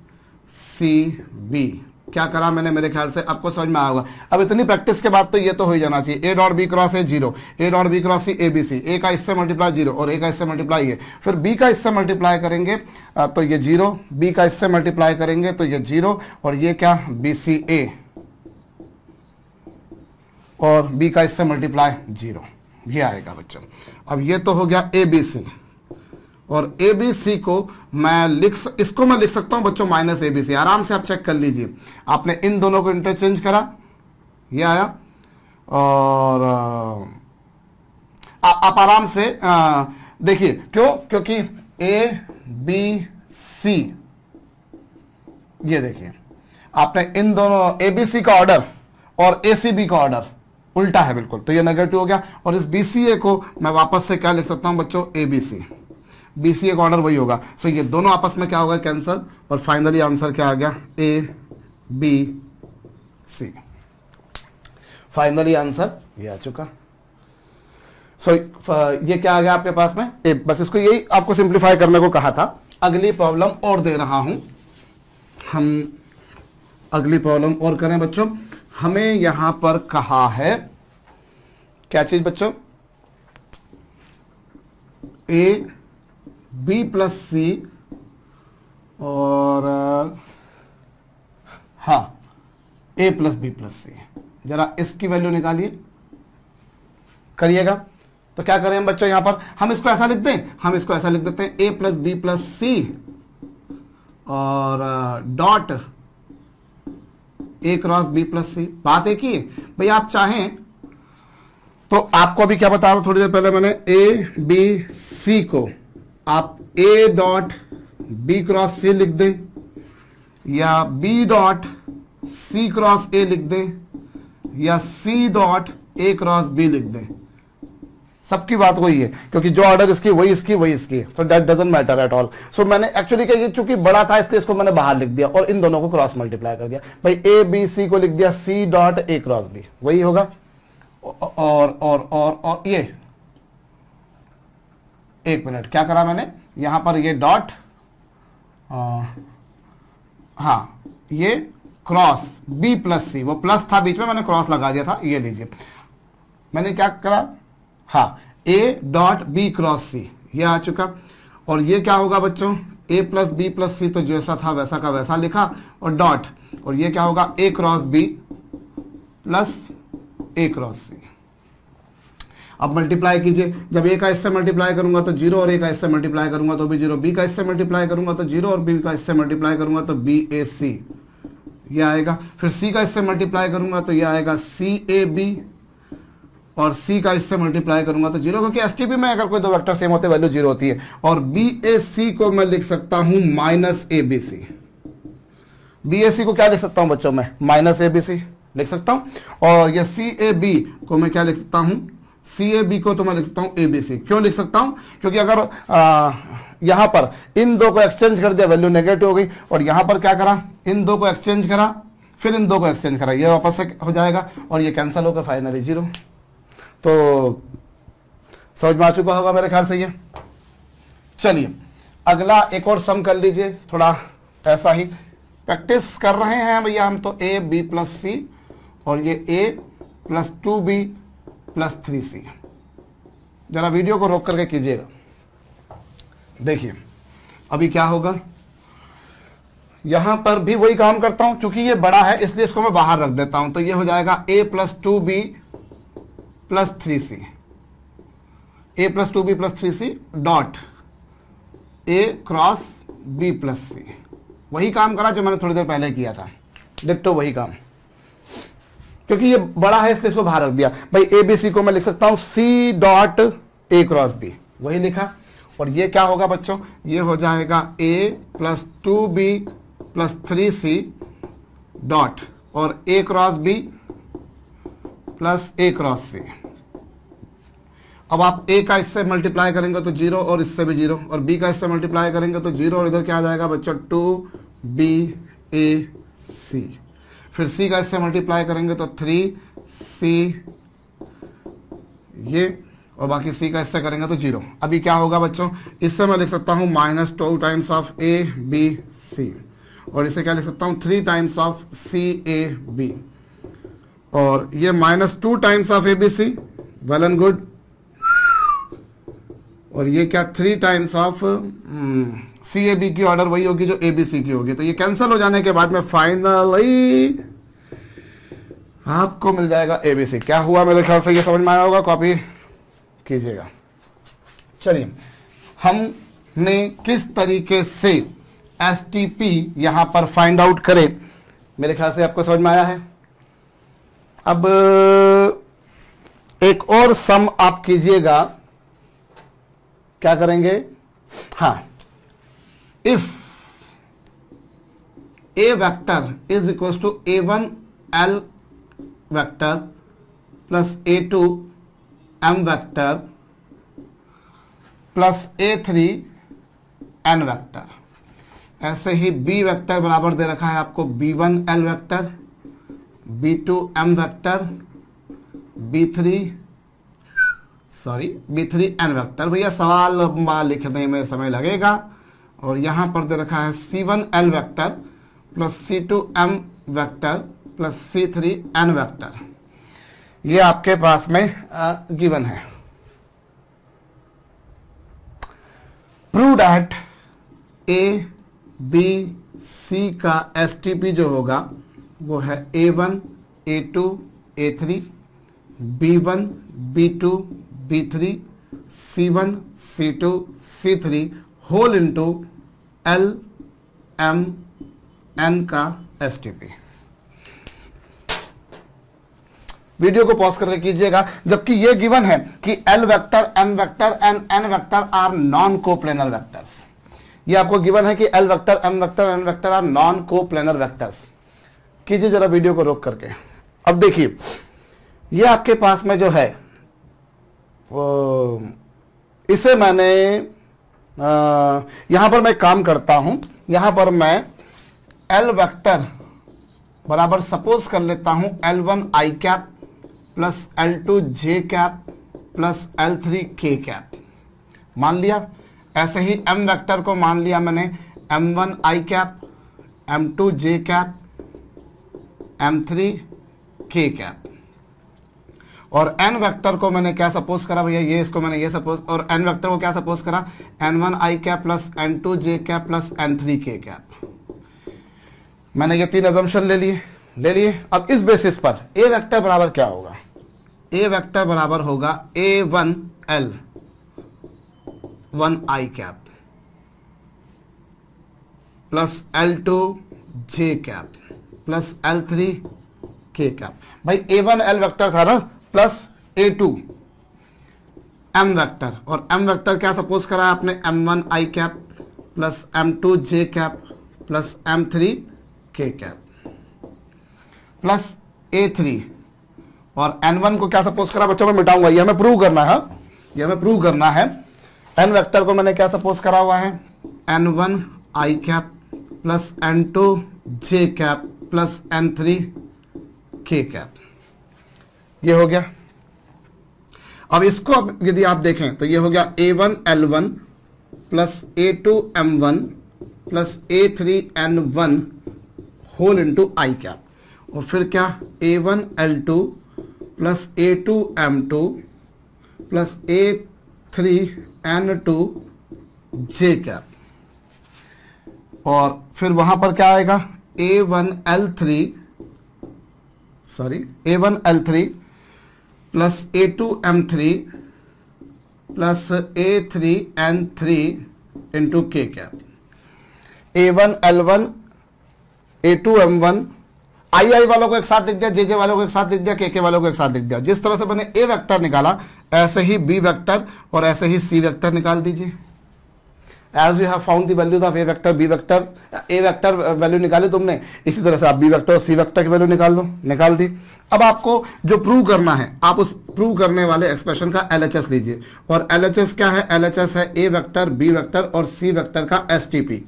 सी बी। क्या करा मैंने? मेरे ख्याल से आपको समझ में आया होगा। अब इतनी प्रैक्टिस के बाद तो ये तो हो ही जाना चाहिए। A dot B cross A 0, A dot B cross C A B C, A का इससे मल्टीप्लाई 0 और ए का इससे मल्टीप्लाई है, फिर बी का इससे मल्टीप्लाई करेंगे तो ये 0, बी का इससे मल्टीप्लाई करेंगे तो ये 0 और ये क्या? बी सी ए और बी का इससे मल्टीप्लाई 0, ये आएगा बच्चों। अब ये तो हो गया ए बी सी और ए बी सी को मैं इसको मैं लिख सकता हूं बच्चों माइनस ए बी सी। आराम से आप चेक कर लीजिए, आपने इन दोनों को इंटरचेंज करा, ये आया, और आप आराम से देखिए, क्यों? क्योंकि ए बी सी, ये देखिए आपने इन दोनों ए बी सी का ऑर्डर और ए सी बी का ऑर्डर उल्टा है बिल्कुल, तो ये नेगेटिव हो गया। और इस बी सी ए को मैं वापस से क्या लिख सकता हूं बच्चों, ए B C. B C A का ऑर्डर वही होगा। सो ये दोनों आपस में क्या होगा, कैंसल, और फाइनली आंसर क्या आ गया, A B C. Finally answer ये आ चुका। सो ये क्या आ गया आपके पास में, ए। बस इसको यही आपको सिंप्लीफाई करने को कहा था। अगली प्रॉब्लम और दे रहा हूं, हम अगली प्रॉब्लम और करें बच्चों। हमें यहां पर कहा है क्या चीज बच्चों, ए बी प्लस सी और हाँ ए प्लस बी प्लस सी। जरा इसकी वैल्यू निकालिए, करिएगा। तो क्या करें हम बच्चों, यहां पर हम इसको ऐसा लिख दें, हम इसको ऐसा लिख देते हैं, A plus B plus C और dot A cross B plus C. बात एक ही है भाई, आप चाहें तो आपको अभी क्या बता रहा हूं, थोड़ी देर पहले मैंने ए बी सी को आप A dot B cross C लिख दें, या B dot C cross A लिख दें, या C dot A cross B लिख दें, सबकी बात वही है, क्योंकि जो ऑर्डर इसकी वही इसकी वही इसकी, so that doesn't matter at all. So मैंने एक्चुअली क्या, ये चूंकि बड़ा था इसलिए इसको मैंने बाहर लिख दिया और इन दोनों को क्रॉस मल्टीप्लाई कर दिया। भाई ए बी सी को लिख दिया C dot A cross B, वही होगा। और ये एक मिनट, क्या करा मैंने यहां पर, ये डॉट, हाँ ये क्रॉस बी प्लस सी, वो प्लस था बीच में, मैंने क्रॉस लगा दिया था, ये लीजिए मैंने क्या करा, हाँ ए डॉट बी क्रॉस सी, ये आ चुका। और ये क्या होगा बच्चों, ए प्लस बी प्लस सी, तो जैसा था वैसा का वैसा लिखा, और डॉट, और ये क्या होगा, ए cross B plus A cross C. अब मल्टीप्लाई कीजिए, जब ए का इससे मल्टीप्लाई करूंगा तो जीरो, और ए का इससे मल्टीप्लाई करूंगा तो भी जीरो, बी का इससे मल्टीप्लाई करूंगा तो जीरो, और बी का इससे मल्टीप्लाई करूंगा तो बी ए सी, ये आएगा। फिर सी का इससे मल्टीप्लाई करूंगा तो ये आएगा सी ए बी, और सी का इससे मल्टीप्लाई करूंगा तो जीरो, क्योंकि एसटीपी में अगर कोई दो वेक्टर सेम होते वैल्यू जीरो होती है। और बी ए सी को मैं लिख सकता हूं minus A B C. B A C को क्या लिख सकता हूं बच्चों, मैं माइनस ए बी सी लिख सकता हूं। और ये सी ए बी को मैं क्या लिख सकता हूं, सी ए बी को तो मैं लिख सकता हूं ए बी सी। क्यों लिख सकता हूं, क्योंकि अगर यहां पर इन दो को एक्सचेंज कर दिया, वैल्यू नेगेटिव हो गई, और यहां पर क्या करा, इन दो को एक्सचेंज करा, फिर इन दो को एक्सचेंज करा, ये वापस से हो जाएगा, और ये कैंसिल होकर फाइनली जीरो। तो समझ में आ चुका होगा मेरे ख्याल से ये। चलिए अगला एक और सम कर लीजिए, थोड़ा ऐसा ही प्रैक्टिस कर रहे हैं भैया हम तो। ए बी प्लस सी और ये ए प्लस 2b प्लस 3c। जरा वीडियो को रोक करके कीजिएगा। देखिए अभी क्या होगा, यहां पर भी वही काम करता हूं, चूंकि ये बड़ा है इसलिए इसको मैं बाहर रख देता हूं। तो ये हो जाएगा a plus 2b plus 3c, a plus 2b plus 3c dot a cross b plus c। वही काम करा जो मैंने थोड़ी देर पहले किया था, डिट्टो वही काम। क्योंकि ये बड़ा है इसलिए इसको बाहर रख दिया। भाई ए बी सी को मैं लिख सकता हूं c dot a cross b, वही लिखा। और ये क्या होगा बच्चों, ये हो जाएगा a plus 2b plus 3c dot और a cross b plus a cross c। अब आप a का इससे मल्टीप्लाई करेंगे तो जीरो और इससे भी जीरो, और b का इससे मल्टीप्लाई करेंगे तो जीरो, और इधर क्या आ जाएगा बच्चों 2bac। फिर c का इससे मल्टीप्लाई करेंगे तो 3c ये, और बाकी c का इससे करेंगे तो जीरो। अभी क्या होगा बच्चों, इससे मैं लिख सकता हूं minus 2 times of a b c, और इसे क्या लिख सकता हूं 3 times of c a b, और ये minus 2 times of a b c, well and good. और ये क्या 3 times of C A B की ऑर्डर वही होगी जो ए बी सी की होगी। तो ये कैंसिल हो जाने के बाद में फाइनली आपको मिल जाएगा ए बी सी। क्या हुआ मेरे ख्याल से ये समझ में आया होगा, कॉपी कीजिएगा। चलिए हम ने किस तरीके से एसटीपी यहां पर फाइंड आउट करे, मेरे ख्याल से आपको समझ में आया है। अब एक और सम आप कीजिएगा, क्या करेंगे, हां, if A vector is equal to A1 L vector plus A2 M vector plus A3 N vector, ऐसे ही B वेक्टर बराबर दे रखा है आपको B1 L vector, B2 M vector, B3 N vector. भैया सवाल लंबा लिखने में समय लगेगा। और यहां पर दे रखा है C1 L vector plus C2 M vector plus C3 N vector, ये आपके पास में गिवन है। Prove that A B C का STP जो होगा वो है A1 A2 A3 B1 B2 B3 C1 C2 C3 whole into L M N का STP। वीडियो को पॉज करके कीजिएगा। जबकि ये गिवन है कि L vector M vector and N vector are non coplanar vectors. ये आपको गिवन है कि L vector M vector N vector are non coplanar vectors. कीजिए जरा वीडियो को रोक करके। अब देखिए ये आपके पास में जो है वो, इसे मैंने यहां पर मैं काम करता हूं, यहां पर मैं L वेक्टर बराबर सपोज कर लेता हूं L1 I cap plus L2 J cap plus L3 K cap मान लिया। ऐसे ही M वेक्टर को मान लिया मैंने M1 I cap, M2 J cap, M3 K cap. और N वेक्टर को मैंने क्या सपोज करा भैया, ये इसको मैंने ये सपोज, और N वेक्टर को क्या सपोज करा N1 I cap plus N2 J cap plus N3 K cap. मैंने ये तीन अजम्पशन ले लिए। अब इस बेसिस पर A वेक्टर बराबर क्या होगा, A वेक्टर बराबर होगा A1 L 1 I cap plus L2 J cap plus L3 K cap. भाई A1 L वेक्टर था ना प्लस A2 M वेक्टर, और M वेक्टर क्या सपोज करा आपने M1 I cap plus M2 J cap plus M3 K cap plus A3, और N1 को क्या सपोज करा बच्चों, मैं मिटाऊंगा, ये हमें प्रूव करना है, ये हमें प्रूव करना है। N वेक्टर को मैंने क्या सपोज करा हुआ है N1 I cap plus N2 J cap plus N3 K cap, ये हो गया। अब इसको अब यदि आप देखें तो ये हो गया A1 L1 plus A2 M1 plus A3 N1 whole into I cap, और फिर क्या A1 L2 plus A2 M2 plus A3 N2 J cap, और फिर वहां पर क्या आएगा A1 L3 plus A2 M3 plus A3 N3 into K cap. A1 L1 A2 M1 आई वालों को एक साथ लिख दिया, जे वालों को एक साथ लिख दिया, के वालों को एक साथ लिख दिया। जिस तरह से मैंने ए वेक्टर निकाला ऐसे ही बी वेक्टर और ऐसे ही सी वेक्टर निकाल दीजिए। As you have found the values of A vector B vector, A vector value निकाली तुमने, इसी तरह से आप बी वेक्टर और सी वेक्टर की वैल्यू निकाल लो, निकाल दी। अब आपको जो प्रूव करना है, आप उस प्रूव करने वाले एक्सप्रेशन का एलएचएस लीजिए, और एलएचएस क्या है, एलएचएस है ए वेक्टर बी वेक्टर और सी वेक्टर का एसटीपी।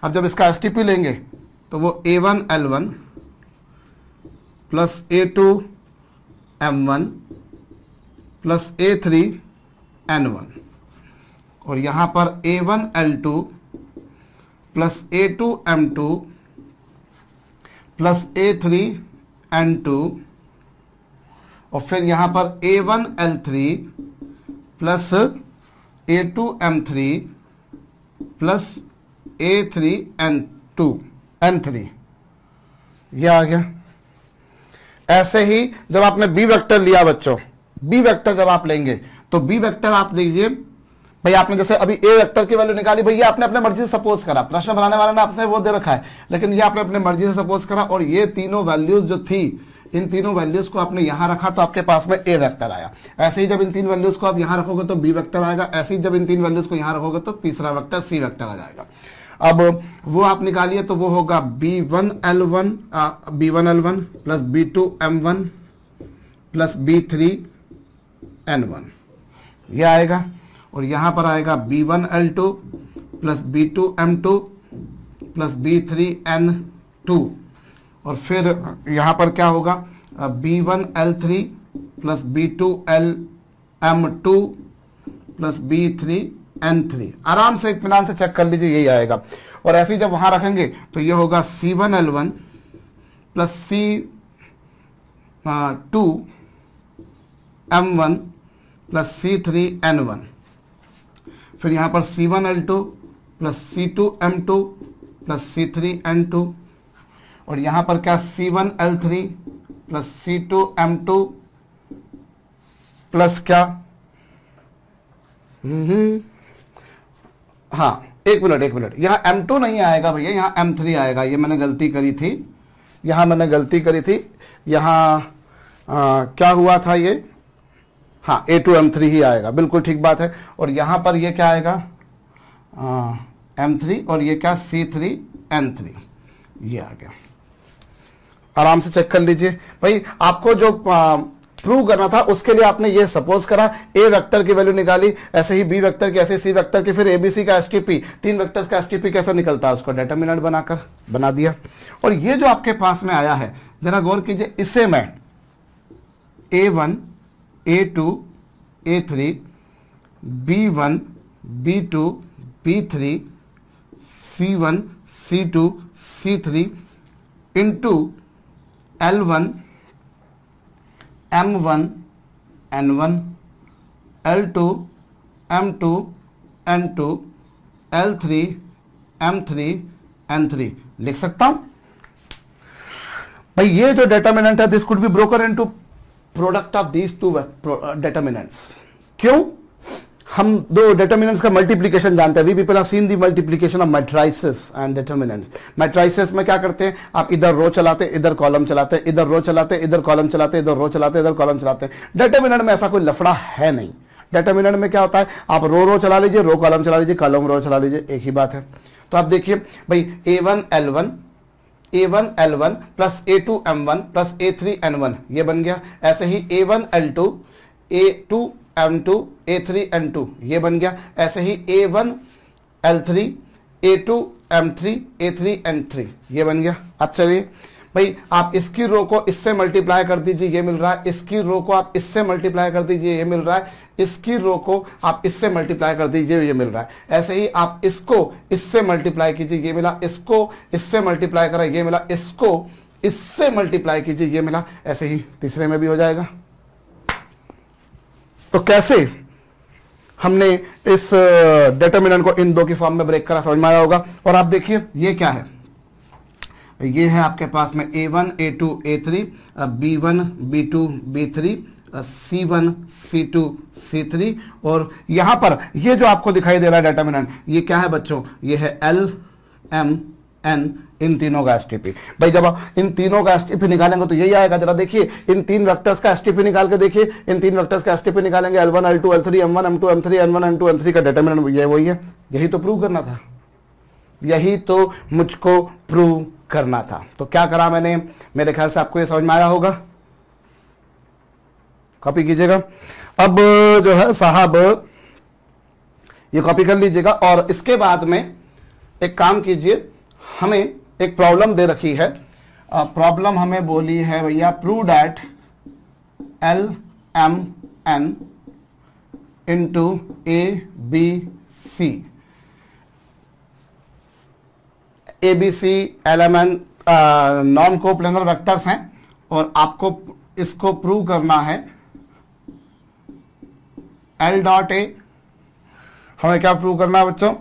अब जब इसका एसटीपी लेंगे तो वो A1 L1 plus A2 M1 plus A3 N1, और यहां पर A1 L2 plus A2 M2 plus A3 N2, और फिर यहां पर A1 L3 plus A2 M3 plus A3 N3, ये आ गया। ऐसे ही जब आपने बी वेक्टर लिया बच्चों, बी वेक्टर जब आप लेंगे तो बी वेक्टर आप लीजिए भाई आपने जैसे अभी ए वेक्टर की वैल्यू निकाली, भैया आपने अपने मर्जी से सपोज करा, प्रश्न बनाने वाले ने आपसे वो दे रखा है, लेकिन ये आपने अपने मर्जी से सपोज करा और ये तीनों वैल्यूज जो थी, इन तीनों वैल्यूज को आपने यहां रखा तो आपके पास में ए वेक्टर आया। ऐसे ही जब इन तीन वैल्यूज को आप यहां रखोगे तो बी वेक्टर आएगा, ऐसे ही जब इन तीन वैल्यूज को यहां रखोगे तो तीसरा वेक्टर सी वेक्टर आ जाएगा। अब वो आप निकालिए तो वो होगा b1l1 plus b2m1 plus b3n1 ये आएगा, और यहां पर आएगा b1l2 plus b2m2 plus b3n2, और फिर यहां पर क्या होगा b1l3 plus b2lm2 plus b3n3। आराम से इत्मीनान से चेक कर लीजिए, यही आएगा। और ऐसे ही जब वहां रखेंगे तो ये होगा c1l1 plus c2m1 plus c3n1, फिर यहां पर c1l2 plus c2m2 plus c3n2, और यहां पर क्या c1l3 प्लस c2m2 प्लस क्या हाँ एक मिनट, यहां m2 नहीं आएगा भैया, यहां m3 आएगा। ये मैंने गलती करी थी, यहां क्या हुआ था ये, हाँ a2m3 ही आएगा, बिल्कुल ठीक बात है। और यहां पर ये क्या आएगा m3, और ये क्या c3n3 ये आ गया। आराम से चेक कर लीजिए भाई, आपको जो प्रूव करना था उसके लिए आपने ये सपोज करा, ए वेक्टर की वैल्यू निकाली, ऐसे ही बी वेक्टर की, ऐसे सी वेक्टर की, फिर एबीसी का एसटीपी, तीन वेक्टर्स का एसटीपी कैसा निकलता है उसको डिटरमिनेंट बनाकर बना दिया। और ये जो आपके पास में आया है जरा गौर कीजिए, इसे मैं a1 a2 a3 b1 b2 b3 c1 c2 c3 into L1 M1 N1 L2 M2 N2 L3 M3 N3 लिख सकता हूं भाई। ये जो डिटरमिनेंट है this could be broken into product of these two determinants. क्यों? हम दो डिटरमिनेंट्स का मल्टीप्लिकेशन जानते हैं। We people have seen the multiplication of matrices and determinants. Matrices में क्या करते हैं, आप इधर रो चलाते हैं, इधर कॉलम चलाते हैं, इधर रो चलाते हैं, इधर कॉलम चलाते हैं, इधर रो चलाते हैं, इधर कॉलम चलाते हैं। डिटरमिनेंट में ऐसा कोई लफड़ा है नहीं। डिटरमिनेंट में क्या होता है, आप रो चला लीजिए, रो कॉलम चला लीजिए, कॉलम रो चला लीजिए, एक ही बात है। तो आप देखिए भाई a1l1 plus a2m1 plus a3n1 ये बन गया। ऐसे ही a1l2 a2m2 a3n2 ये बन गया। ऐसे ही a1l3 a2m3 a3n3 ये बन गया। अब चलिए भाई आप इसकी रो को इससे मल्टीप्लाई कर दीजिए, ये मिल रहा है। इसकी रो को आप इससे मल्टीप्लाई कर दीजिए, ये मिल रहा है। इसकी रो को आप इससे मल्टीप्लाई कर दीजिए, ये मिल रहा है। ऐसे ही आप इसको इससे मल्टीप्लाई कीजिए, ये मिला। इसको इससे मल्टीप्लाई करा, ये मिला। इसको इससे मल्टीप्लाई कीजिए, ये मिला। ऐसे ही तीसरे में भी हो जाएगा। तो कैसे हमने इस डिटरमिनेंट को इन दो की फॉर्म में ब्रेक करा, समझ में आया होगा। और आप देखिए ये क्या है, ये है आपके पास में a1 a2 a3 b1 b2 b3 c1 c2 c3 और यहां पर ये जो आपको दिखाई दे रहा है डिटरमिनेंट, ये क्या है बच्चों, ये है l m n, इन तीनों का एसटीपी। भाई जब आप इन तीनों का एसटीपी निकालेंगे तो यही आएगा। जरा देखिए इन तीन वेक्टर्स का एसटीपी निकाल के देखिए, इन तीन वेक्टर्स का एसटीपी निकालेंगे L1 L2 L3 M1 M2 M3 N1 N2 M3 का डिटरमिनेंट ये वही है। यही तो प्रूव करना था, यही तो मुझको प्रूव करना था। तो क्या करा मैंने, मेरे ख्याल से आपको ये समझ में आया होगा। कॉपी कीजिएगा। अब जो है साहब ये कॉपी कर लीजिएगा और इसके बाद में एक काम कीजिए, हमें एक प्रॉब्लम दे रखी है। प्रॉब्लम हमें बोली है भैया prove that L M N into ABC LMN non coplanar vectors हैं और आपको इसको प्रूव करना है। L डॉट ए, हमें क्या प्रूव करना है बच्चों,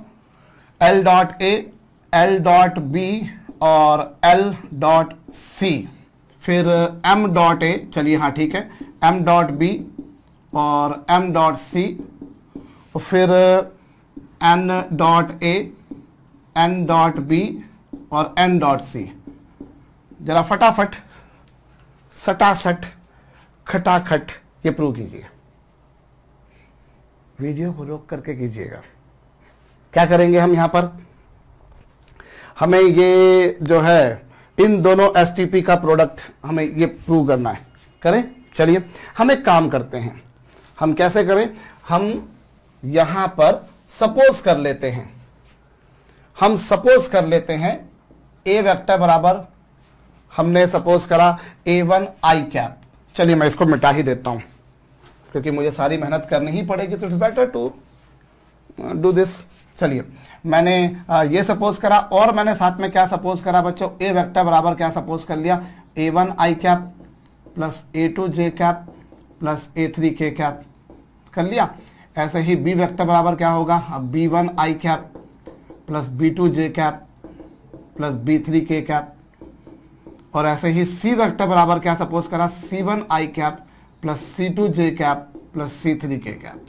L dot A, L dot B और L डॉट सी, फिर M डॉट ए, चलिए हाँ ठीक है, M डॉट बी और M डॉट सी फिर n dot A, n dot B और n डॉट सी। जरा फटाफट सटासट खटाखट ये प्रूव कीजिए, वीडियो को रोक करके कीजिएगा। क्या करेंगे हम यहां पर, हमें ये जो है इन दोनों एसटीपी का प्रोडक्ट हमें ये प्रूव करना है। करें, चलिए हम एक काम करते हैं। हम कैसे करें, हम यहां पर सपोज कर लेते हैं, हम सपोज कर लेते हैं ए वेक्टर बराबर, हमने सपोज करा A1 आई कैप। चलिए मैं इसको मिटा ही देता हूं क्योंकि मुझे सारी मेहनत करनी ही पड़ेगी, तो it's better to do this. चलिए मैंने ये सपोज करा और मैंने साथ में क्या सपोज करा बच्चों, ए वेक्टर बराबर क्या सपोज कर लिया, A1 आई कैप प्लस A2 जे कैप प्लस A3 के कैप कर लिया। ऐसे ही बी वेक्टर बराबर क्या होगा, अब B1 आई कैप प्लस B2 जे कैप प्लस B3 के कैप। और ऐसे ही सी वेक्टर बराबर क्या सपोज करा, C1 आई कैप प्लस C2 जे कैप प्लस C3 के कैप।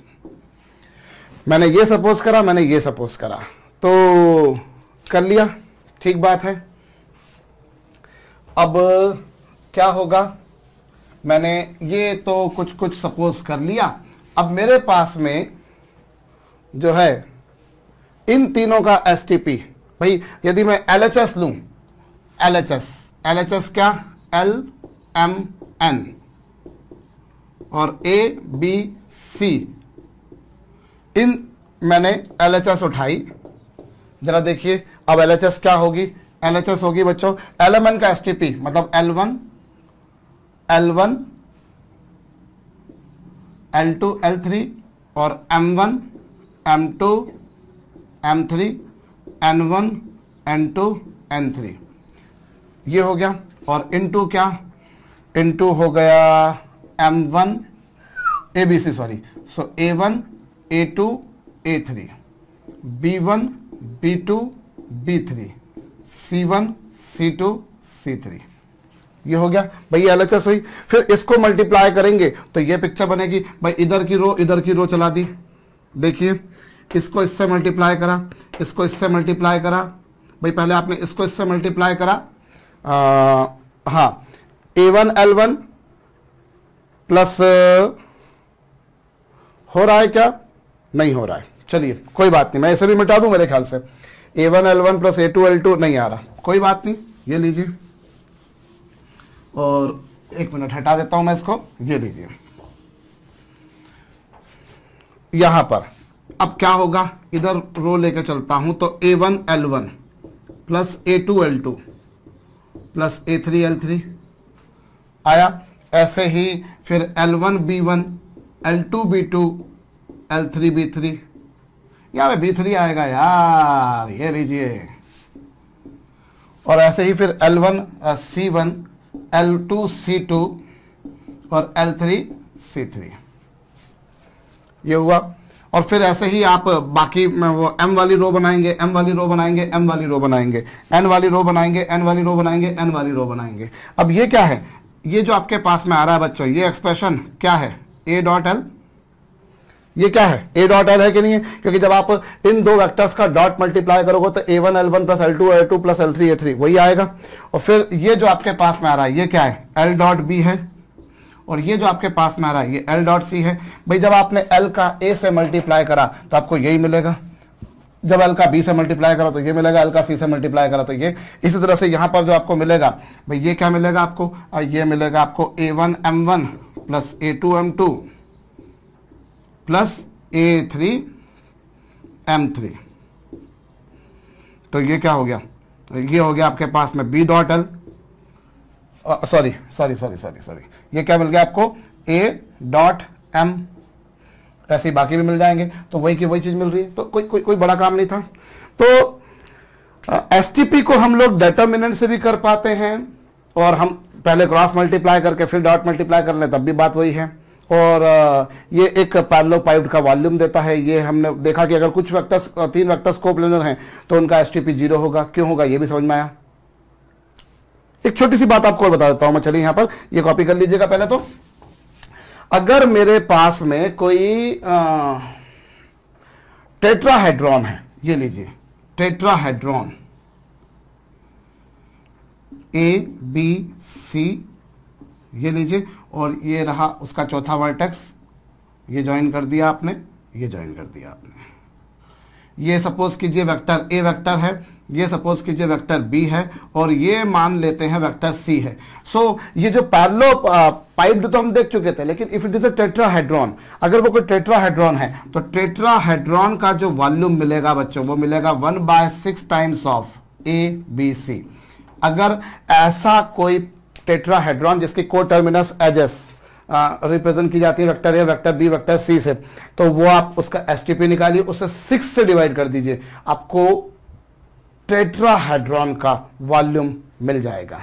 मैंने ये सपोज करा, मैंने ये सपोज करा, तो कर लिया, ठीक बात है। अब क्या होगा, मैंने ये तो कुछ कुछ सपोज कर लिया। अब मेरे पास में जो है इन तीनों का एसटीपी, भाई यदि मैं एलएचएस लूं, एलएचएस क्या, LMN और ABC, इन मैंने एलएचएस उठाई। जरा देखिए अब एलएचएस क्या होगी, एलएचएस होगी बच्चों LMN का एसटीपी मतलब L1 L2 L3 और M1 M2 M3 N1 N2 N3 ये हो गया। और इनटू क्या, इनटू हो गया M1 ABC सॉरी, सो A1 A2 A3 B1 B2 B3 C1 C2 C3 ये हो गया भाई, एलएचएस हुई। फिर इसको मल्टीप्लाई करेंगे तो ये पिक्चर बनेगी भाई, इधर की रो चला दी। देखिए इसको इससे मल्टीप्लाई करा, इसको इससे मल्टीप्लाई करा, भाई पहले आपने इसको इससे मल्टीप्लाई करा, हाँ A1 L1 प्लस हो रहा है क्या, नहीं हो रहा है, चलिए कोई बात नहीं, मैं इसे भी मिटा दूं। मेरे ख्याल से A1 L1 plus A2 L2 नहीं आ रहा, कोई बात नहीं, ये लीजिए और एक मिनट हटा देता हूं मैं इसको, ये लीजिए। यहां पर अब क्या होगा, इधर रो लेके चलता हूं तो A1 L1 plus A2 L2 plus A3 L3 आया। ऐसे ही फिर L1 B1 L2 B2 L3 B3, यहां पे B3 आएगा यार, ये लीजिए। और ऐसे ही फिर L1 C1 L2 C2 और L3 C3 ये हुआ। और फिर ऐसे ही आप बाकी में वो M वाली रो बनाएंगे, M वाली रो बनाएंगे, M वाली रो बनाएंगे, N वाली रो बनाएंगे, N वाली रो बनाएंगे, N वाली रो बनाएंगे। अब ये क्या है, ये जो आपके पास में आ रहा है बच्चों, ये एक्सप्रेशन क्या है, A डॉट L, ये क्या है, A डॉट L है कि नहीं है, क्योंकि जब आप इन दो वेक्टर्स का डॉट मल्टीप्लाई करोगे तो A1 L1 plus L2 L2 plus L3 A3 वही आएगा। और फिर ये जो आपके पास में आ रहा है ये क्या है, L डॉट B है, और ये जो आपके पास में आ रहा है ये L डॉट C है। भाई जब आपने L का A से मल्टीप्लाई करा तो आपको यही मिलेगा, जब L का B से मल्टीप्लाई करा तो ये मिलेगा, L का C से मल्टीप्लाई करा तो ये। इसी तरह से यहां पर जो आपको मिलेगा भाई ये क्या मिलेगा आपको, ये मिलेगा आपको A1 M1 plus A2 M2 plus A3 M3। तो ये क्या हो गया, ये हो गया आपके पास में B डॉट L, सॉरी, ये क्या मिल गया आपको, A डॉट M। ऐसे ही बाकी भी मिल जाएंगे, तो वही की वही चीज मिल रही है, तो कोई बड़ा काम नहीं था। तो एसटीपी को हम लोग डिटरमिनेंट से भी कर पाते हैं, और हम पहले क्रॉस मल्टीप्लाई करके फिर डॉट मल्टीप्लाई कर ले तब भी बात वही है। और ये एक पैरेललोपाइड का वॉल्यूम देता है। ये हमने देखा कि अगर कुछ वेक्टर्स, तीन वेक्टर्स कोप्लेनर हैं तो उनका एसटीपी 0 होगा। क्यों होगा ये भी समझ में आया। एक छोटी सी बात आपको और बता देता हूं मैं, चलिए यहां पर ये कॉपी कर लीजिएगा। पहले तो अगर मेरे पास में कोई टेट्राहेड्रॉन है, ये लीजिए टेट्राहेड्रॉन ABC, ये लीजिए, और ये रहा उसका चौथा वर्टेक्स, ये ज्वाइन कर दिया आपने, ये ज्वाइन कर दिया आपने। ये सपोज कीजिए वेक्टर ए वेक्टर है, ये सपोज कीजिए वेक्टर बी है, और ये मान लेते हैं वेक्टर सी है। सो ये जो पैरेलल पाइप्ड तो हम देख चुके थे, लेकिन if it is a tetrahedron, अगर वो कोई टेट्राहेड्रॉन है तो टेट्राहेड्रॉन का जो वॉल्यूम मिलेगा बच्चों वो मिलेगा 1/6 टाइम्स ऑफ ABC। अगर ऐसा कोई टेट्राहेड्रॉन जिसकी को टर्मिनस एजेस रिप्रेजेंट की जाती है vector A, vector B, vector C से, तो वो आप उसका STP निकालिए, उसे 6 से डिवाइड कर दीजिए, आपको टेट्राहेड्रॉन का वॉल्यूम मिल जाएगा।